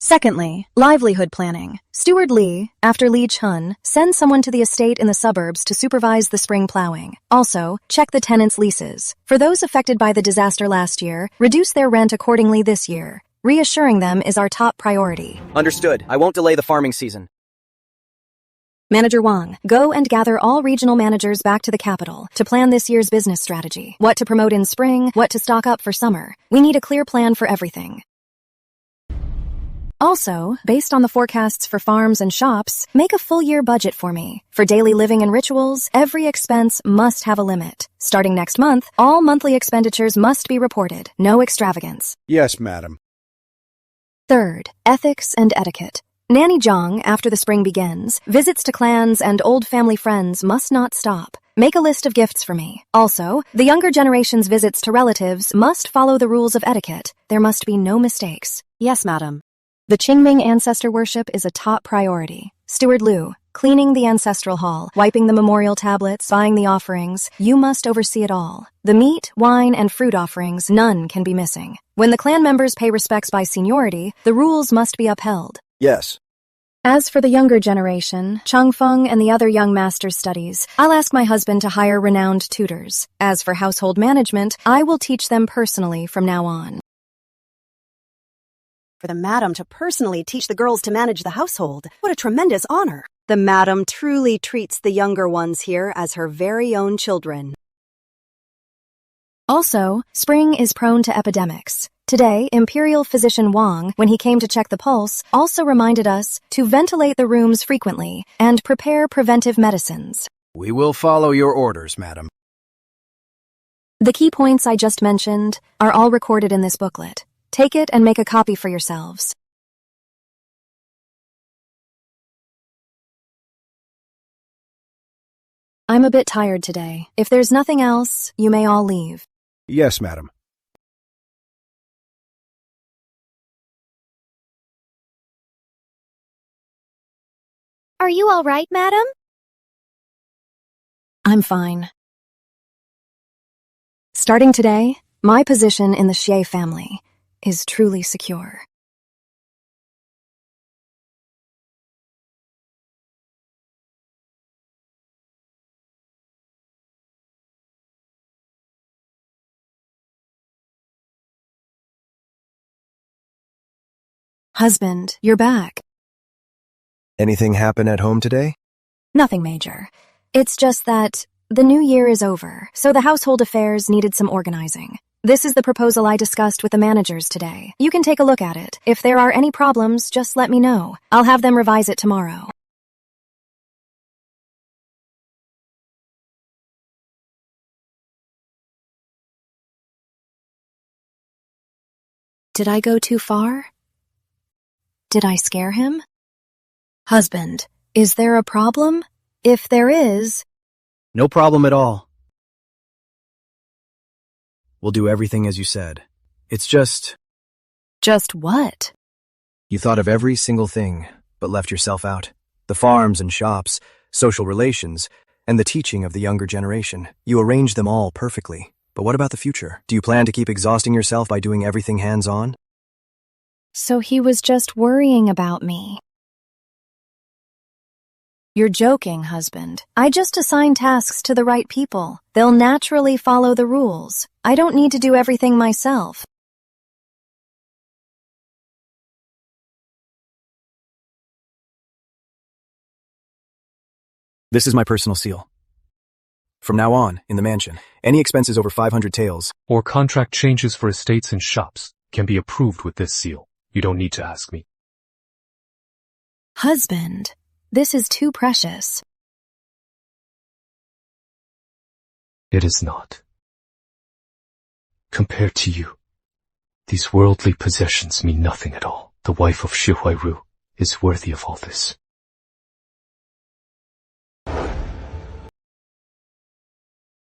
Secondly, livelihood planning. Steward Lee, after Lee Chun, sends someone to the estate in the suburbs to supervise the spring plowing. Also, check the tenants' leases. For those affected by the disaster last year, reduce their rent accordingly this year. Reassuring them is our top priority. Understood. I won't delay the farming season. Manager Wang, go and gather all regional managers back to the capital to plan this year's business strategy. What to promote in spring, what to stock up for summer. We need a clear plan for everything. Also, based on the forecasts for farms and shops, make a full-year budget for me. For daily living and rituals, every expense must have a limit. Starting next month, all monthly expenditures must be reported. No extravagance. Yes, madam. Third, ethics and etiquette. Nanny Zhang, after the spring begins, visits to clans and old family friends must not stop. Make a list of gifts for me. Also, the younger generation's visits to relatives must follow the rules of etiquette. There must be no mistakes. Yes, madam. The Qingming ancestor worship is a top priority. Steward Liu, cleaning the ancestral hall, wiping the memorial tablets, buying the offerings, you must oversee it all. The meat, wine, and fruit offerings, none can be missing. When the clan members pay respects by seniority, the rules must be upheld. Yes. As for the younger generation, Changfeng and the other young masters' studies, I'll ask my husband to hire renowned tutors. As for household management, I will teach them personally from now on. For the madam to personally teach the girls to manage the household. What a tremendous honor. The madam truly treats the younger ones here as her very own children. Also, spring is prone to epidemics. Today, Imperial Physician Wang, when he came to check the pulse, also reminded us to ventilate the rooms frequently and prepare preventive medicines. We will follow your orders, madam. The key points I just mentioned are all recorded in this booklet. Take it and make a copy for yourselves. I'm a bit tired today. If there's nothing else, you may all leave. Yes, madam. Are you all right, madam? I'm fine. Starting today, my position in the Xie family is truly secure. Husband, you're back. Anything happen at home today? Nothing major. It's just that the new year is over, so the household affairs needed some organizing. This is the proposal I discussed with the managers today. You can take a look at it. If there are any problems, just let me know. I'll have them revise it tomorrow. Did I go too far? Did I scare him? Husband, is there a problem? If there is... No problem at all. We'll do everything as you said. It's just... Just what? You thought of every single thing, but left yourself out. The farms and shops, social relations, and the teaching of the younger generation. You arranged them all perfectly. But what about the future? Do you plan to keep exhausting yourself by doing everything hands-on? So he was just worrying about me. You're joking, husband. I just assign tasks to the right people. They'll naturally follow the rules. I don't need to do everything myself. This is my personal seal. From now on, in the mansion, any expenses over 500 taels or contract changes for estates and shops can be approved with this seal. You don't need to ask me. Husband, this is too precious. It is not. Compared to you, these worldly possessions mean nothing at all. The wife of Shi Huairu is worthy of all this.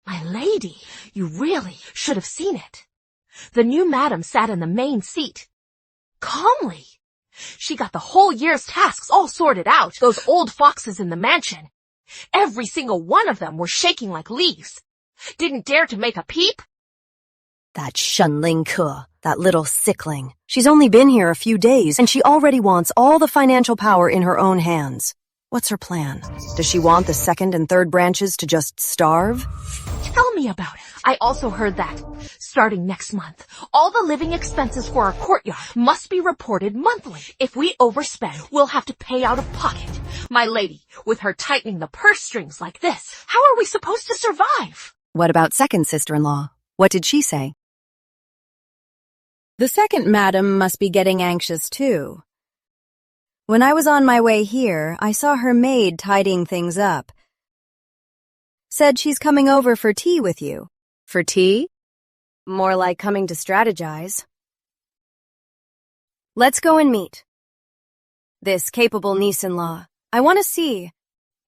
My lady, you really should have seen it. The new madam sat in the main seat. Calmly. She got the whole year's tasks all sorted out. Those old foxes in the mansion. Every single one of them were shaking like leaves. Didn't dare to make a peep. That Shenling Ke, that little sickling. She's only been here a few days, and she already wants all the financial power in her own hands. What's her plan? Does she want the second and third branches to just starve? Tell me about it. I also heard that, starting next month, all the living expenses for our courtyard must be reported monthly. If we overspend, we'll have to pay out of pocket. My lady, with her tightening the purse strings like this, how are we supposed to survive? What about second sister-in-law? What did she say? The second madam must be getting anxious too. When I was on my way here, I saw her maid tidying things up. Said she's coming over for tea with you. For tea? More like coming to strategize. Let's go and meet this capable niece-in-law. I want to see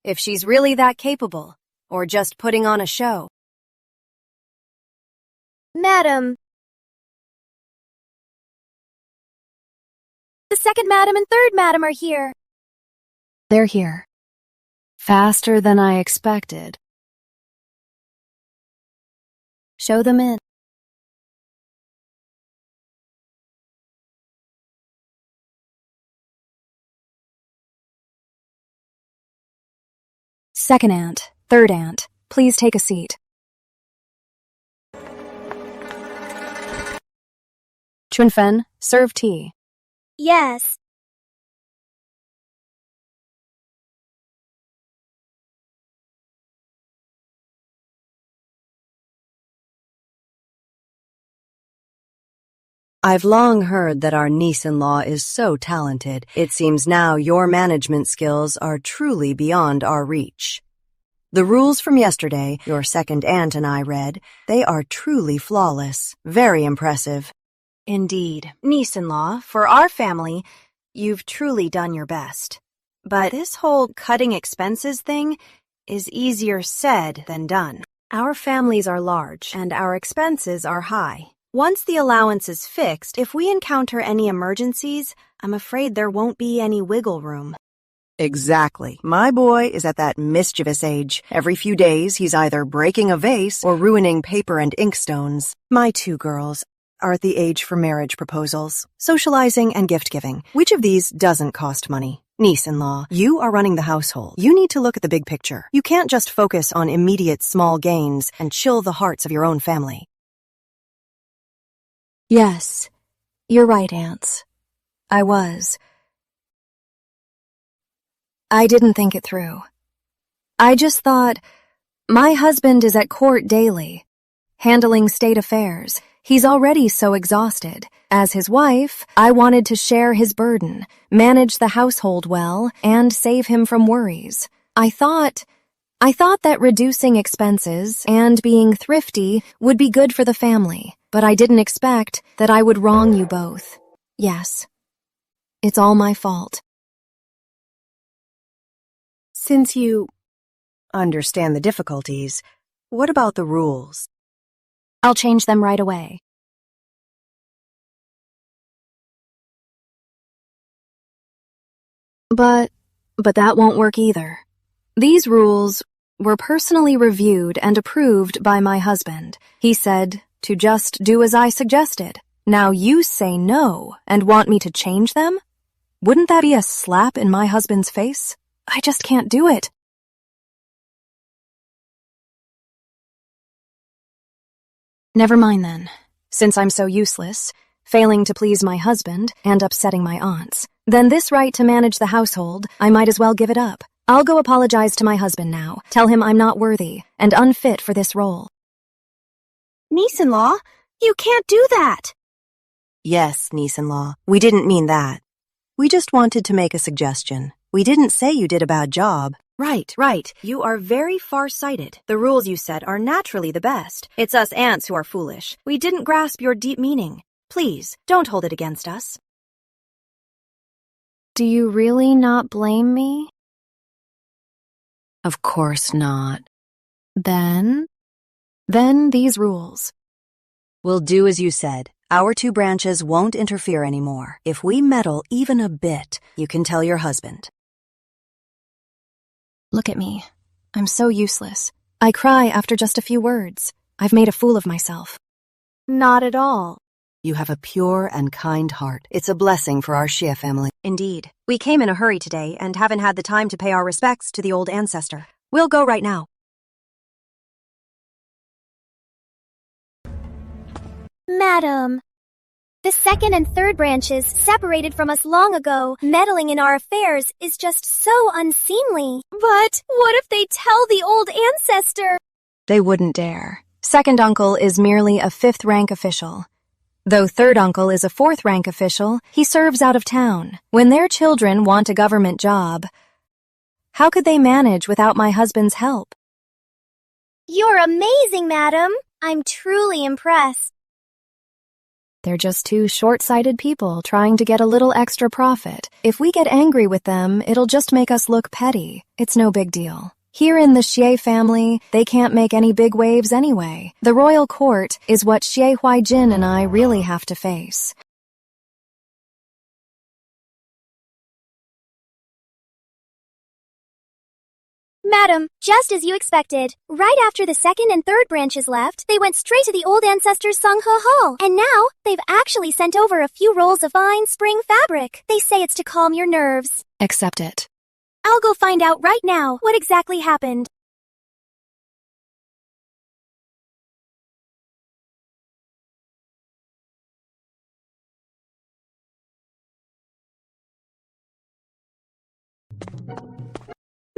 if she's really that capable, or just putting on a show. Madam. The second madam and third madam are here. They're here. Faster than I expected. Show them in. Second aunt, third aunt, please take a seat. Chunfen, serve tea. Yes. I've long heard that our niece-in-law is so talented. It seems now your management skills are truly beyond our reach. The rules from yesterday, your second aunt and I read, they are truly flawless, very impressive. Indeed, niece-in-law, for our family, you've truly done your best. But this whole cutting expenses thing is easier said than done. Our families are large, and our expenses are high. Once the allowance is fixed, if we encounter any emergencies, I'm afraid there won't be any wiggle room. Exactly. My boy is at that mischievous age. Every few days, he's either breaking a vase or ruining paper and inkstones. My two girls are at the age for marriage proposals, socializing, and gift-giving. Which of these doesn't cost money? Niece-in-law, you are running the household. You need to look at the big picture. You can't just focus on immediate small gains and chill the hearts of your own family. Yes, you're right, aunts. I was. I didn't think it through. I just thought, my husband is at court daily, handling state affairs. He's already so exhausted. As his wife, I wanted to share his burden, manage the household well, and save him from worries. I thought that reducing expenses and being thrifty would be good for the family, but I didn't expect that I would wrong you both. Yes, it's all my fault. Since you understand the difficulties, what about the rules? I'll change them right away. But that won't work either. These rules were personally reviewed and approved by my husband. He said to just do as I suggested. Now you say no and want me to change them? Wouldn't that be a slap in my husband's face? I just can't do it. Never mind then. Since I'm so useless, failing to please my husband and upsetting my aunts, then this right to manage the household, I might as well give it up. I'll go apologize to my husband now, tell him I'm not worthy and unfit for this role. Niece-in-law, you can't do that. Yes, niece-in-law, we didn't mean that. We just wanted to make a suggestion. We didn't say you did a bad job. Right. You are very far-sighted. The rules you set are naturally the best. It's us aunts who are foolish. We didn't grasp your deep meaning. Please, don't hold it against us. Do you really not blame me? Of course not. Then these rules. We'll do as you said. Our two branches won't interfere anymore. If we meddle even a bit, you can tell your husband. Look at me. I'm so useless. I cry after just a few words. I've made a fool of myself. Not at all. You have a pure and kind heart. It's a blessing for our Xie family. Indeed. We came in a hurry today and haven't had the time to pay our respects to the old ancestor. We'll go right now. Madam, the second and third branches separated from us long ago. Meddling in our affairs is just so unseemly. But what if they tell the old ancestor? They wouldn't dare. Second uncle is merely a fifth-rank official. Though third uncle is a fourth-rank official, he serves out of town. When their children want a government job, how could they manage without my husband's help? You're amazing, madam. I'm truly impressed. They're just two short-sighted people trying to get a little extra profit. If we get angry with them, it'll just make us look petty. It's no big deal. Here in the Xie family, they can't make any big waves anyway. The royal court is what Xie Huaijin and I really have to face. Madam, just as you expected. Right after the second and third branches left, they went straight to the old ancestors' Songhe Hall. And now, they've actually sent over a few rolls of fine spring fabric. They say it's to calm your nerves. Accept it. I'll go find out right now what exactly happened.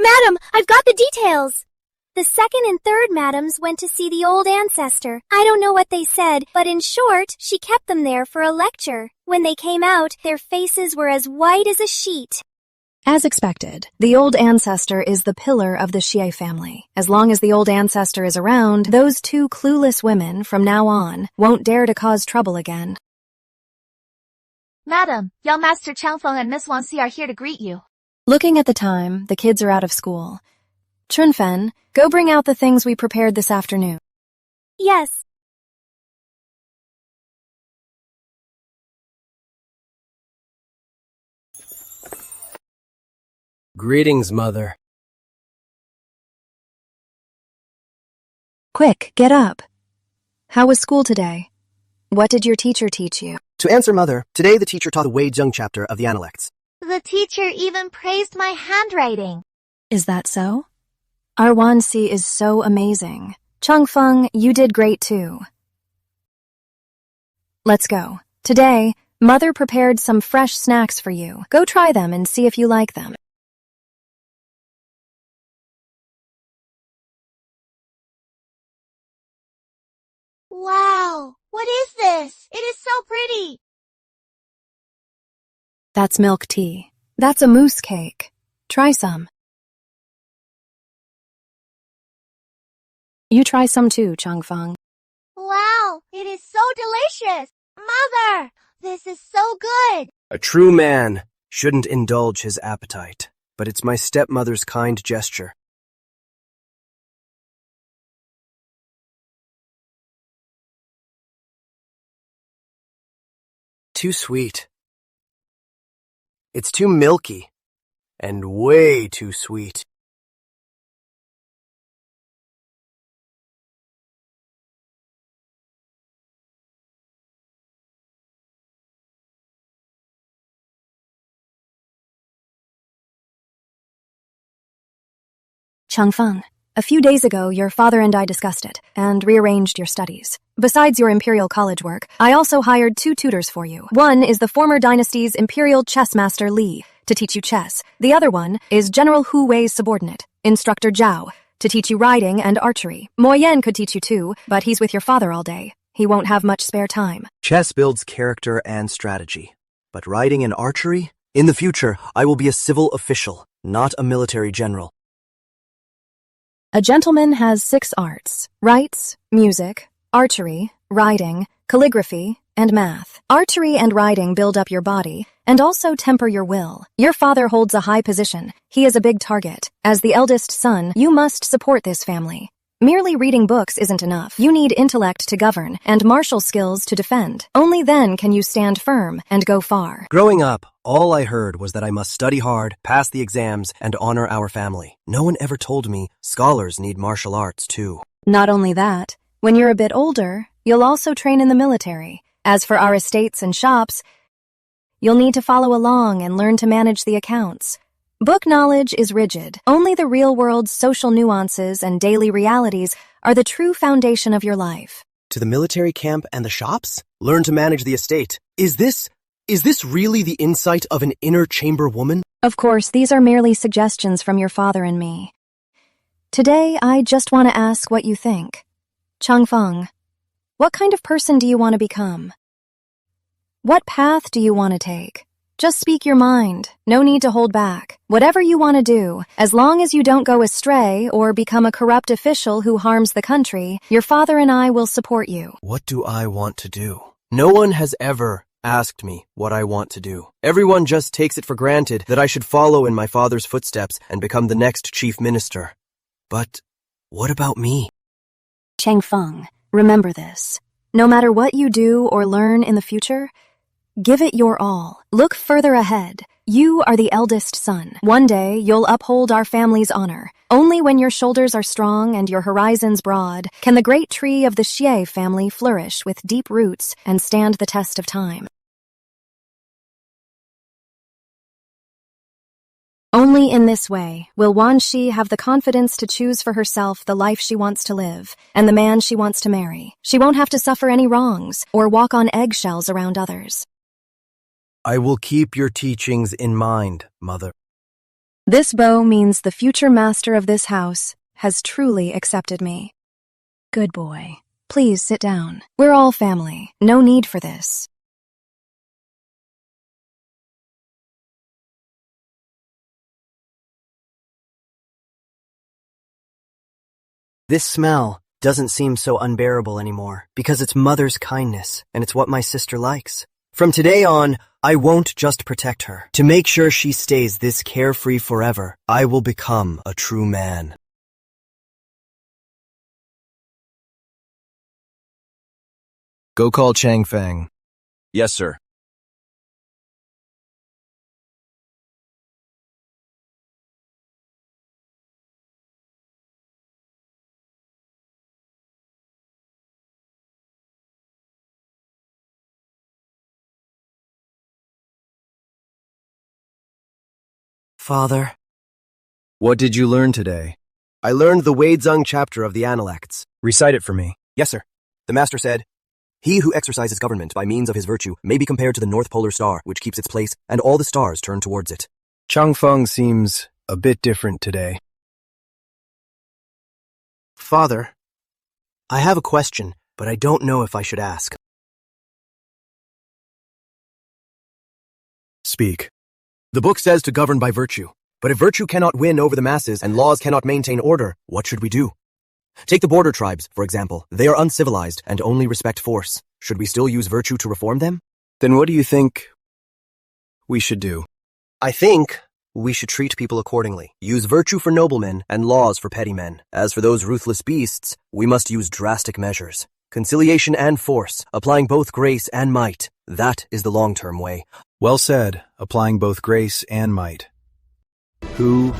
Madam, I've got the details. The second and third madams went to see the old ancestor. I don't know what they said, but in short, she kept them there for a lecture. When they came out, their faces were as white as a sheet. As expected, the old ancestor is the pillar of the Xie family. As long as the old ancestor is around, those two clueless women from now on won't dare to cause trouble again. Madam, young Master Changfeng and Miss Wangxi are here to greet you. Looking at the time, the kids are out of school. Chunfen, go bring out the things we prepared this afternoon. Yes. Greetings, Mother. Quick, get up. How was school today? What did your teacher teach you? To answer, Mother, today the teacher taught the Wei Zheng chapter of the Analects. The teacher even praised my handwriting. Is that so? Our Wanxi is so amazing. Changfeng, you did great too. Let's go. Today, Mother prepared some fresh snacks for you. Go try them and see if you like them. Wow, what is this? It is so pretty. That's milk tea. That's a mousse cake. Try some. You try some too, Changfeng. Wow, it is so delicious. Mother, this is so good. A true man shouldn't indulge his appetite, but it's my stepmother's kind gesture. Too sweet. It's too milky, and way too sweet. Changfeng, a few days ago, your father and I discussed it, and rearranged your studies. Besides your Imperial College work, I also hired 2 tutors for you. One is the former dynasty's Imperial Chess Master Li, to teach you chess. The other one is General Hu Wei's subordinate, Instructor Zhao, to teach you riding and archery. Mo Yan could teach you too, but he's with your father all day. He won't have much spare time. Chess builds character and strategy, but riding and archery? In the future, I will be a civil official, not a military general. A gentleman has 6 arts: rights, music, archery, riding, calligraphy, and math. Archery and riding build up your body and also temper your will. Your father holds a high position. He is a big target. As the eldest son, you must support this family. Merely reading books isn't enough. You need intellect to govern and martial skills to defend. Only then can you stand firm and go far. Growing up, all I heard was that I must study hard, pass the exams, and honor our family. No one ever told me scholars need martial arts too. Not only that, when you're a bit older, You'll also train in the military. As for our estates and shops, you'll need to follow along and learn to manage the accounts. Book knowledge is rigid. Only the real world's social nuances and daily realities are the true foundation of your life. To the military camp and the shops? Learn to manage the estate. Is this really the insight of an inner chamber woman? Of course, these are merely suggestions from your father and me. Today, I just want to ask what you think. Changfeng, what kind of person do you want to become? What path do you want to take? Just speak your mind. No need to hold back. Whatever you want to do, as long as you don't go astray or become a corrupt official who harms the country, your father and I will support you. What do I want to do? No one has ever asked me what I want to do. Everyone just takes it for granted that I should follow in my father's footsteps and become the next chief minister. But what about me? Changfeng, remember this. No matter what you do or learn in the future, give it your all. Look further ahead. You are the eldest son. One day, you'll uphold our family's honor. Only when your shoulders are strong and your horizons broad can the great tree of the Xie family flourish with deep roots and stand the test of time. Only in this way will Wanxi have the confidence to choose for herself the life she wants to live and the man she wants to marry. She won't have to suffer any wrongs or walk on eggshells around others. I will keep your teachings in mind, Mother. This bow means the future master of this house has truly accepted me. Good boy. Please sit down. We're all family. No need for this. This smell doesn't seem so unbearable anymore because it's Mother's kindness and it's what my sister likes. From today on, I won't just protect her. To make sure she stays this carefree forever, I will become a true man. Go call Changfeng. Yes, sir. Father, What did you learn today? I learned the Weizeng chapter of the Analects. Recite it for me. Yes, sir. The master said, "He who exercises government by means of his virtue may be compared to the North Polar Star, which keeps its place, and all the stars turn towards it." Changfeng seems a bit different today. Father, I have a question, but I don't know if I should ask. Speak. The book says to govern by virtue, but if virtue cannot win over the masses and laws cannot maintain order, what should we do? Take the border tribes, for example. They are uncivilized and only respect force. Should we still use virtue to reform them? Then what do you think we should do? I think we should treat people accordingly. Use virtue for noblemen and laws for petty men. As for those ruthless beasts, we must use drastic measures. Conciliation and force, applying both grace and might. That is the long-term way. Well said, applying both grace and might. Who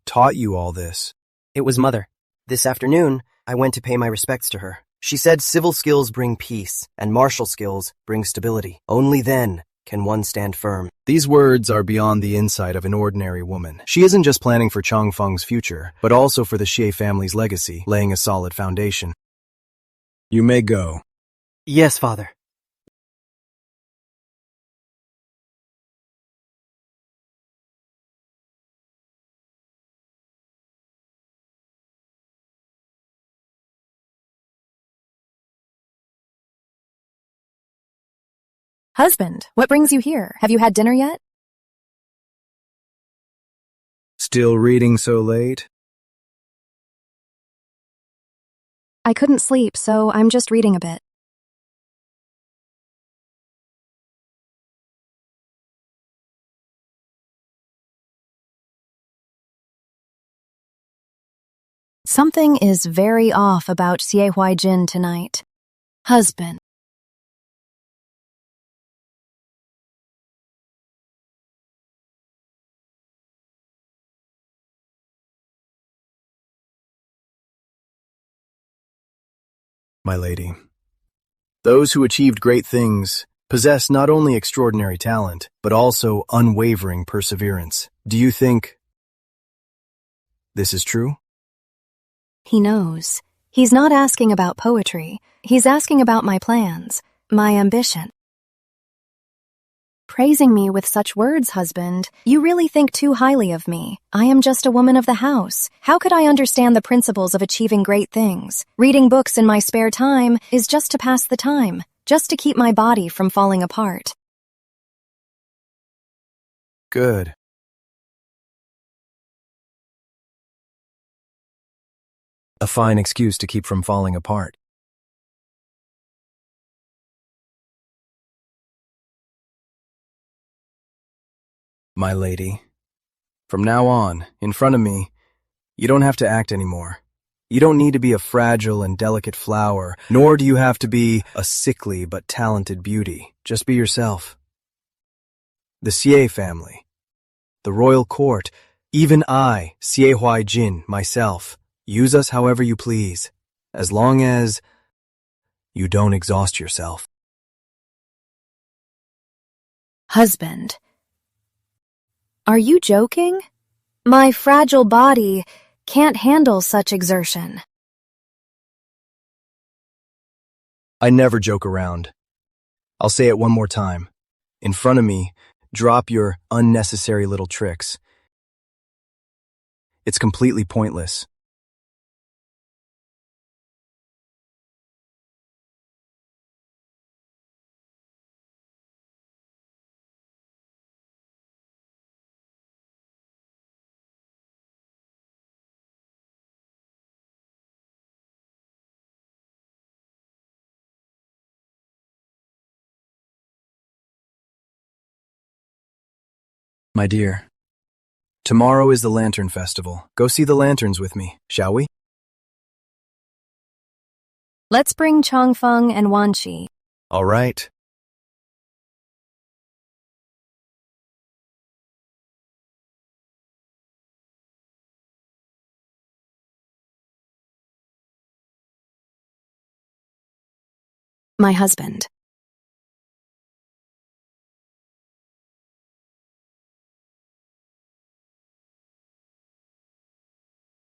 taught you all this? It was Mother. This afternoon, I went to pay my respects to her. She said civil skills bring peace, and martial skills bring stability. Only then can one stand firm. These words are beyond the insight of an ordinary woman. She isn't just planning for Changfeng's future, but also for the Xie family's legacy, laying a solid foundation. You may go. Yes, Father. Husband, what brings you here? Have you had dinner yet? Still reading so late? I couldn't sleep, so I'm just reading a bit. Something is very off about Xie Huaijin tonight. Husband. My lady, Those who achieved great things possess not only extraordinary talent, but also unwavering perseverance. Do you think this is true? He knows. He's not asking about poetry. He's asking about my plans, my ambition. Praising me with such words, husband. You really think too highly of me. I am just a woman of the house. How could I understand the principles of achieving great things? Reading books in my spare time is just to pass the time, just to keep my body from falling apart. Good. A fine excuse to keep from falling apart. My lady, from now on, in front of me, you don't have to act anymore. You don't need to be a fragile and delicate flower, nor do you have to be a sickly but talented beauty. Just be yourself. The Xie family, the royal court, even I, Xie Huaijin, myself, use us however you please, as long as you don't exhaust yourself. Husband. Are you joking? My fragile body can't handle such exertion. I never joke around. I'll say it one more time. In front of me, drop your unnecessary little tricks. It's completely pointless. My dear, tomorrow is the Lantern Festival. Go see the lanterns with me, shall we? Let's bring Changfeng and Wanqi. All right. My husband.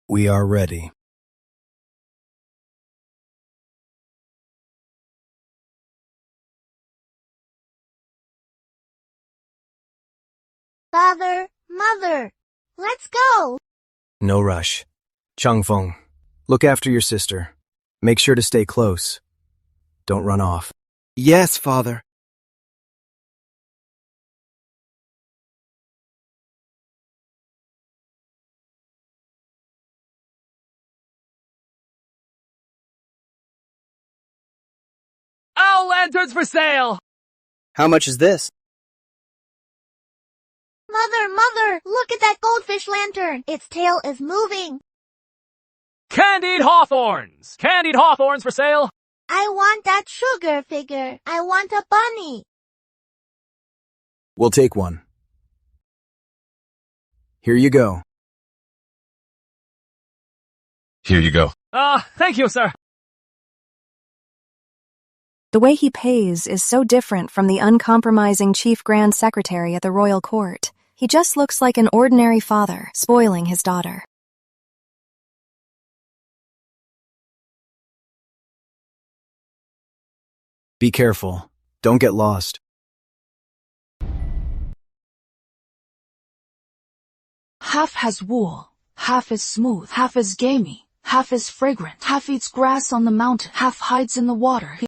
We are ready. Father, Mother, let's go. No rush. Changfeng, look after your sister. Make sure to stay close. Don't run off. Yes, Father. All lanterns for sale! How much is this? Mother, look at that goldfish lantern. Its tail is moving. Candied hawthorns! Candied hawthorns for sale! I want that sugar figure. I want a bunny. We'll take one. Here you go. Here you go. Thank you, sir. The way he pays is so different from the uncompromising chief grand secretary at the royal court. He just looks like an ordinary father, spoiling his daughter. Be careful. Don't get lost. Half has wool, half is smooth, half is gamey, half is fragrant, half eats grass on the mountain, half hides in the water.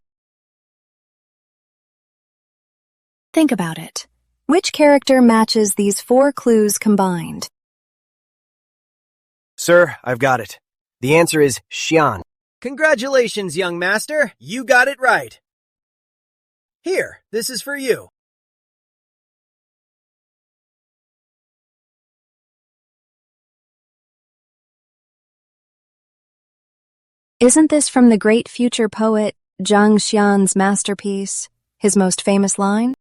Think about it. Which character matches these 4 clues combined? Sir, I've got it. The answer is Xian. Congratulations, young master. You got it right. Here, this is for you. Isn't this from the great future poet Zhang Xian's masterpiece, his most famous line?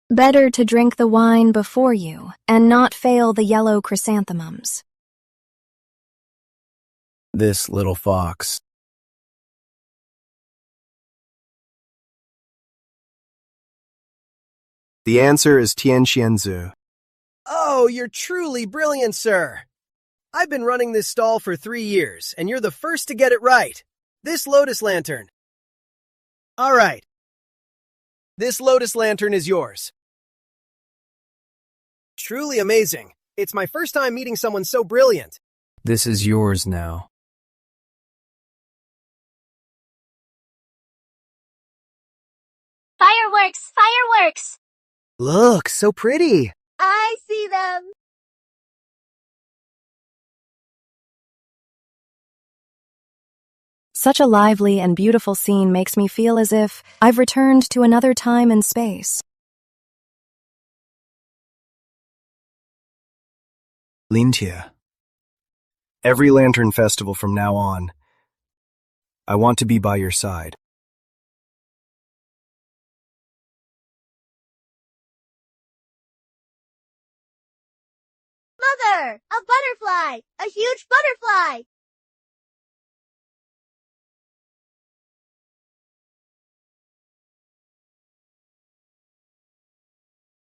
Better to drink the wine before you, and not fail the yellow chrysanthemums. This little fox The answer is Tianxianzi. Oh, you're truly brilliant, sir. I've been running this stall for 3 years, and you're the first to get it right. This lotus lantern. All right. This lotus lantern is yours. Truly amazing. It's my first time meeting someone so brilliant. This is yours now. Fireworks! Fireworks! Look, so pretty. I see them. Such a lively and beautiful scene makes me feel as if I've returned to another time and space. Lintia. Every Lantern Festival from now on, I want to be by your side. Mother! A butterfly! A huge butterfly!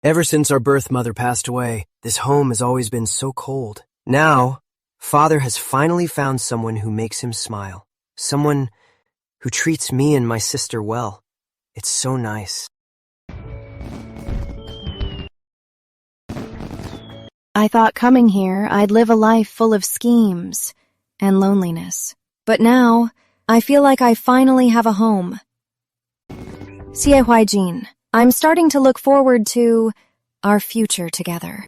Ever since our birth mother passed away, this home has always been so cold. Now, Father has finally found someone who makes him smile. Someone who treats me and my sister well. It's so nice. I thought coming here I'd live a life full of schemes and loneliness. But now, I feel like I finally have a home. Xie Huaijin, I'm starting to look forward to our future together.